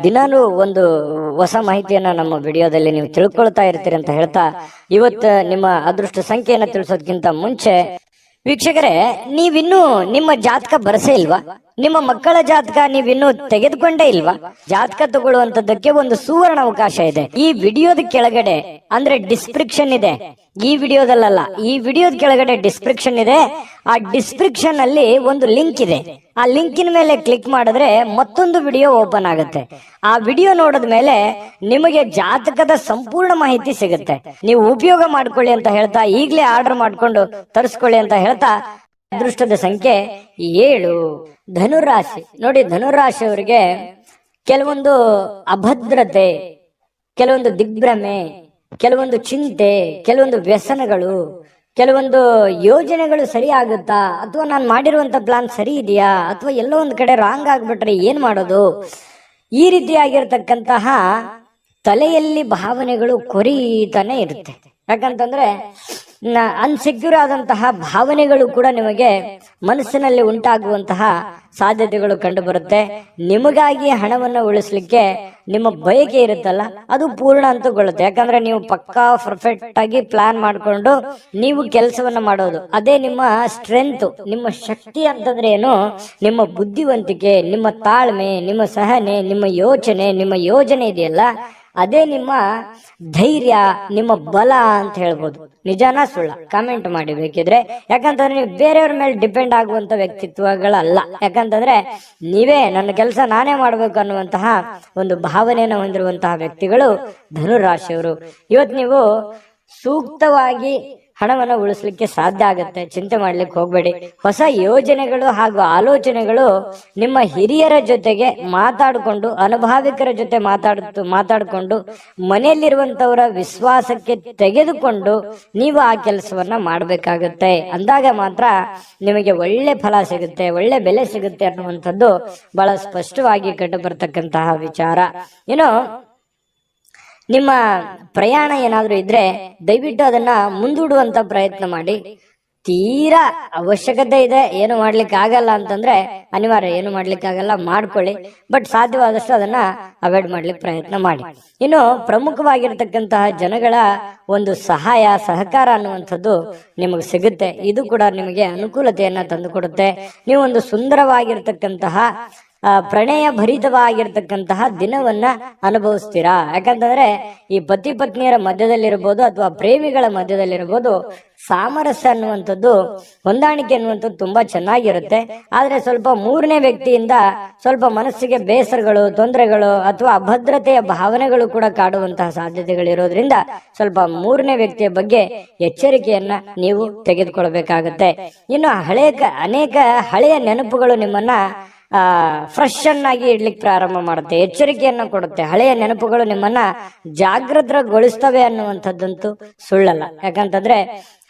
ದಿನಾನು ಒಂದು ಹೊಸ ಮಾಹಿತಿಯನ್ನ ನಮ್ಮ ವಿಡಿಯೋದಲ್ಲಿ ನೀವು ತಿಳ್ಕೊಳ್ತಾ ಇರ್ತೀರಿ ಅಂತ ಹೇಳ್ತಾ, ಇವತ್ತು ನಿಮ್ಮ ಅದೃಷ್ಟ ಸಂಖ್ಯೆಯನ್ನ ತಿಳಿಸೋದಕ್ಕಿಂತ ಮುಂಚೆ ವೀಕ್ಷಕರೇ, ನೀವಿನ್ನೂ ನಿಮ್ಮ ಜಾತಕ ಬರಸೇ ಇಲ್ವಾ? ನಿಮ್ಮ ಮಕ್ಕಳ ಜಾತಕ ನೀವಿನ್ನೂ ತೆಗೆದುಕೊಂಡೇ ಇಲ್ವಾ? ಜಾತಕ ತಗೊಳ್ಳುವಂತದ್ದಕ್ಕೆ ಒಂದು ಸುವರ್ಣ ಅವಕಾಶ ಇದೆ. ಈ ವಿಡಿಯೋದ ಕೆಳಗಡೆ ಅಂದ್ರೆ ಡಿಸ್ಕ್ರಿಪ್ಷನ್ ಇದೆ, ಈ ವಿಡಿಯೋದಲ್ಲ, ಈ ವಿಡಿಯೋದ ಕೆಳಗಡೆ ಡಿಸ್ಕ್ರಿಪ್ಷನ್ ಇದೆ. ಆ ಡಿಸ್ಕ್ರಿಪ್ಷನ್ ಅಲ್ಲಿ ಒಂದು ಲಿಂಕ್ ಇದೆ. ಆ ಲಿಂಕಿನ ಮೇಲೆ ಕ್ಲಿಕ್ ಮಾಡಿದ್ರೆ ಮತ್ತೊಂದು ವಿಡಿಯೋ ಓಪನ್ ಆಗುತ್ತೆ. ಆ ವಿಡಿಯೋ ನೋಡಿದ ಮೇಲೆ ನಿಮಗೆ ಜಾತಕದ ಸಂಪೂರ್ಣ ಮಾಹಿತಿ ಸಿಗುತ್ತೆ. ನೀವು ಉಪಯೋಗ ಮಾಡ್ಕೊಳ್ಳಿ ಅಂತ ಹೇಳ್ತಾ, ಈಗಲೇ ಆರ್ಡರ್ ಮಾಡ್ಕೊಂಡು ತರಿಸ್ಕೊಳ್ಳಿ ಅಂತ ಹೇಳ್ತಾ, ಅದೃಷ್ಟದ ಸಂಖ್ಯೆ 7. ಧನುರಾಶಿ ನೋಡಿ, ಧನುರಾಶಿಯವರಿಗೆ ಕೆಲವೊಂದು ಅಭದ್ರತೆ, ಕೆಲವೊಂದು ದಿಗ್ಭ್ರಮೆ, ಕೆಲವೊಂದು ಚಿಂತೆ, ಕೆಲವೊಂದು ವ್ಯಸನಗಳು, ಕೆಲವೊಂದು ಯೋಜನೆಗಳು ಸರಿ ಆಗುತ್ತಾ, ಅಥವಾ ನಾನು ಮಾಡಿರುವಂತ ಪ್ಲಾನ್ ಸರಿ ಇದೆಯಾ, ಅಥವಾ ಎಲ್ಲೋ ಒಂದು ಕಡೆ ರಾಂಗ್ ಆಗ್ಬಿಟ್ರೆ ಏನ್ ಮಾಡೋದು, ಈ ರೀತಿಯಾಗಿರ್ತಕ್ಕಂತಹ ತಲೆಯಲ್ಲಿ ಭಾವನೆಗಳು ಕೊರೀತಾನೆ ಇರುತ್ತೆ. ಯಾಕಂತಂದ್ರೆ ಅನ್ಸೆಕ್ಯೂರ್ ಆದಂತಹ ಭಾವನೆಗಳು ಕೂಡ ನಿಮಗೆ ಮನಸ್ಸಿನಲ್ಲಿ ಉಂಟಾಗುವಂತಹ ಸಾಧ್ಯತೆಗಳು ಕಂಡು ಬರುತ್ತೆ. ನಿಮಗಾಗಿ ಹಣವನ್ನ ಉಳಿಸ್ಲಿಕ್ಕೆ ನಿಮ್ಮ ಬಯಕೆ ಇರುತ್ತಲ್ಲ, ಅದು ಪೂರ್ಣ ಅಂತಗೊಳ್ಳುತ್ತೆ. ಯಾಕಂದ್ರೆ ನೀವು ಪಕ್ಕಾ ಪರ್ಫೆಕ್ಟ್ ಆಗಿ ಪ್ಲಾನ್ ಮಾಡ್ಕೊಂಡು ನೀವು ಕೆಲಸವನ್ನ ಮಾಡೋದು, ಅದೇ ನಿಮ್ಮ ಸ್ಟ್ರೆಂತ್, ನಿಮ್ಮ ಶಕ್ತಿ ಅಂತಂದ್ರೆ ಏನು? ನಿಮ್ಮ ಬುದ್ಧಿವಂತಿಕೆ, ನಿಮ್ಮ ತಾಳ್ಮೆ, ನಿಮ್ಮ ಸಹನೆ, ನಿಮ್ಮ ಯೋಚನೆ, ನಿಮ್ಮ ಯೋಜನೆ ಇದೆಯಲ್ಲ, ಅದೇ ನಿಮ್ಮ ಧೈರ್ಯ, ನಿಮ್ಮ ಬಲ ಅಂತ ಹೇಳ್ಬೋದು. ನಿಜಾನ ಸುಳ್ಳ ಕಾಮೆಂಟ್ ಮಾಡಿ ಬೇಕಿದ್ರೆ. ಯಾಕಂತಂದ್ರೆ ನೀವು ಬೇರೆಯವ್ರ ಮೇಲೆ ಡಿಪೆಂಡ್ ಆಗುವಂತ ವ್ಯಕ್ತಿತ್ವಗಳಲ್ಲ. ಯಾಕಂತಂದ್ರೆ ನೀವೇ ನನ್ನ ಕೆಲಸ ನಾನೇ ಮಾಡ್ಬೇಕು ಅನ್ನುವಂತಹ ಒಂದು ಭಾವನೆಯನ್ನು ಹೊಂದಿರುವಂತಹ ವ್ಯಕ್ತಿಗಳು ಧನುರಾಶಿಯವರು. ಇವತ್ತು ನೀವು ಸೂಕ್ತವಾಗಿ ಹಣವನ್ನು ಉಳಿಸ್ಲಿಕ್ಕೆ ಸಾಧ್ಯ ಆಗುತ್ತೆ. ಚಿಂತೆ ಮಾಡ್ಲಿಕ್ಕೆ ಹೋಗ್ಬೇಡಿ. ಹೊಸ ಯೋಜನೆಗಳು ಹಾಗೂ ಆಲೋಚನೆಗಳು ನಿಮ್ಮ ಹಿರಿಯರ ಜೊತೆಗೆ ಮಾತಾಡಿಕೊಂಡು, ಅನುಭಾವಿಕರ ಜೊತೆ ಮಾತಾಡಿಕೊಂಡು ಮನೆಯಲ್ಲಿರುವಂತವರ ವಿಶ್ವಾಸಕ್ಕೆ ತೆಗೆದುಕೊಂಡು ನೀವು ಆ ಕೆಲಸವನ್ನ ಮಾಡಬೇಕಾಗುತ್ತೆ. ಅಂದಾಗ ಮಾತ್ರ ನಿಮಗೆ ಒಳ್ಳೆ ಫಲ ಸಿಗುತ್ತೆ, ಒಳ್ಳೆ ಬೆಲೆ ಸಿಗುತ್ತೆ ಅನ್ನುವಂಥದ್ದು ಬಹಳ ಸ್ಪಷ್ಟವಾಗಿ ಕಂಡು ಬರ್ತಕ್ಕಂತಹ ವಿಚಾರ. ಏನು ನಿಮ್ಮ ಪ್ರಯಾಣ ಏನಾದ್ರೂ ಇದ್ರೆ ದಯವಿಟ್ಟು ಅದನ್ನ ಮುಂದೂಡುವಂತ ಪ್ರಯತ್ನ ಮಾಡಿ. ತೀರಾ ಅವಶ್ಯಕತೆ ಇದೆ, ಏನು ಮಾಡ್ಲಿಕ್ಕೆ ಆಗಲ್ಲ ಅಂತಂದ್ರೆ ಅನಿವಾರ್ಯ, ಏನು ಮಾಡ್ಲಿಕ್ಕೆ ಆಗಲ್ಲ ಮಾಡ್ಕೊಳ್ಳಿ. ಬಟ್ ಸಾಧ್ಯವಾದಷ್ಟು ಅದನ್ನ ಅವಾಯ್ಡ್ ಮಾಡ್ಲಿಕ್ಕೆ ಪ್ರಯತ್ನ ಮಾಡಿ. ಇನ್ನು ಪ್ರಮುಖವಾಗಿರ್ತಕ್ಕಂತಹ ಜನಗಳ ಒಂದು ಸಹಾಯ, ಸಹಕಾರ ಅನ್ನುವಂಥದ್ದು ನಿಮಗೆ ಸಿಗುತ್ತೆ. ಇದು ಕೂಡ ನಿಮಗೆ ಅನುಕೂಲತೆಯನ್ನ ತಂದುಕೊಡುತ್ತೆ. ನೀವು ಒಂದು ಸುಂದರವಾಗಿರ್ತಕ್ಕಂತಹ ಪ್ರಣಯ ಭರಿತವಾಗಿರ್ತಕ್ಕಂತಹ ದಿನವನ್ನ ಅನುಭವಿಸ್ತೀರಾ. ಯಾಕಂತಂದ್ರೆ ಈ ಪತಿ ಪತ್ನಿಯರ ಮಧ್ಯದಲ್ಲಿರ್ಬೋದು ಅಥವಾ ಪ್ರೇಮಿಗಳ ಮಧ್ಯದಲ್ಲಿರ್ಬೋದು, ಸಾಮರಸ್ಯ ಅನ್ನುವಂಥದ್ದು, ಹೊಂದಾಣಿಕೆ ಅನ್ನುವಂಥದ್ದು ತುಂಬಾ ಚೆನ್ನಾಗಿರುತ್ತೆ. ಆದ್ರೆ ಸ್ವಲ್ಪ ಮೂರನೇ ವ್ಯಕ್ತಿಯಿಂದ ಸ್ವಲ್ಪ ಮನಸ್ಸಿಗೆ ಬೇಸರಗಳು, ತೊಂದರೆಗಳು ಅಥವಾ ಅಭದ್ರತೆಯ ಭಾವನೆಗಳು ಕೂಡ ಕಾಡುವಂತಹ ಸಾಧ್ಯತೆಗಳಿರೋದ್ರಿಂದ ಸ್ವಲ್ಪ ಮೂರನೇ ವ್ಯಕ್ತಿಯ ಬಗ್ಗೆ ಎಚ್ಚರಿಕೆಯನ್ನ ನೀವು ತೆಗೆದುಕೊಳ್ಬೇಕಾಗತ್ತೆ. ಇನ್ನು ಅನೇಕ ಹಳೆಯ ನೆನಪುಗಳು ನಿಮ್ಮನ್ನ ಫ್ರೆಶ್ ಅನ್ನಾಗಿ ಇಡ್ಲಿಕ್ಕೆ ಪ್ರಾರಂಭ ಮಾಡುತ್ತೆ, ಎಚ್ಚರಿಕೆಯನ್ನ ಕೊಡುತ್ತೆ. ಹಳೆಯ ನೆನಪುಗಳು ನಿಮ್ಮನ್ನ ಜಾಗೃತಗೊಳಿಸ್ತವೆ ಅನ್ನುವಂಥದ್ದಂತೂ ಸುಳ್ಳಲ್ಲ. ಯಾಕಂತಂದ್ರೆ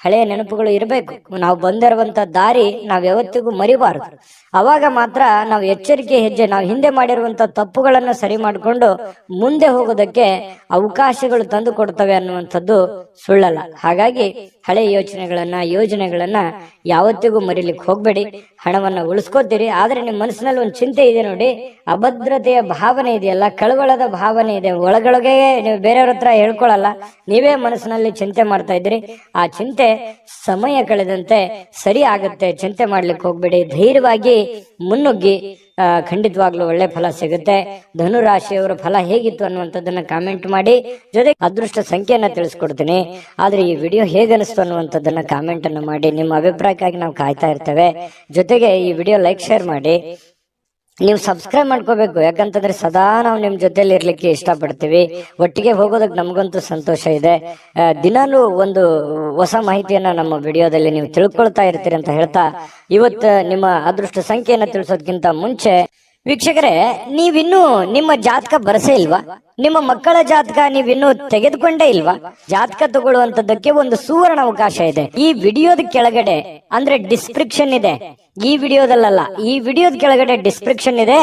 ಹಳೆಯ ನೆನಪುಗಳು ಇರಬೇಕು. ನಾವು ಬಂದಿರುವಂತ ದಾರಿ ನಾವ್ ಯಾವತ್ತಿಗೂ ಮರಿಬಾರದು. ಅವಾಗ ಮಾತ್ರ ನಾವು ಎಚ್ಚರಿಕೆ ಹೆಜ್ಜೆ, ನಾವು ಹಿಂದೆ ಮಾಡಿರುವಂತ ತಪ್ಪುಗಳನ್ನ ಸರಿ ಮಾಡಿಕೊಂಡು ಮುಂದೆ ಹೋಗೋದಕ್ಕೆ ಅವಕಾಶಗಳು ತಂದು ಕೊಡ್ತವೆ ಅನ್ನುವಂಥದ್ದು ಸುಳ್ಳಲ್ಲ. ಹಾಗಾಗಿ ಹಳೆಯ ಯೋಜನೆಗಳನ್ನ ಯಾವತ್ತಿಗೂ ಮರಿಲಿಕ್ಕೆ ಹೋಗ್ಬೇಡಿ. ಹಣವನ್ನ ಉಳಿಸ್ಕೋತೀರಿ, ಆದ್ರೆ ನಿಮ್ಮ ಮನಸ್ಸಿನಲ್ಲಿ ಒಂದು ಚಿಂತೆ ಇದೆ ನೋಡಿ, ಅಭದ್ರತೆಯ ಭಾವನೆ ಇದೆಯಲ್ಲ, ಕಳವಳದ ಭಾವನೆ ಇದೆ. ಒಳಗೊಳಗೆ ನೀವು ಬೇರೆಯವ್ರ ಹತ್ರ ಹೇಳ್ಕೊಳಲ್ಲ, ನೀವೇ ಮನಸ್ಸಿನಲ್ಲಿ ಚಿಂತೆ ಮಾಡ್ತಾ ಇದ್ದೀರಿ. ಆ ಚಿಂತೆ ಸಮಯ ಕಳೆದಂತೆ ಸರಿ ಆಗುತ್ತೆ, ಚಿಂತೆ ಮಾಡ್ಲಿಕ್ಕೆ ಹೋಗ್ಬೇಡಿ, ಧೈರ್ಯವಾಗಿ ಮುನ್ನುಗ್ಗಿ. ಖಂಡಿತವಾಗ್ಲೂ ಒಳ್ಳೆ ಫಲ ಸಿಗುತ್ತೆ. ಧನುರಾಶಿಯವರ ಫಲ ಹೇಗಿತ್ತು ಅನ್ನುವಂಥದ್ದನ್ನ ಕಾಮೆಂಟ್ ಮಾಡಿ, ಜೊತೆ ಅದೃಷ್ಟ ಸಂಖ್ಯೆಯನ್ನ ತಿಳಿಸ್ಕೊಡ್ತೀನಿ. ಆದ್ರೆ ಈ ವಿಡಿಯೋ ಹೇಗನಿಸ್ತು ಅನ್ನುವಂಥದ್ದನ್ನ ಕಾಮೆಂಟ್ ಅನ್ನು ಮಾಡಿ. ನಿಮ್ಮ ಅಭಿಪ್ರಾಯಕ್ಕಾಗಿ ನಾವು ಕಾಯ್ತಾ ಇರ್ತೇವೆ. ಜೊತೆಗೆ ಈ ವಿಡಿಯೋ ಲೈಕ್ ಶೇರ್ ಮಾಡಿ. ನೀವು ಸಬ್ಸ್ಕ್ರೈಬ್ ಮಾಡ್ಕೋಬೇಕು, ಯಾಕಂತಂದ್ರೆ ಸದಾ ನಾವು ನಿಮ್ ಜೊತೆಲಿ ಇರ್ಲಿಕ್ಕೆ ಇಷ್ಟಪಡ್ತೀವಿ. ಒಟ್ಟಿಗೆ ಹೋಗೋದಕ್ಕೆ ನಮಗಂತೂ ಸಂತೋಷ ಇದೆ. ದಿನಾಲೂ ಒಂದು ಹೊಸ ಮಾಹಿತಿಯನ್ನ ನಮ್ಮ ವಿಡಿಯೋದಲ್ಲಿ ನೀವು ತಿಳ್ಕೊಳ್ತಾ ಇರ್ತೀರಿ ಅಂತ ಹೇಳ್ತಾ, ಇವತ್ತು ನಿಮ್ಮ ಅದೃಷ್ಟ ಸಂಖ್ಯೆಯನ್ನ ತಿಳಿಸೋದಕ್ಕಿಂತ ಮುಂಚೆ ವೀಕ್ಷಕರೇ, ನೀವಿನ್ನೂ ನಿಮ್ಮ ಜಾತಕ ಬರಸೇ ಇಲ್ವಾ? ನಿಮ್ಮ ಮಕ್ಕಳ ಜಾತಕ ನೀವಿನ್ನೂ ತೆಗೆದುಕೊಂಡೇ ಇಲ್ವಾ? ಜಾತಕ ತಗೊಳ್ಳುವಂತದ್ದಕ್ಕೆ ಒಂದು ಸುವರ್ಣ ಅವಕಾಶ ಇದೆ. ಈ ವಿಡಿಯೋದ ಕೆಳಗಡೆ ಅಂದ್ರೆ ಡಿಸ್ಕ್ರಿಪ್ಷನ್ ಇದೆ. ಈ ವಿಡಿಯೋದಲ್ಲ, ಈ ವಿಡಿಯೋದ ಕೆಳಗಡೆ ಡಿಸ್ಕ್ರಿಪ್ಷನ್ ಇದೆ.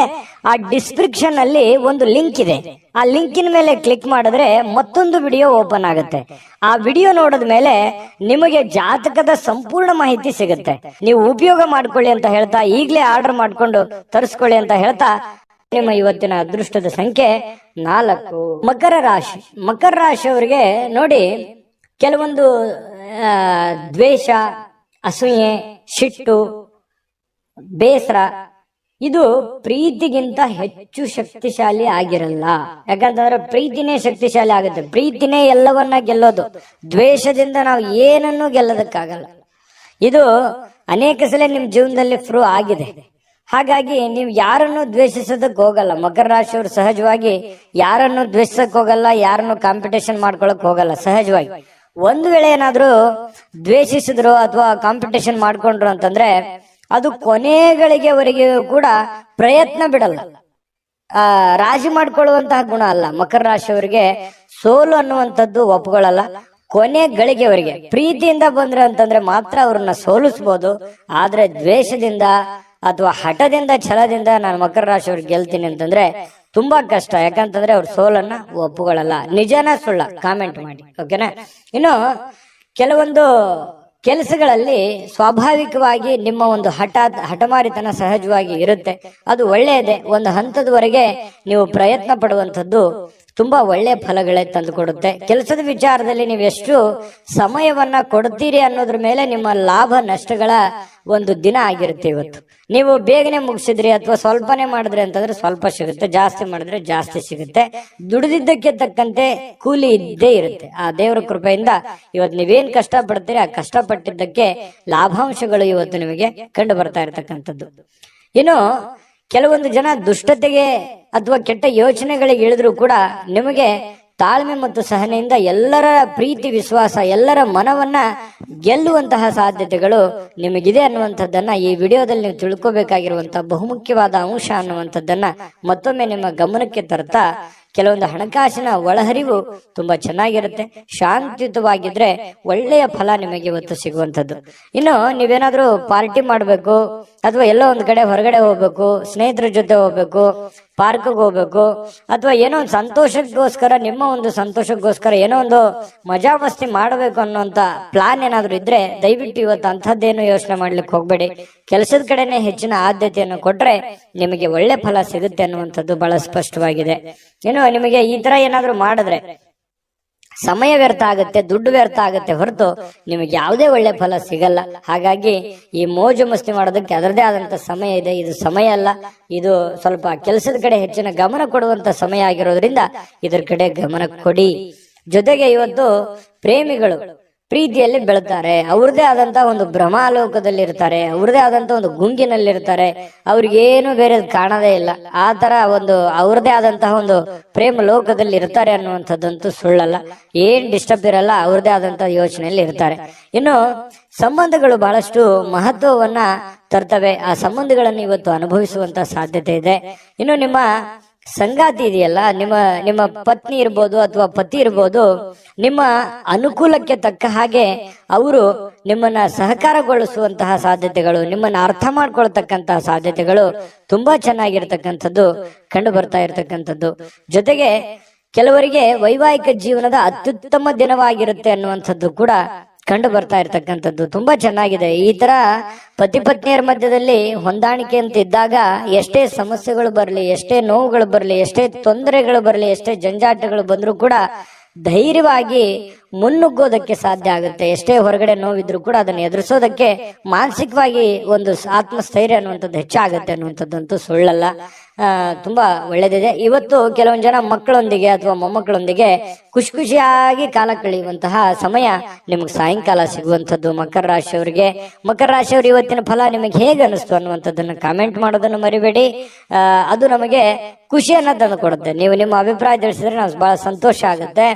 ಆ ಡಿಸ್ಕ್ರಿಪ್ಷನ್ ಅಲ್ಲಿ ಒಂದು ಲಿಂಕ್ ಇದೆ. ಆ ಲಿಂಕಿನ ಮೇಲೆ ಕ್ಲಿಕ್ ಮಾಡಿದ್ರೆ ಮತ್ತೊಂದು ವಿಡಿಯೋ ಓಪನ್ ಆಗುತ್ತೆ. ಆ ವಿಡಿಯೋ ನೋಡಿದ ಮೇಲೆ ನಿಮಗೆ ಜಾತಕದ ಸಂಪೂರ್ಣ ಮಾಹಿತಿ ಸಿಗುತ್ತೆ. ನೀವು ಉಪಯೋಗ ಮಾಡ್ಕೊಳ್ಳಿ ಅಂತ ಹೇಳ್ತಾ, ಈಗಲೇ ಆರ್ಡರ್ ಮಾಡ್ಕೊಂಡು ತರಿಸ್ಕೊಳ್ಳಿ ಅಂತ ಹೇಳ್ತಾ, ನಿಮ್ಮ ಇವತ್ತಿನ ಅದೃಷ್ಟದ ಸಂಖ್ಯೆ 4. ಮಕರ ರಾಶಿ. ಮಕರ ರಾಶಿಯವರಿಗೆ ನೋಡಿ, ಕೆಲವೊಂದು ದ್ವೇಷ, ಅಸೂಯೆ, ಸಿಟ್ಟು, ಬೇಸರ ಇದು ಪ್ರೀತಿಗಿಂತ ಹೆಚ್ಚು ಶಕ್ತಿಶಾಲಿ ಆಗಿರಲ್ಲ. ಯಾಕಂತಂದ್ರೆ ಪ್ರೀತಿನೇ ಶಕ್ತಿಶಾಲಿ ಆಗುತ್ತೆ. ಪ್ರೀತಿನೇ ಎಲ್ಲವನ್ನ ಗೆಲ್ಲೋದು. ದ್ವೇಷದಿಂದ ನಾವು ಏನನ್ನೂ ಗೆಲ್ಲೋದಕ್ಕಾಗಲ್ಲ. ಇದು ಅನೇಕ ಸಲ ನಿಮ್ ಜೀವನದಲ್ಲಿ ಪ್ರೂವ್ ಆಗಿದೆ. ಹಾಗಾಗಿ ನೀವು ಯಾರನ್ನು ದ್ವೇಷಿಸೋದಕ್ಕೆ ಹೋಗಲ್ಲ. ಮಕರ ರಾಶಿಯವರು ಸಹಜವಾಗಿ ಯಾರನ್ನು ದ್ವೇಷಿಸಕ್ ಹೋಗಲ್ಲ, ಯಾರನ್ನು ಕಾಂಪಿಟೇಷನ್ ಮಾಡ್ಕೊಳಕ್ ಹೋಗಲ್ಲ. ಸಹಜವಾಗಿ ಒಂದು ವೇಳೆ ಏನಾದ್ರು ದ್ವೇಷಿಸಿದ್ರು ಅಥವಾ ಕಾಂಪಿಟೇಷನ್ ಮಾಡ್ಕೊಂಡ್ರು ಅಂತಂದ್ರೆ ಅದು ಕೊನೆಗಳಿಗೆವರೆಗೆ ಕೂಡ ಪ್ರಯತ್ನ ಬಿಡಲ್ಲ. ರಾಜಿ ಮಾಡ್ಕೊಳ್ಳುವಂತಹ ಗುಣ ಅಲ್ಲ. ಮಕರ ರಾಶಿಯವರಿಗೆ ಸೋಲು ಅನ್ನುವಂಥದ್ದು ಒಪ್ಕೊಳ್ಳಲ್ಲ. ಕೊನೆ ಗಳಿಗೆವರೆಗೆ ಪ್ರೀತಿಯಿಂದ ಬಂದ್ರೆ ಅಂತಂದ್ರೆ ಮಾತ್ರ ಅವ್ರನ್ನ ಸೋಲಿಸ್ಬೋದು. ಆದ್ರೆ ದ್ವೇಷದಿಂದ ಅಥವಾ ಹಠದಿಂದ, ಛಲದಿಂದ ನಾನು ಮಕರ ರಾಶಿಯವ್ರಿಗೆ ಗೆಲ್ತೀನಿ ಅಂತಂದ್ರೆ ತುಂಬಾ ಕಷ್ಟ. ಯಾಕಂತಂದ್ರೆ ಅವ್ರ ಸೋಲನ್ನ ಒಪ್ಕೊಳ್ಳಲ್ಲ. ನಿಜನ ಸುಳ್ಳ ಕಾಮೆಂಟ್ ಮಾಡಿ, ಓಕೆನಾ? ಇನ್ನು ಕೆಲವೊಂದು ಕೆಲಸಗಳಲ್ಲಿ ಸ್ವಾಭಾವಿಕವಾಗಿ ನಿಮ್ಮ ಒಂದು ಹಠಮಾರಿತನ ಸಹಜವಾಗಿ ಇರುತ್ತೆ. ಅದು ಒಳ್ಳೆಯದೇ. ಒಂದು ಹಂತದವರೆಗೆ ನೀವು ಪ್ರಯತ್ನ ಪಡುವಂಥದ್ದು ತುಂಬಾ ಒಳ್ಳೆ ಫಲಗಳೇ ತಂದು ಕೊಡುತ್ತೆ. ಕೆಲಸದ ವಿಚಾರದಲ್ಲಿ ನೀವು ಎಷ್ಟು ಸಮಯವನ್ನ ಕೊಡ್ತೀರಿ ಅನ್ನೋದ್ರ ಮೇಲೆ ನಿಮ್ಮ ಲಾಭ ನಷ್ಟಗಳ ಒಂದು ದಿನ ಆಗಿರುತ್ತೆ ಇವತ್ತು. ನೀವು ಬೇಗನೆ ಮುಗಿಸಿದ್ರಿ ಅಥವಾ ಸ್ವಲ್ಪನೇ ಮಾಡಿದ್ರಿ ಅಂತಂದ್ರೆ ಸ್ವಲ್ಪ ಸಿಗುತ್ತೆ, ಜಾಸ್ತಿ ಮಾಡಿದ್ರೆ ಜಾಸ್ತಿ ಸಿಗುತ್ತೆ. ದುಡಿದಿದ್ದಕ್ಕೆ ತಕ್ಕಂತೆ ಕೂಲಿ ಇದ್ದೇ ಇರುತ್ತೆ. ಆ ದೇವರ ಕೃಪೆಯಿಂದ ಇವತ್ತು ನೀವೇನ್ ಕಷ್ಟ ಪಡ್ತೀರಿ ಆ ಕಷ್ಟಪಟ್ಟಿದ್ದಕ್ಕೆ ಲಾಭಾಂಶಗಳು ಇವತ್ತು ನಿಮಗೆ ಕಂಡು ಬರ್ತಾ ಇರತಕ್ಕಂಥದ್ದು. ಇನ್ನು ಕೆಲವೊಂದು ಜನ ದುಷ್ಟತೆಗೆ ಅಥವಾ ಕೆಟ್ಟ ಯೋಚನೆಗಳಿಗೆ ಇಳಿದ್ರು ಕೂಡ ನಿಮಗೆ ತಾಳ್ಮೆ ಮತ್ತು ಸಹನೆಯಿಂದ ಎಲ್ಲರ ಪ್ರೀತಿ, ವಿಶ್ವಾಸ, ಎಲ್ಲರ ಮನವನ್ನ ಗೆಲ್ಲುವಂತಹ ಸಾಧ್ಯತೆಗಳು ನಿಮಗಿದೆ ಅನ್ನುವಂಥದ್ದನ್ನ ಈ ವಿಡಿಯೋದಲ್ಲಿ ನೀವು ತಿಳ್ಕೋಬೇಕಾಗಿರುವಂತಹ ಬಹುಮುಖ್ಯವಾದ ಅಂಶ ಅನ್ನುವಂಥದ್ದನ್ನ ಮತ್ತೊಮ್ಮೆ ನಿಮ್ಮ ಗಮನಕ್ಕೆ ತರ್ತಾ, ಕೆಲವೊಂದು ಹಣಕಾಸಿನ ಒಳಹರಿವು ತುಂಬಾ ಚೆನ್ನಾಗಿರುತ್ತೆ. ಶಾಂತಿಯುತವಾಗಿದ್ರೆ ಒಳ್ಳೆಯ ಫಲ ನಿಮಗೆ ಇವತ್ತು ಸಿಗುವಂಥದ್ದು. ಇನ್ನು ನೀವೇನಾದ್ರೂ ಪಾರ್ಟಿ ಮಾಡ್ಬೇಕು ಅಥವಾ ಎಲ್ಲೋ ಒಂದ್ ಕಡೆ ಹೊರಗಡೆ ಹೋಗ್ಬೇಕು, ಸ್ನೇಹಿತರ ಜೊತೆ ಹೋಗ್ಬೇಕು, ಪಾರ್ಕ್ಗೆ ಹೋಗ್ಬೇಕು, ಅಥವಾ ಏನೋ ಒಂದು ಸಂತೋಷಕ್ಕೋಸ್ಕರ, ನಿಮ್ಮ ಒಂದು ಸಂತೋಷಕ್ಕೋಸ್ಕರ ಏನೋ ಒಂದು ಮಜಾ ಮಸ್ತಿ ಮಾಡಬೇಕು ಅನ್ನೋಂತ ಪ್ಲಾನ್ ಏನಾದ್ರು ಇದ್ರೆ ದಯವಿಟ್ಟು ಇವತ್ತು ಅಂಥದ್ದೇನು ಯೋಚನೆ ಮಾಡ್ಲಿಕ್ಕೆ ಹೋಗ್ಬೇಡಿ. ಕೆಲಸದ ಕಡೆನೆ ಹೆಚ್ಚಿನ ಆದ್ಯತೆಯನ್ನು ಕೊಟ್ರೆ ನಿಮಗೆ ಒಳ್ಳೆ ಫಲ ಸಿಗುತ್ತೆ ಅನ್ನುವಂಥದ್ದು ಬಹಳ ಸ್ಪಷ್ಟವಾಗಿದೆ. ಏನು ನಿಮಗೆ ಈ ತರ ಏನಾದ್ರು ಮಾಡಿದ್ರೆ ಸಮಯ ವ್ಯರ್ಥ ಆಗುತ್ತೆ, ದುಡ್ಡು ವ್ಯರ್ಥ ಆಗುತ್ತೆ ಹೊರತು ನಿಮಗೆ ಯಾವುದೇ ಒಳ್ಳೆ ಫಲ ಸಿಗಲ್ಲ. ಹಾಗಾಗಿ ಈ ಮೋಜು ಮಸ್ತಿ ಮಾಡೋದಕ್ಕೆ ಅದರದೇ ಆದಂತ ಸಮಯ ಇದೆ. ಇದು ಸಮಯ ಅಲ್ಲ, ಇದು ಸ್ವಲ್ಪ ಕೆಲಸದ ಕಡೆ ಹೆಚ್ಚಿನ ಗಮನ ಕೊಡುವಂತ ಸಮಯ ಆಗಿರೋದ್ರಿಂದ ಇದರ ಕಡೆ ಗಮನ ಕೊಡಿ. ಜೊತೆಗೆ ಇವತ್ತು ಪ್ರೇಮಿಗಳು ಪ್ರೀತಿಯಲ್ಲಿ ಬೆಳ್ತಾರೆ. ಅವ್ರದೇ ಆದಂತ ಒಂದು ಭ್ರಮಾಲೋಕದಲ್ಲಿ ಇರ್ತಾರೆ, ಅವ್ರದೇ ಆದಂತ ಒಂದು ಗುಂಗಿನಲ್ಲಿರ್ತಾರೆ. ಅವ್ರಿಗೇನು ಬೇರೆ ಕಾಣದೇ ಇಲ್ಲ. ಆ ತರ ಒಂದು ಅವ್ರದೇ ಆದಂತಹ ಒಂದು ಪ್ರೇಮ ಲೋಕದಲ್ಲಿ ಇರ್ತಾರೆ ಅನ್ನುವಂಥದ್ದಂತೂ ಸುಳ್ಳಲ್ಲ. ಏನ್ ಡಿಸ್ಟರ್ಬ್ ಇರಲ್ಲ, ಅವ್ರದೇ ಆದಂತಹ ಯೋಚನೆಯಲ್ಲಿ ಇರ್ತಾರೆ. ಇನ್ನು ಸಂಬಂಧಗಳು ಬಹಳಷ್ಟು ಮಹತ್ವವನ್ನ ತರ್ತವೆ. ಆ ಸಂಬಂಧಗಳನ್ನು ಇವತ್ತು ಅನುಭವಿಸುವಂತ ಸಾಧ್ಯತೆ ಇದೆ. ಇನ್ನು ನಿಮ್ಮ ಸಂಗಾತಿ ಇದೆಯಲ್ಲ, ನಿಮ್ಮ ಪತ್ನಿ ಇರ್ಬೋದು ಅಥವಾ ಪತಿ ಇರ್ಬೋದು, ನಿಮ್ಮ ಅನುಕೂಲಕ್ಕೆ ತಕ್ಕ ಹಾಗೆ ಅವರು ನಿಮ್ಮನ್ನ ಸಹಕಾರಗೊಳಿಸುವಂತಹ ಸಾಧ್ಯತೆಗಳು, ನಿಮ್ಮನ್ನ ಅರ್ಥ ಮಾಡ್ಕೊಳ್ತಕ್ಕಂತಹ ಸಾಧ್ಯತೆಗಳು ತುಂಬಾ ಚೆನ್ನಾಗಿರ್ತಕ್ಕಂಥದ್ದು ಕಂಡು ಬರ್ತಾ ಇರ್ತಕ್ಕಂಥದ್ದು. ಜೊತೆಗೆ ಕೆಲವರಿಗೆ ವೈವಾಹಿಕ ಜೀವನದ ಅತ್ಯುತ್ತಮ ದಿನವಾಗಿರುತ್ತೆ ಅನ್ನುವಂಥದ್ದು ಕೂಡ ಕಂಡು ಬರ್ತಾ ಇರ್ತಕ್ಕಂಥದ್ದು ತುಂಬಾ ಚೆನ್ನಾಗಿದೆ. ಈ ತರ ಪತಿ ಪತ್ನಿಯರ ಮಧ್ಯದಲ್ಲಿ ಹೊಂದಾಣಿಕೆ ಅಂತ ಇದ್ದಾಗ ಎಷ್ಟೇ ಸಮಸ್ಯೆಗಳು ಬರಲಿ, ಎಷ್ಟೇ ನೋವುಗಳು ಬರಲಿ, ಎಷ್ಟೇ ತೊಂದರೆಗಳು ಬರಲಿ, ಎಷ್ಟೇ ಜಂಜಾಟಗಳು ಬಂದರೂ ಕೂಡ ಧೈರ್ಯವಾಗಿ ಮುನ್ನುಗ್ಗೋದಕ್ಕೆ ಸಾಧ್ಯ ಆಗುತ್ತೆ. ಎಷ್ಟೇ ಹೊರಗಡೆ ನೋವಿದ್ರು ಕೂಡ ಅದನ್ನು ಎದುರಿಸೋದಕ್ಕೆ ಮಾನಸಿಕವಾಗಿ ಒಂದು ಆತ್ಮಸ್ಥೈರ್ಯ ಅನ್ನುವಂಥದ್ದು ಹೆಚ್ಚಾಗುತ್ತೆ ಅನ್ನುವಂಥದ್ದಂತೂ ಸುಳ್ಳಲ್ಲ. ತುಂಬಾ ಒಳ್ಳೇದಿದೆ. ಇವತ್ತು ಕೆಲವೊಂದು ಜನ ಮಕ್ಕಳೊಂದಿಗೆ ಅಥವಾ ಮೊಮ್ಮಕ್ಕಳೊಂದಿಗೆ ಖುಷಿಯಾಗಿ ಕಾಲ ಕಳೆಯುವಂತಹ ಸಮಯ ನಿಮಗೆ ಸಾಯಂಕಾಲ ಸಿಗುವಂಥದ್ದು. ಮಕರ ರಾಶಿಯವರಿಗೆ ಇವತ್ತಿನ ಫಲ ನಿಮಗೆ ಹೇಗೆ ಅನಿಸ್ತು ಅನ್ನುವಂಥದ್ದನ್ನು ಕಾಮೆಂಟ್ ಮಾಡೋದನ್ನು ಮರಿಬೇಡಿ. ಅದು ನಮಗೆ ಖುಷಿಯನ್ನ ತಂದು ಕೊಡುತ್ತೆ. ನೀವು ನಿಮ್ಮ ಅಭಿಪ್ರಾಯ ತಿಳಿಸಿದ್ರೆ ನಾವು ಬಹಳ ಸಂತೋಷ ಆಗುತ್ತೆ.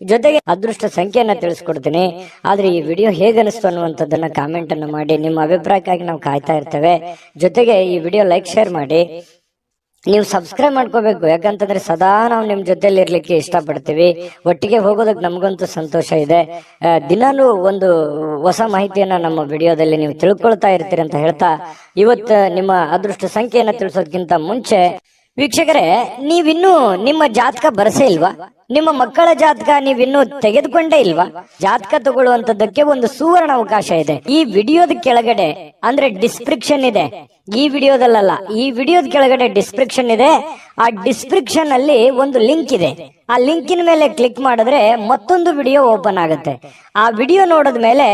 ಜೊತೆಗೆ ಅದೃಷ್ಟ ಸಂಖ್ಯೆಯನ್ನ ತಿಳಿಸ್ಕೊಡ್ತೀನಿ. ಆದ್ರೆ ಈ ವಿಡಿಯೋ ಹೇಗೆ ಅನಿಸ್ತು ಅನ್ನುವಂಥದ್ದನ್ನ ಕಾಮೆಂಟ್ ಅನ್ನು ಮಾಡಿ. ನಿಮ್ಮ ಅಭಿಪ್ರಾಯಕ್ಕಾಗಿ ನಾವು ಕಾಯ್ತಾ ಇರ್ತೇವೆ. ಜೊತೆಗೆ ಈ ವಿಡಿಯೋ ಲೈಕ್ ಶೇರ್ ಮಾಡಿ. ನೀವು ಸಬ್ಸ್ಕ್ರೈಬ್ ಮಾಡ್ಕೋಬೇಕು. ಯಾಕಂತಂದ್ರೆ ಸದಾ ನಾವು ನಿಮ್ ಜೊತೆಲಿ ಇರ್ಲಿಕ್ಕೆ ಇಷ್ಟಪಡ್ತೀವಿ. ಒಟ್ಟಿಗೆ ಹೋಗೋದಕ್ಕೆ ನಮಗಂತೂ ಸಂತೋಷ ಇದೆ. ದಿನಾಲೂ ಒಂದು ಹೊಸ ಮಾಹಿತಿಯನ್ನ ನಮ್ಮ ವಿಡಿಯೋದಲ್ಲಿ ನೀವು ತಿಳ್ಕೊಳ್ತಾ ಇರ್ತೀರಿ ಅಂತ ಹೇಳ್ತಾ, ಇವತ್ತು ನಿಮ್ಮ ಅದೃಷ್ಟ ಸಂಖ್ಯೆಯನ್ನ ತಿಳಿಸೋದಕ್ಕಿಂತ ಮುಂಚೆ ವೀಕ್ಷಕರೇ, ನೀವಿನ್ನೂ ನಿಮ್ಮ ಜಾತಕ ಬರಸೇ ಇಲ್ವಾ? ನಿಮ್ಮ ಮಕ್ಕಳ ಜಾತಕ ನೀವಿನ್ನೂ ತೆಗೆದುಕೊಂಡೇ ಇಲ್ವಾ? ಜಾತಕ ತಗೊಳ್ಳುವಂತದ್ದಕ್ಕೆ ಒಂದು ಸುವರ್ಣ ಅವಕಾಶ ಇದೆ. ಈ ವಿಡಿಯೋದ ಕೆಳಗಡೆ ಅಂದ್ರೆ ಡಿಸ್ಕ್ರಿಪ್ಷನ್ ಇದೆ. ಈ ವಿಡಿಯೋದಲ್ಲ, ಈ ವಿಡಿಯೋದ ಕೆಳಗಡೆ ಡಿಸ್ಕ್ರಿಪ್ಷನ್ ಇದೆ. ಆ ಡಿಸ್ಕ್ರಿಪ್ಷನ್ ಅಲ್ಲಿ ಒಂದು ಲಿಂಕ್ ಇದೆ. ಆ ಲಿಂಕಿನ ಮೇಲೆ ಕ್ಲಿಕ್ ಮಾಡಿದ್ರೆ ಮತ್ತೊಂದು ವಿಡಿಯೋ ಓಪನ್ ಆಗುತ್ತೆ. ಆ ವಿಡಿಯೋ ನೋಡಿದ ಮೇಲೆ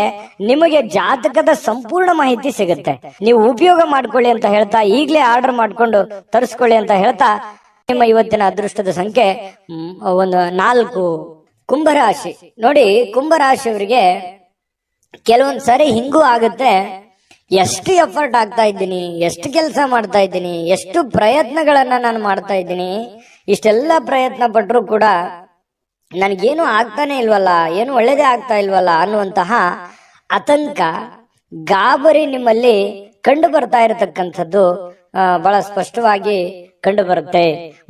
ನಿಮಗೆ ಜಾತಕದ ಸಂಪೂರ್ಣ ಮಾಹಿತಿ ಸಿಗುತ್ತೆ. ನೀವು ಉಪಯೋಗ ಮಾಡ್ಕೊಳ್ಳಿ ಅಂತ ಹೇಳ್ತಾ, ಈಗಲೇ ಆರ್ಡರ್ ಮಾಡ್ಕೊಂಡು ತರಿಸ್ಕೊಳ್ಳಿ ಅಂತ ಹೇಳ್ತಾ, ನಿಮ್ಮ ಇವತ್ತಿನ ಅದೃಷ್ಟದ ಸಂಖ್ಯೆ ಒಂದು 4. ಕುಂಭರಾಶಿ ನೋಡಿ, ಕುಂಭರಾಶಿಯವರಿಗೆ ಕೆಲವೊಂದ್ ಸರಿ ಹಿಂಗೂ ಆಗುತ್ತೆ. ಎಷ್ಟು ಎಫರ್ಟ್ ಆಗ್ತಾ ಇದ್ದೀನಿ, ಎಷ್ಟು ಕೆಲಸ ಮಾಡ್ತಾ ಇದ್ದೀನಿ, ಎಷ್ಟು ಪ್ರಯತ್ನಗಳನ್ನ ನಾನು ಮಾಡ್ತಾ ಇದ್ದೀನಿ, ಇಷ್ಟೆಲ್ಲ ಪ್ರಯತ್ನ ಪಟ್ಟರು ಕೂಡ ನನಗೇನು ಆಗ್ತಾನೆ ಇಲ್ವಲ್ಲ, ಏನು ಒಳ್ಳೇದೇ ಆಗ್ತಾ ಇಲ್ವಲ್ಲ ಅನ್ನುವಂತಹ ಆತಂಕ, ಗಾಬರಿ ನಿಮ್ಮಲ್ಲಿ ಕಂಡು ಬರ್ತಾ ಇರತಕ್ಕಂಥದ್ದು ಬಹಳ ಸ್ಪಷ್ಟವಾಗಿ ಕಂಡು ಬರುತ್ತೆ.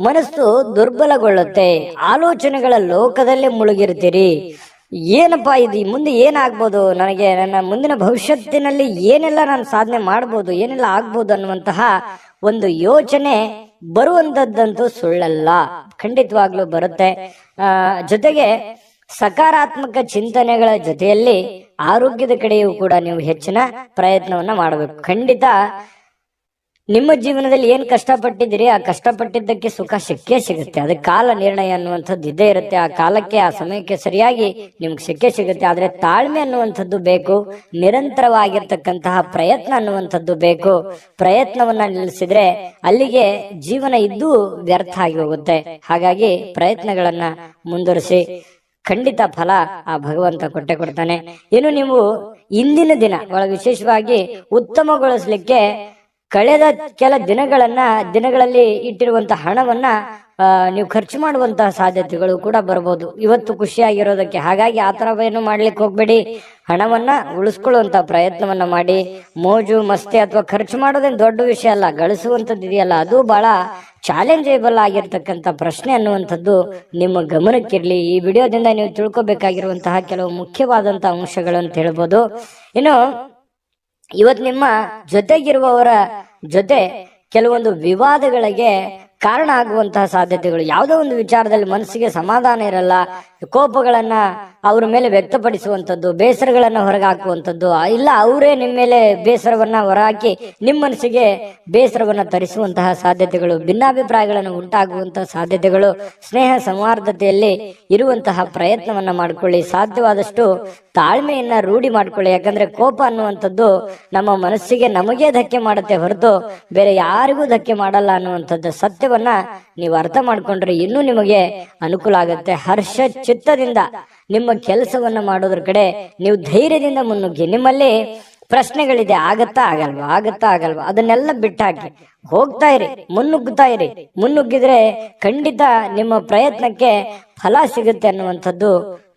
ಮನಸ್ಸು ದುರ್ಬಲಗೊಳ್ಳುತ್ತೆ. ಆಲೋಚನೆಗಳ ಲೋಕದಲ್ಲಿ ಮುಳುಗಿರ್ತೀರಿ. ಏನಪ್ಪಾ ಇದು, ಮುಂದೆ ಏನಾಗ್ಬೋದು, ನನಗೆ ನನ್ನ ಮುಂದಿನ ಭವಿಷ್ಯತ್ತಿನಲ್ಲಿ ಏನೆಲ್ಲ ನಾನು ಸಾಧನೆ ಮಾಡ್ಬೋದು, ಏನೆಲ್ಲ ಆಗ್ಬೋದು ಅನ್ನುವಂತಹ ಒಂದು ಯೋಚನೆ ಬರುವಂತದ್ದಂತೂ ಸುಳ್ಳಲ್ಲ, ಖಂಡಿತವಾಗ್ಲೂ ಬರುತ್ತೆ. ಜೊತೆಗೆ ಸಕಾರಾತ್ಮಕ ಚಿಂತನೆಗಳ ಜೊತೆಯಲ್ಲಿ ಆರೋಗ್ಯದ ಕಡೆಯೂ ಕೂಡ ನೀವು ಹೆಚ್ಚಿನ ಪ್ರಯತ್ನವನ್ನ ಮಾಡಬೇಕು. ಖಂಡಿತ ನಿಮ್ಮ ಜೀವನದಲ್ಲಿ ಏನ್ ಕಷ್ಟಪಟ್ಟಿದ್ದೀರಿ, ಆ ಕಷ್ಟಪಟ್ಟಿದ್ದಕ್ಕೆ ಸುಖ ಸಿಕ್ಕೇ ಸಿಗುತ್ತೆ. ಅದಕ್ಕೆ ಕಾಲ ನಿರ್ಣಯ ಅನ್ನುವಂಥದ್ದು ಇದ್ದೇ ಇರುತ್ತೆ. ಆ ಕಾಲಕ್ಕೆ, ಆ ಸಮಯಕ್ಕೆ ಸರಿಯಾಗಿ ನಿಮ್ಗೆ ಸಿಕ್ಕೇ ಸಿಗುತ್ತೆ. ಆದ್ರೆ ತಾಳ್ಮೆ ಅನ್ನುವಂಥದ್ದು ಬೇಕು. ನಿರಂತರವಾಗಿರ್ತಕ್ಕಂತಹ ಪ್ರಯತ್ನ ಅನ್ನುವಂಥದ್ದು ಬೇಕು. ಪ್ರಯತ್ನವನ್ನ ನಿಲ್ಲಿಸಿದ್ರೆ ಅಲ್ಲಿಗೆ ಜೀವನ ಇದ್ದು ವ್ಯರ್ಥ ಆಗಿ ಹೋಗುತ್ತೆ. ಹಾಗಾಗಿ ಪ್ರಯತ್ನಗಳನ್ನ ಮುಂದುವರಿಸಿ. ಖಂಡಿತ ಫಲ ಆ ಭಗವಂತ ಕೊಟ್ಟೆ ಕೊಡ್ತಾನೆ. ಇನ್ನು ನೀವು ಇಂದಿನ ದಿನ ಬಹಳ ವಿಶೇಷವಾಗಿ ಉತ್ತಮಗೊಳಿಸ್ಲಿಕ್ಕೆ ಕಳೆದ ಕೆಲ ದಿನಗಳಲ್ಲಿ ಇಟ್ಟಿರುವಂತಹ ಹಣವನ್ನ ನೀವು ಖರ್ಚು ಮಾಡುವಂತಹ ಸಾಧ್ಯತೆಗಳು ಕೂಡ ಬರಬಹುದು ಇವತ್ತು ಖುಷಿಯಾಗಿರೋದಕ್ಕೆ. ಹಾಗಾಗಿ ಆ ತರ ಏನು ಮಾಡ್ಲಿಕ್ಕೆ ಹೋಗ್ಬೇಡಿ. ಹಣವನ್ನ ಉಳಿಸ್ಕೊಳ್ಳುವಂತ ಪ್ರಯತ್ನವನ್ನ ಮಾಡಿ. ಮೋಜು ಮಸ್ತಿ ಅಥವಾ ಖರ್ಚು ಮಾಡೋದೇನು ದೊಡ್ಡ ವಿಷಯ ಅಲ್ಲ. ಗಳಿಸುವಂತದ್ದು ಇದೆಯಲ್ಲ, ಅದು ಬಹಳ ಚಾಲೆಂಜೇಬಲ್ ಆಗಿರ್ತಕ್ಕಂಥ ಪ್ರಶ್ನೆ ಅನ್ನುವಂಥದ್ದು ನಿಮ್ಮ ಗಮನಕ್ಕಿರ್ಲಿ. ಈ ವಿಡಿಯೋದಿಂದ ನೀವು ತಿಳ್ಕೊಬೇಕಾಗಿರುವಂತಹ ಕೆಲವು ಮುಖ್ಯವಾದಂತಹ ಅಂಶಗಳು ಅಂತ ಹೇಳ್ಬೋದು. ಇನ್ನು ಇವತ್ತು ನಿಮ್ಮ ಜೊತೆಗಿರುವವರ ಜೊತೆ ಕೆಲವೊಂದು ವಿವಾದಗಳಿಗೆ ಕಾರಣ ಆಗುವಂತಹ ಸಾಧ್ಯತೆಗಳು. ಯಾವುದೋ ಒಂದು ವಿಚಾರದಲ್ಲಿ ಮನಸ್ಸಿಗೆ ಸಮಾಧಾನ ಇರಲ್ಲ, ಕೋಪಗಳನ್ನ ಅವ್ರ ಮೇಲೆ ವ್ಯಕ್ತಪಡಿಸುವಂಥದ್ದು, ಬೇಸರಗಳನ್ನ ಹೊರಗೆ ಹಾಕುವಂಥದ್ದು, ಇಲ್ಲ ಅವರೇ ನಿಮ್ಮ ಮೇಲೆ ಬೇಸರವನ್ನ ಹೊರಹಾಕಿ ನಿಮ್ಮ ಮನಸ್ಸಿಗೆ ಬೇಸರವನ್ನ ತರಿಸುವಂತಹ ಸಾಧ್ಯತೆಗಳು, ಭಿನ್ನಾಭಿಪ್ರಾಯಗಳನ್ನು ಉಂಟಾಗುವಂತಹ ಸಾಧ್ಯತೆಗಳು. ಸ್ನೇಹ ಸೌಹಾರ್ದತೆಯಲ್ಲಿ ಇರುವಂತಹ ಪ್ರಯತ್ನವನ್ನ ಮಾಡ್ಕೊಳ್ಳಿ. ಸಾಧ್ಯವಾದಷ್ಟು ತಾಳ್ಮೆಯನ್ನ ರೂಢಿ ಮಾಡ್ಕೊಳ್ಳಿ. ಯಾಕಂದ್ರೆ ಕೋಪ ಅನ್ನುವಂಥದ್ದು ನಮ್ಮ ಮನಸ್ಸಿಗೆ ನಮಗೇ ಧಕ್ಕೆ ಮಾಡುತ್ತೆ ಹೊರತು ಬೇರೆ ಯಾರಿಗೂ ಧಕ್ಕೆ ಮಾಡಲ್ಲ ಅನ್ನುವಂಥದ್ದು ಸತ್ಯವನ್ನ ನೀವು ಅರ್ಥ ಮಾಡ್ಕೊಂಡ್ರೆ ಇನ್ನೂ ನಿಮಗೆ ಅನುಕೂಲ ಆಗುತ್ತೆ. ಹರ್ಷ ಚಿತ್ತದಿಂದ ನಿಮ್ಮ ಕೆಲಸವನ್ನ ಮಾಡೋದ್ರ ಕಡೆ ನೀವು ಧೈರ್ಯದಿಂದ ಮುನ್ನುಗ್ಗಿ. ನಿಮ್ಮಲ್ಲಿ ಪ್ರಶ್ನೆಗಳಿದೆ, ಆಗತ್ತಾ ಆಗಲ್ವಾ ಅದನ್ನೆಲ್ಲ ಬಿಟ್ಟಾಕಿ ಹೋಗ್ತಾ ಇರಿ, ಮುನ್ನುಗ್ಗಿದ್ರೆ ಖಂಡಿತ ನಿಮ್ಮ ಪ್ರಯತ್ನಕ್ಕೆ ಫಲ ಸಿಗುತ್ತೆ ಅನ್ನುವಂಥದ್ದು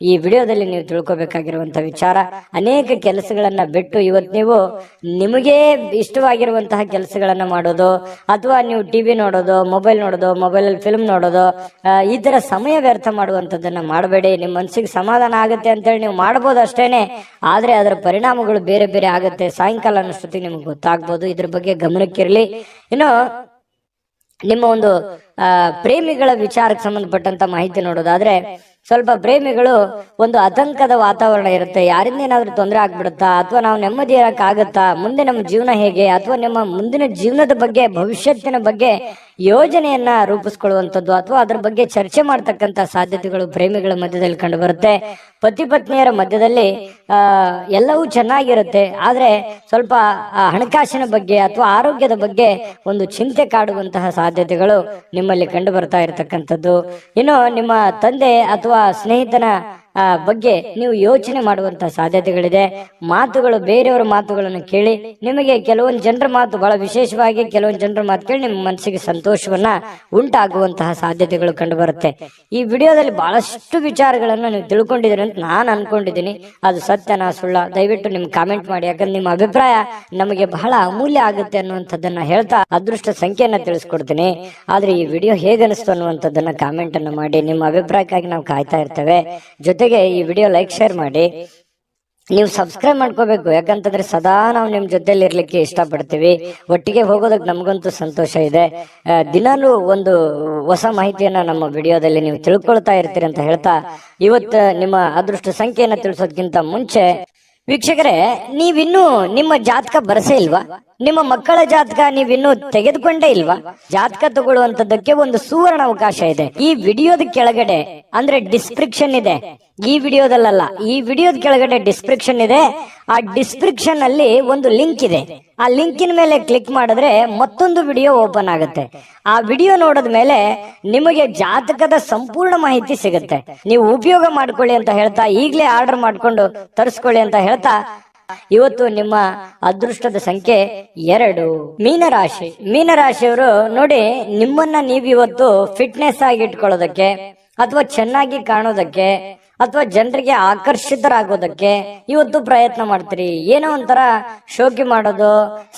ಈ ವಿಡಿಯೋದಲ್ಲಿ ನೀವು ತಿಳ್ಕೊಬೇಕಾಗಿರುವಂತಹ ವಿಚಾರ. ಅನೇಕ ಕೆಲಸಗಳನ್ನ ಬಿಟ್ಟು ಇವತ್ತು ನೀವು ನಿಮಗೆ ಇಷ್ಟವಾಗಿರುವಂತಹ ಕೆಲಸಗಳನ್ನ ಮಾಡೋದು, ಅಥವಾ ನೀವು ಟಿವಿ ನೋಡೋದು, ಮೊಬೈಲ್ ನೋಡೋದು, ಮೊಬೈಲಲ್ಲಿ ಫಿಲ್ಮ್ ನೋಡೋದು, ಈ ತರ ಸಮಯ ವ್ಯರ್ಥ ಮಾಡುವಂಥದ್ದನ್ನ ಮಾಡಬೇಡಿ. ನಿಮ್ಮ ಮನಸ್ಸಿಗೆ ಸಮಾಧಾನ ಆಗುತ್ತೆ ಅಂತೇಳಿ ನೀವು ಮಾಡ್ಬೋದು ಅಷ್ಟೇನೆ, ಆದ್ರೆ ಅದರ ಪರಿಣಾಮಗಳು ಬೇರೆ ಬೇರೆ ಆಗುತ್ತೆ. ಸಾಯಂಕಾಲ ಅನ್ನೋಷ್ಟೊತ್ತಿಗೆ ನಿಮ್ಗೆ ಗೊತ್ತಾಗ್ಬೋದು. ಇದ್ರ ಬಗ್ಗೆ ಗಮನಕ್ಕಿರ್ಲಿ. ಇನ್ನು ನಿಮ್ಮ ಒಂದು ಪ್ರೇಮಿಗಳ ವಿಚಾರಕ್ಕೆ ಸಂಬಂಧಪಟ್ಟಂತ ಮಾಹಿತಿ ನೋಡೋದಾದ್ರೆ, ಸ್ವಲ್ಪ ಪ್ರೇಮಿಗಳು ಒಂದು ಆತಂಕದ ವಾತಾವರಣ ಇರುತ್ತೆ. ಯಾರಿಂದ ಏನಾದ್ರೂ ತೊಂದರೆ ಆಗ್ಬಿಡುತ್ತಾ, ಅಥವಾ ನಾವು ನೆಮ್ಮದಿ ಇರಕ್ ಆಗತ್ತಾ, ಮುಂದೆ ನಮ್ಮ ಜೀವನ ಹೇಗೆ, ಅಥವಾ ನಿಮ್ಮ ಮುಂದಿನ ಜೀವನದ ಬಗ್ಗೆ, ಭವಿಷ್ಯತ್ತಿನ ಬಗ್ಗೆ ಯೋಜನೆಯನ್ನ ರೂಪಿಸ್ಕೊಳ್ಳುವಂಥದ್ದು ಅಥವಾ ಅದ್ರ ಬಗ್ಗೆ ಚರ್ಚೆ ಮಾಡ್ತಕ್ಕಂಥ ಸಾಧ್ಯತೆಗಳು ಪ್ರೇಮಿಗಳ ಮಧ್ಯದಲ್ಲಿ ಕಂಡು ಬರುತ್ತೆ. ಪತಿ ಪತ್ನಿಯರ ಮಧ್ಯದಲ್ಲಿ ಎಲ್ಲವೂ ಚೆನ್ನಾಗಿರುತ್ತೆ, ಆದ್ರೆ ಸ್ವಲ್ಪ ಹಣಕಾಸಿನ ಬಗ್ಗೆ ಅಥವಾ ಆರೋಗ್ಯದ ಬಗ್ಗೆ ಒಂದು ಚಿಂತೆ ಕಾಡುವಂತಹ ಸಾಧ್ಯತೆಗಳು ನಿಮ್ಮಲ್ಲಿ ಕಂಡು ಬರ್ತಾ ಇರತಕ್ಕಂಥದ್ದು. ಇನ್ನು ನಿಮ್ಮ ತಂದೆ ಅಥವಾ ಸ್ನೇಹಿತನ ಬಗ್ಗೆ ನೀವು ಯೋಚನೆ ಮಾಡುವಂತಹ ಸಾಧ್ಯತೆಗಳಿದೆ. ಮಾತುಗಳು, ಬೇರೆಯವರ ಮಾತುಗಳನ್ನು ಕೇಳಿ ನಿಮಗೆ ಕೆಲವೊಂದು ಜನರ ಮಾತು, ಬಹಳ ವಿಶೇಷವಾಗಿ ಕೆಲವೊಂದು ಜನರ ಮಾತು ಕೇಳಿ ನಿಮ್ಮ ಮನಸ್ಸಿಗೆ ಸಂತೋಷವನ್ನ ಉಂಟಾಗುವಂತಹ ಸಾಧ್ಯತೆಗಳು ಕಂಡು ಬರುತ್ತೆ. ಈ ವಿಡಿಯೋದಲ್ಲಿ ಬಹಳಷ್ಟು ವಿಚಾರಗಳನ್ನ ನೀವು ತಿಳ್ಕೊಂಡಿದ್ದೀರಿ ಅಂತ ನಾನು ಅನ್ಕೊಂಡಿದ್ದೀನಿ. ಅದು ಸತ್ಯನಾ ಸುಳ್ಳ ದಯವಿಟ್ಟು ನಿಮ್ಗೆ ಕಾಮೆಂಟ್ ಮಾಡಿ, ಯಾಕಂದ್ರೆ ನಿಮ್ಮ ಅಭಿಪ್ರಾಯ ನಮಗೆ ಬಹಳ ಅಮೂಲ್ಯ ಆಗುತ್ತೆ ಅನ್ನುವಂಥದ್ದನ್ನ ಹೇಳ್ತಾ ಅದೃಷ್ಟ ಸಂಖ್ಯೆಯನ್ನ ತಿಳಿಸ್ಕೊಡ್ತೀನಿ. ಆದ್ರೆ ಈ ವಿಡಿಯೋ ಹೇಗನಿಸ್ತು ಅನ್ನುವಂಥದ್ದನ್ನ ಕಾಮೆಂಟ್ ಅನ್ನ ಮಾಡಿ. ನಿಮ್ಮ ಅಭಿಪ್ರಾಯಕ್ಕಾಗಿ ನಾವು ಕಾಯ್ತಾ ಇರ್ತೇವೆ. ಜೊತೆಗೆ ಈ ವಿಡಿಯೋ ಲೈಕ್ ಶೇರ್ ಮಾಡಿ. ನೀವು ಸಬ್ಸ್ಕ್ರೈಬ್ ಮಾಡ್ಕೋಬೇಕು, ಯಾಕಂತಂದ್ರೆ ಸದಾ ನಾವು ನಿಮ್ ಜೊತೆಲಿ ಇರ್ಲಿಕ್ಕೆ ಇಷ್ಟಪಡ್ತೀವಿ. ಒಟ್ಟಿಗೆ ಹೋಗೋದಕ್ಕೆ ನಮಗಂತೂ ಸಂತೋಷ ಇದೆ. ದಿನಾಲೂ ಒಂದು ಹೊಸ ಮಾಹಿತಿಯನ್ನ ನಮ್ಮ ವಿಡಿಯೋದಲ್ಲಿ ನೀವು ತಿಳ್ಕೊಳ್ತಾ ಇರ್ತೀರಿ ಅಂತ ಹೇಳ್ತಾ, ಇವತ್ತು ನಿಮ್ಮ ಅದೃಷ್ಟ ಸಂಖ್ಯೆಯನ್ನ ತಿಳಿಸೋದಕ್ಕಿಂತ ಮುಂಚೆ ವೀಕ್ಷಕರೇ, ನೀವಿನ್ನೂ ನಿಮ್ಮ ಜಾತಕ ಬರಸೇ ಇಲ್ವಾ? ನಿಮ್ಮ ಮಕ್ಕಳ ಜಾತಕ ನೀವಿನ್ನೂ ತೆಗೆದುಕೊಂಡೇ ಇಲ್ವಾ? ಜಾತಕ ತಗೊಳ್ಳುವಂತದ್ದಕ್ಕೆ ಒಂದು ಸುವರ್ಣ ಅವಕಾಶ ಇದೆ. ಈ ವಿಡಿಯೋದ ಕೆಳಗಡೆ ಅಂದ್ರೆ ಡಿಸ್ಕ್ರಿಪ್ಷನ್ ಇದೆ, ಈ ವಿಡಿಯೋದಲ್ಲ, ಈ ವಿಡಿಯೋದ ಕೆಳಗಡೆ ಡಿಸ್ಕ್ರಿಪ್ಷನ್ ಇದೆ. ಆ ಡಿಸ್ಕ್ರಿಪ್ಷನ್ ಅಲ್ಲಿ ಒಂದು ಲಿಂಕ್ ಇದೆ. ಆ ಲಿಂಕಿನ ಮೇಲೆ ಕ್ಲಿಕ್ ಮಾಡಿದ್ರೆ ಮತ್ತೊಂದು ವಿಡಿಯೋ ಓಪನ್ ಆಗುತ್ತೆ. ಆ ವಿಡಿಯೋ ನೋಡಿದ ಮೇಲೆ ನಿಮಗೆ ಜಾತಕದ ಸಂಪೂರ್ಣ ಮಾಹಿತಿ ಸಿಗುತ್ತೆ. ನೀವು ಉಪಯೋಗ ಮಾಡ್ಕೊಳ್ಳಿ ಅಂತ ಹೇಳ್ತಾ, ಈಗಲೇ ಆರ್ಡರ್ ಮಾಡ್ಕೊಂಡು ತರಿಸ್ಕೊಳ್ಳಿ ಅಂತ ಹೇಳ್ತಾ, ಇವತ್ತು ನಿಮ್ಮ ಅದೃಷ್ಟದ ಸಂಖ್ಯೆ 2, ಮೀನರಾಶಿ. ಮೀನರಾಶಿಯವರು ನೋಡಿ, ನಿಮ್ಮನ್ನ ನೀವಿವತ್ತು ಫಿಟ್ನೆಸ್ ಆಗಿ ಇಟ್ಕೊಳ್ಳೋದಕ್ಕೆ ಅಥವಾ ಚೆನ್ನಾಗಿ ಕಾಣೋದಕ್ಕೆ ಅಥವಾ ಜನರಿಗೆ ಆಕರ್ಷಿತರಾಗೋದಕ್ಕೆ ಇವತ್ತು ಪ್ರಯತ್ನ ಮಾಡ್ತೀರಿ. ಏನೋ ಒಂಥರ ಶೋಕಿ ಮಾಡೋದು,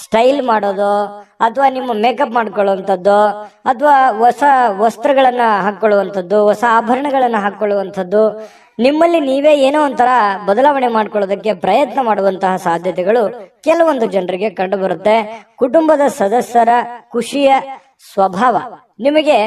ಸ್ಟೈಲ್ ಮಾಡೋದು, ಅಥವಾ ನಿಮ್ಮ ಮೇಕಪ್ ಮಾಡ್ಕೊಳ್ಳುವಂಥದ್ದು, ಅಥವಾ ಹೊಸ ವಸ್ತ್ರಗಳನ್ನ ಹಾಕೊಳ್ಳುವಂಥದ್ದು, ಹೊಸ ಆಭರಣಗಳನ್ನ ಹಾಕೊಳ್ಳುವಂಥದ್ದು, ನಿಮ್ಮಲ್ಲಿ ನೀವೇ ಏನೋ ಒಂಥರ ಬದಲಾವಣೆ ಮಾಡ್ಕೊಳ್ಳೋದಕ್ಕೆ ಪ್ರಯತ್ನ ಮಾಡುವಂತಹ ಸಾಧ್ಯತೆಗಳು ಕೆಲವೊಂದು ಜನರಿಗೆ ಕಂಡು ಬರುತ್ತೆ. ಕುಟುಂಬದ ಸದಸ್ಯರ ಖುಷಿಯ ಸ್ವಭಾವ, ನಿಮಗೆ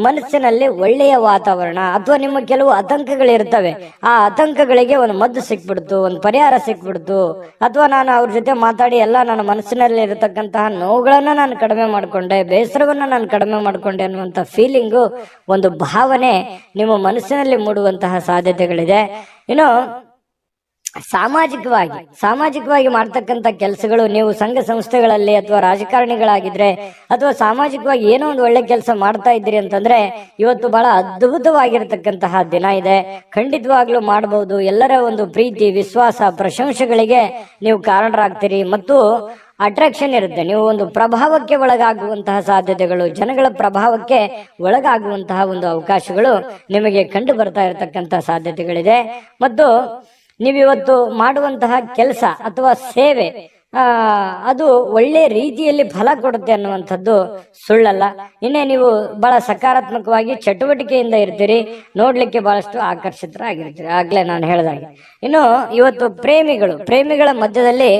ಮನಸ್ಸಿನಲ್ಲಿ ಒಳ್ಳೆಯ ವಾತಾವರಣ ಅಥವಾ ನಿಮ್ಮ ಕೆಲವು ಆತಂಕಗಳಿರ್ತವೆ, ಆ ಆತಂಕಗಳಿಗೆ ಒಂದು ಮದ್ದು ಸಿಕ್ಬಿಡ್ತು, ಒಂದು ಪರಿಹಾರ ಸಿಕ್ಬಿಡ್ತು, ಅಥವಾ ನಾನು ಅವ್ರ ಜೊತೆ ಮಾತಾಡಿ ಎಲ್ಲ ನನ್ನ ಮನಸ್ಸಿನಲ್ಲಿ ಇರತಕ್ಕಂತಹ ನೋವುಗಳನ್ನ ನಾನು ಕಡಿಮೆ ಮಾಡ್ಕೊಂಡೆ, ಬೇಸರವನ್ನ ನಾನು ಕಡಿಮೆ ಮಾಡ್ಕೊಂಡೆ ಅನ್ನುವಂಥ ಫೀಲಿಂಗು, ಒಂದು ಭಾವನೆ ನಿಮ್ಮ ಮನಸ್ಸಿನಲ್ಲಿ ಮೂಡುವಂತಹ ಸಾಧ್ಯತೆಗಳಿದೆ. ಇನ್ನು ಸಾಮಾಜಿಕವಾಗಿ ಮಾಡ್ತಕ್ಕಂಥ ಕೆಲಸಗಳು, ನೀವು ಸಂಘ ಸಂಸ್ಥೆಗಳಲ್ಲಿ ಅಥವಾ ರಾಜಕಾರಣಿಗಳಾಗಿದ್ರೆ ಅಥವಾ ಸಾಮಾಜಿಕವಾಗಿ ಏನೋ ಒಂದು ಒಳ್ಳೆ ಕೆಲಸ ಮಾಡ್ತಾ ಇದ್ದೀರಿ ಅಂತಂದ್ರೆ ಇವತ್ತು ಬಹಳ ಅದ್ಭುತವಾಗಿರತಕ್ಕಂತಹ ದಿನ ಇದೆ. ಖಂಡಿತವಾಗ್ಲೂ ಮಾಡಬಹುದು. ಎಲ್ಲರ ಒಂದು ಪ್ರೀತಿ, ವಿಶ್ವಾಸ, ಪ್ರಶಂಸೆಗಳಿಗೆ ನೀವು ಕಾರಣರಾಗ್ತೀರಿ ಮತ್ತು ಅಟ್ರಾಕ್ಷನ್ ಇರುತ್ತೆ. ನೀವು ಒಂದು ಪ್ರಭಾವಕ್ಕೆ ಒಳಗಾಗುವಂತಹ ಸಾಧ್ಯತೆಗಳು, ಜನಗಳ ಪ್ರಭಾವಕ್ಕೆ ಒಳಗಾಗುವಂತಹ ಒಂದು ಅವಕಾಶಗಳು ನಿಮಗೆ ಕಂಡು ಬರ್ತಾ ಇರತಕ್ಕಂತಹ ಸಾಧ್ಯತೆಗಳಿದೆ. ಮತ್ತು ನೀವಿವತ್ತು ಮಾಡುವಂತಹ ಕೆಲಸ ಅಥವಾ ಸೇವೆ ಅದು ಒಳ್ಳೆ ರೀತಿಯಲ್ಲಿ ಫಲ ಕೊಡುತ್ತೆ ಅನ್ನುವಂಥದ್ದು ಸುಳ್ಳಲ್ಲ. ಇನ್ನೇ ನೀವು ಬಹಳ ಸಕಾರಾತ್ಮಕವಾಗಿ ಚಟುವಟಿಕೆಯಿಂದ ಇರ್ತೀರಿ, ನೋಡ್ಲಿಕ್ಕೆ ಬಹಳಷ್ಟು ಆಕರ್ಷಿತರಾಗಿರ್ತೀರಿ, ಆಗ್ಲೇ ನಾನು ಹೇಳಿದಾಗೆ. ಇನ್ನು ಇವತ್ತು ಪ್ರೇಮಿಗಳ ಮಧ್ಯದಲ್ಲಿ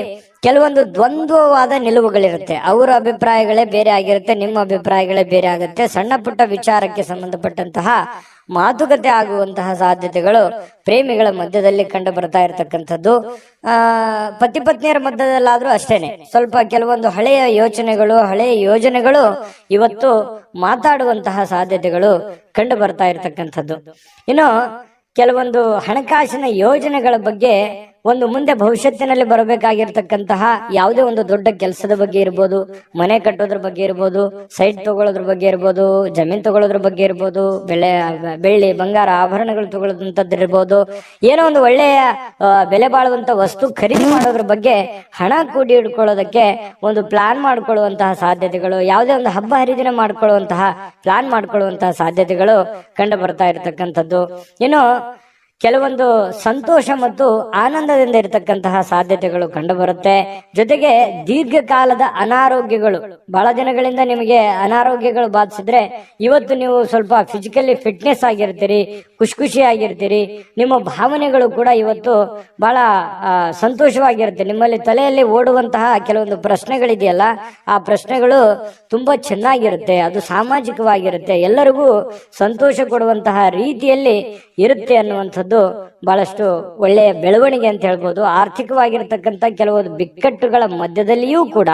ಕೆಲವೊಂದು ದ್ವಂದ್ವವಾದ ನಿಲುವುಗಳಿರುತ್ತೆ. ಅವರ ಅಭಿಪ್ರಾಯಗಳೇ ಬೇರೆ ಆಗಿರುತ್ತೆ, ನಿಮ್ಮ ಅಭಿಪ್ರಾಯಗಳೇ ಬೇರೆ ಆಗುತ್ತೆ. ಸಣ್ಣ ಪುಟ್ಟ ವಿಚಾರಕ್ಕೆ ಸಂಬಂಧಪಟ್ಟಂತಹ ಮಾತುಕತೆ ಆಗುವಂತಹ ಸಾಧ್ಯತೆಗಳು ಪ್ರೇಮಿಗಳ ಮಧ್ಯದಲ್ಲಿ ಕಂಡು ಬರ್ತಾ ಇರತಕ್ಕಂಥದ್ದು. ಪತಿ ಪತ್ನಿಯರ ಮಧ್ಯದಲ್ಲಾದ್ರೂ ಅಷ್ಟೇನೆ ಸ್ವಲ್ಪ ಕೆಲವೊಂದು ಹಳೆಯ ಯೋಜನೆಗಳು ಇವತ್ತು ಮಾತಾಡುವಂತಹ ಸಾಧ್ಯತೆಗಳು ಕಂಡು ಬರ್ತಾ ಇರತಕ್ಕಂಥದ್ದು. ಇನ್ನು ಕೆಲವೊಂದು ಹಣಕಾಸಿನ ಯೋಜನೆಗಳ ಬಗ್ಗೆ, ಒಂದು ಮುಂದೆ ಭವಿಷ್ಯತ್ತಿನಲ್ಲಿ ಬರಬೇಕಾಗಿರ್ತಕ್ಕಂತಹ ಯಾವುದೇ ಒಂದು ದೊಡ್ಡ ಕೆಲಸದ ಬಗ್ಗೆ ಇರ್ಬೋದು, ಮನೆ ಕಟ್ಟೋದ್ರ ಬಗ್ಗೆ ಇರ್ಬೋದು, ಸೈಟ್ ತಗೊಳ್ಳೋದ್ರ ಬಗ್ಗೆ ಇರ್ಬೋದು, ಜಮೀನ್ ತಗೊಳ್ಳೋದ್ರ ಬಗ್ಗೆ ಇರ್ಬೋದು, ಬೆಳ್ಳಿ ಬಂಗಾರ ಆಭರಣಗಳು ತಗೊಳ್ಳೋದಂಥದ್ದು ಇರ್ಬೋದು, ಏನೋ ಒಂದು ಒಳ್ಳೆಯ ಬೆಲೆ ಬಾಳುವಂತ ವಸ್ತು ಖರೀದಿ ಮಾಡೋದ್ರ ಬಗ್ಗೆ ಹಣ ಕೂಡಿ ಇಟ್ಕೊಳ್ಳೋದಕ್ಕೆ ಒಂದು ಪ್ಲಾನ್ ಮಾಡ್ಕೊಳ್ಳುವಂತಹ ಸಾಧ್ಯತೆಗಳು, ಯಾವುದೇ ಒಂದು ಹಬ್ಬ ಹರಿದಿನ ಪ್ಲಾನ್ ಮಾಡ್ಕೊಳ್ಳುವಂತಹ ಸಾಧ್ಯತೆಗಳು ಕಂಡು ಬರ್ತಾ ಇರತಕ್ಕಂಥದ್ದು. ಇನ್ನು ಕೆಲವೊಂದು ಸಂತೋಷ ಮತ್ತು ಆನಂದದಿಂದ ಇರತಕ್ಕಂತಹ ಸಾಧ್ಯತೆಗಳು ಕಂಡು ಬರುತ್ತೆ. ಜೊತೆಗೆ ದೀರ್ಘಕಾಲದ ಅನಾರೋಗ್ಯಗಳು, ಬಹಳ ದಿನಗಳಿಂದ ನಿಮಗೆ ಅನಾರೋಗ್ಯಗಳು ಬಾಧಿಸಿದ್ರೆ ಇವತ್ತು ನೀವು ಸ್ವಲ್ಪ ಫಿಸಿಕಲಿ ಫಿಟ್ನೆಸ್ ಆಗಿರ್ತೀರಿ, ಖುಷಿಯಾಗಿರ್ತೀರಿ. ನಿಮ್ಮ ಭಾವನೆಗಳು ಕೂಡ ಇವತ್ತು ಬಹಳ ಸಂತೋಷವಾಗಿರುತ್ತೆ. ನಿಮ್ಮಲ್ಲಿ ತಲೆಯಲ್ಲಿ ಓಡುವಂತಹ ಕೆಲವೊಂದು ಪ್ರಶ್ನೆಗಳಿದೆಯಲ್ಲ, ಆ ಪ್ರಶ್ನೆಗಳು ತುಂಬಾ ಚೆನ್ನಾಗಿರುತ್ತೆ, ಅದು ಸಾಮಾಜಿಕವಾಗಿರುತ್ತೆ, ಎಲ್ಲರಿಗೂ ಸಂತೋಷ ಕೊಡುವಂತಹ ರೀತಿಯಲ್ಲಿ ಇರುತ್ತೆ ಅನ್ನುವಂಥದ್ದು ಬಹಳಷ್ಟು ಒಳ್ಳೆಯ ಬೆಳವಣಿಗೆ ಅಂತ ಹೇಳ್ಬೋದು. ಆರ್ಥಿಕವಾಗಿರ್ತಕ್ಕಂಥ ಕೆಲವೊಂದು ಬಿಕ್ಕಟ್ಟುಗಳ ಮಧ್ಯದಲ್ಲಿಯೂ ಕೂಡ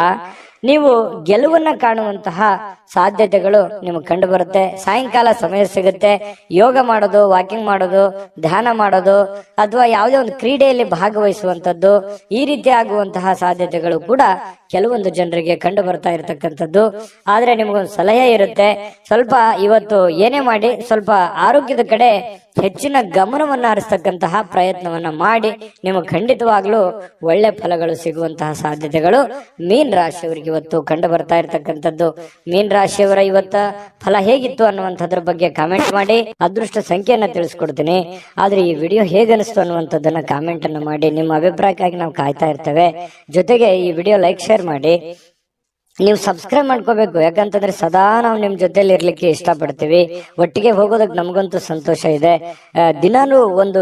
ನೀವು ಗೆಲುವನ್ನ ಕಾಣುವಂತಹ ಸಾಧ್ಯತೆಗಳು ನಿಮಗೆ ಕಂಡು ಬರುತ್ತೆ. ಸಾಯಂಕಾಲ ಸಮಯ ಸಿಗುತ್ತೆ, ಯೋಗ ಮಾಡೋದು, ವಾಕಿಂಗ್ ಮಾಡೋದು, ಧ್ಯಾನ ಮಾಡೋದು, ಅಥವಾ ಯಾವುದೇ ಒಂದು ಕ್ರೀಡೆಯಲ್ಲಿ ಭಾಗವಹಿಸುವಂತದ್ದು, ಈ ರೀತಿ ಆಗುವಂತಹ ಸಾಧ್ಯತೆಗಳು ಕೂಡ ಕೆಲವೊಂದು ಜನರಿಗೆ ಕಂಡು ಬರ್ತಾ ಇರತಕ್ಕಂಥದ್ದು. ಆದ್ರೆ ನಿಮಗೊಂದು ಸಲಹೆ ಇರುತ್ತೆ, ಸ್ವಲ್ಪ ಇವತ್ತು ಏನೇ ಮಾಡಿ ಸ್ವಲ್ಪ ಆರೋಗ್ಯದ ಕಡೆ ಹೆಚ್ಚಿನ ಗಮನವನ್ನ ಹರಿಸ್ತಕ್ಕಂತಹ ಪ್ರಯತ್ನವನ್ನ ಮಾಡಿ ನಿಮಗೆ ಖಂಡಿತವಾಗ್ಲೂ ಒಳ್ಳೆ ಫಲಗಳು ಸಿಗುವಂತಹ ಸಾಧ್ಯತೆಗಳು ಮೀನ್ ರಾಶಿಯವರಿಗೆ ಇವತ್ತು ಕಂಡು ಬರ್ತಾ ಇರತಕ್ಕಂಥದ್ದು. ಮೀನ್ ರಾಶಿಯವರ ಇವತ್ತ ಫಲ ಹೇಗಿತ್ತು ಅನ್ನುವಂಥದ್ರ ಬಗ್ಗೆ ಕಾಮೆಂಟ್ ಮಾಡಿ. ಅದೃಷ್ಟ ಸಂಖ್ಯೆಯನ್ನ ತಿಳಿಸ್ಕೊಡ್ತೀನಿ. ಆದ್ರೆ ಈ ವಿಡಿಯೋ ಹೇಗನಿಸ್ತು ಅನ್ನುವಂಥದ್ದನ್ನ ಕಾಮೆಂಟ್ ಅನ್ನು ಮಾಡಿ. ನಿಮ್ಮ ಅಭಿಪ್ರಾಯಕ್ಕಾಗಿ ನಾವು ಕಾಯ್ತಾ ಇರ್ತೇವೆ. ಜೊತೆಗೆ ಈ ವಿಡಿಯೋ ಲೈಕ್ ಶೇರ್ ಮಾಡಿ. ನೀವು ಸಬ್ಸ್ಕ್ರೈಬ್ ಮಾಡ್ಕೋಬೇಕು, ಯಾಕಂತಂದ್ರೆ ಸದಾ ನಾವು ನಿಮ್ ಜೊತೆಲಿ ಇರ್ಲಿಕ್ಕೆ ಇಷ್ಟಪಡ್ತೀವಿ. ಒಟ್ಟಿಗೆ ಹೋಗೋದಕ್ಕೆ ನಮಗಂತೂ ಸಂತೋಷ ಇದೆ. ದಿನಾನು ಒಂದು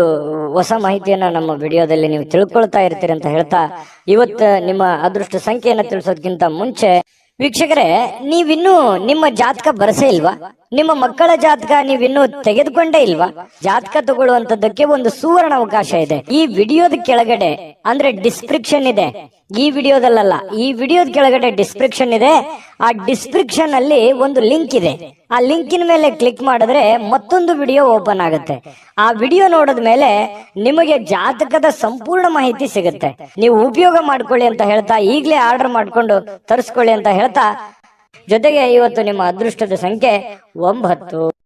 ಹೊಸ ಮಾಹಿತಿಯನ್ನ ನಮ್ಮ ವಿಡಿಯೋದಲ್ಲಿ ನೀವು ತಿಳ್ಕೊಳ್ತಾ ಇರ್ತೀರಿ ಅಂತ ಹೇಳ್ತಾ, ಇವತ್ತು ನಿಮ್ಮ ಅದೃಷ್ಟ ಸಂಖ್ಯೆಯನ್ನ ತಿಳಿಸೋದಕ್ಕಿಂತ ಮುಂಚೆ ವೀಕ್ಷಕರೇ, ನೀವಿನ್ನೂ ನಿಮ್ಮ ಜಾತಕ ಬರಸೇ ಇಲ್ವಾ? ನಿಮ್ಮ ಮಕ್ಕಳ ಜಾತಕ ನೀವಿನ್ನೂ ತೆಗೆದುಕೊಂಡೇ ಇಲ್ವಾ? ಜಾತಕ ತಗೊಳ್ಳುವಂತದ್ದಕ್ಕೆ ಒಂದು ಸುವರ್ಣ ಅವಕಾಶ ಇದೆ. ಈ ವಿಡಿಯೋದ ಕೆಳಗಡೆ ಅಂದ್ರೆ ಡಿಸ್ಕ್ರಿಪ್ಷನ್ ಇದೆ, ಈ ವಿಡಿಯೋದಲ್ಲ, ಈ ವಿಡಿಯೋದ ಕೆಳಗಡೆ ಡಿಸ್ಕ್ರಿಪ್ಷನ್ ಇದೆ. ಆ ಡಿಸ್ಕ್ರಿಪ್ಷನ್ ಅಲ್ಲಿ ಒಂದು ಲಿಂಕ್ ಇದೆ. ಆ ಲಿಂಕಿನ ಮೇಲೆ ಕ್ಲಿಕ್ ಮಾಡಿದ್ರೆ ಮತ್ತೊಂದು ವಿಡಿಯೋ ಓಪನ್ ಆಗುತ್ತೆ. ಆ ವಿಡಿಯೋ ನೋಡಿದ ಮೇಲೆ ನಿಮಗೆ ಜಾತಕದ ಸಂಪೂರ್ಣ ಮಾಹಿತಿ ಸಿಗುತ್ತೆ. ನೀವು ಉಪಯೋಗ ಮಾಡ್ಕೊಳ್ಳಿ ಅಂತ ಹೇಳ್ತಾ, ಈಗಲೇ ಆರ್ಡರ್ ಮಾಡ್ಕೊಂಡು ತರಿಸ್ಕೊಳ್ಳಿ ಅಂತ ಹೇಳ್ತಾ, ಜೊತೆಗೆ ಇವತ್ತು ನಿಮ್ಮ ಅದೃಷ್ಟದ ಸಂಖ್ಯೆ 9.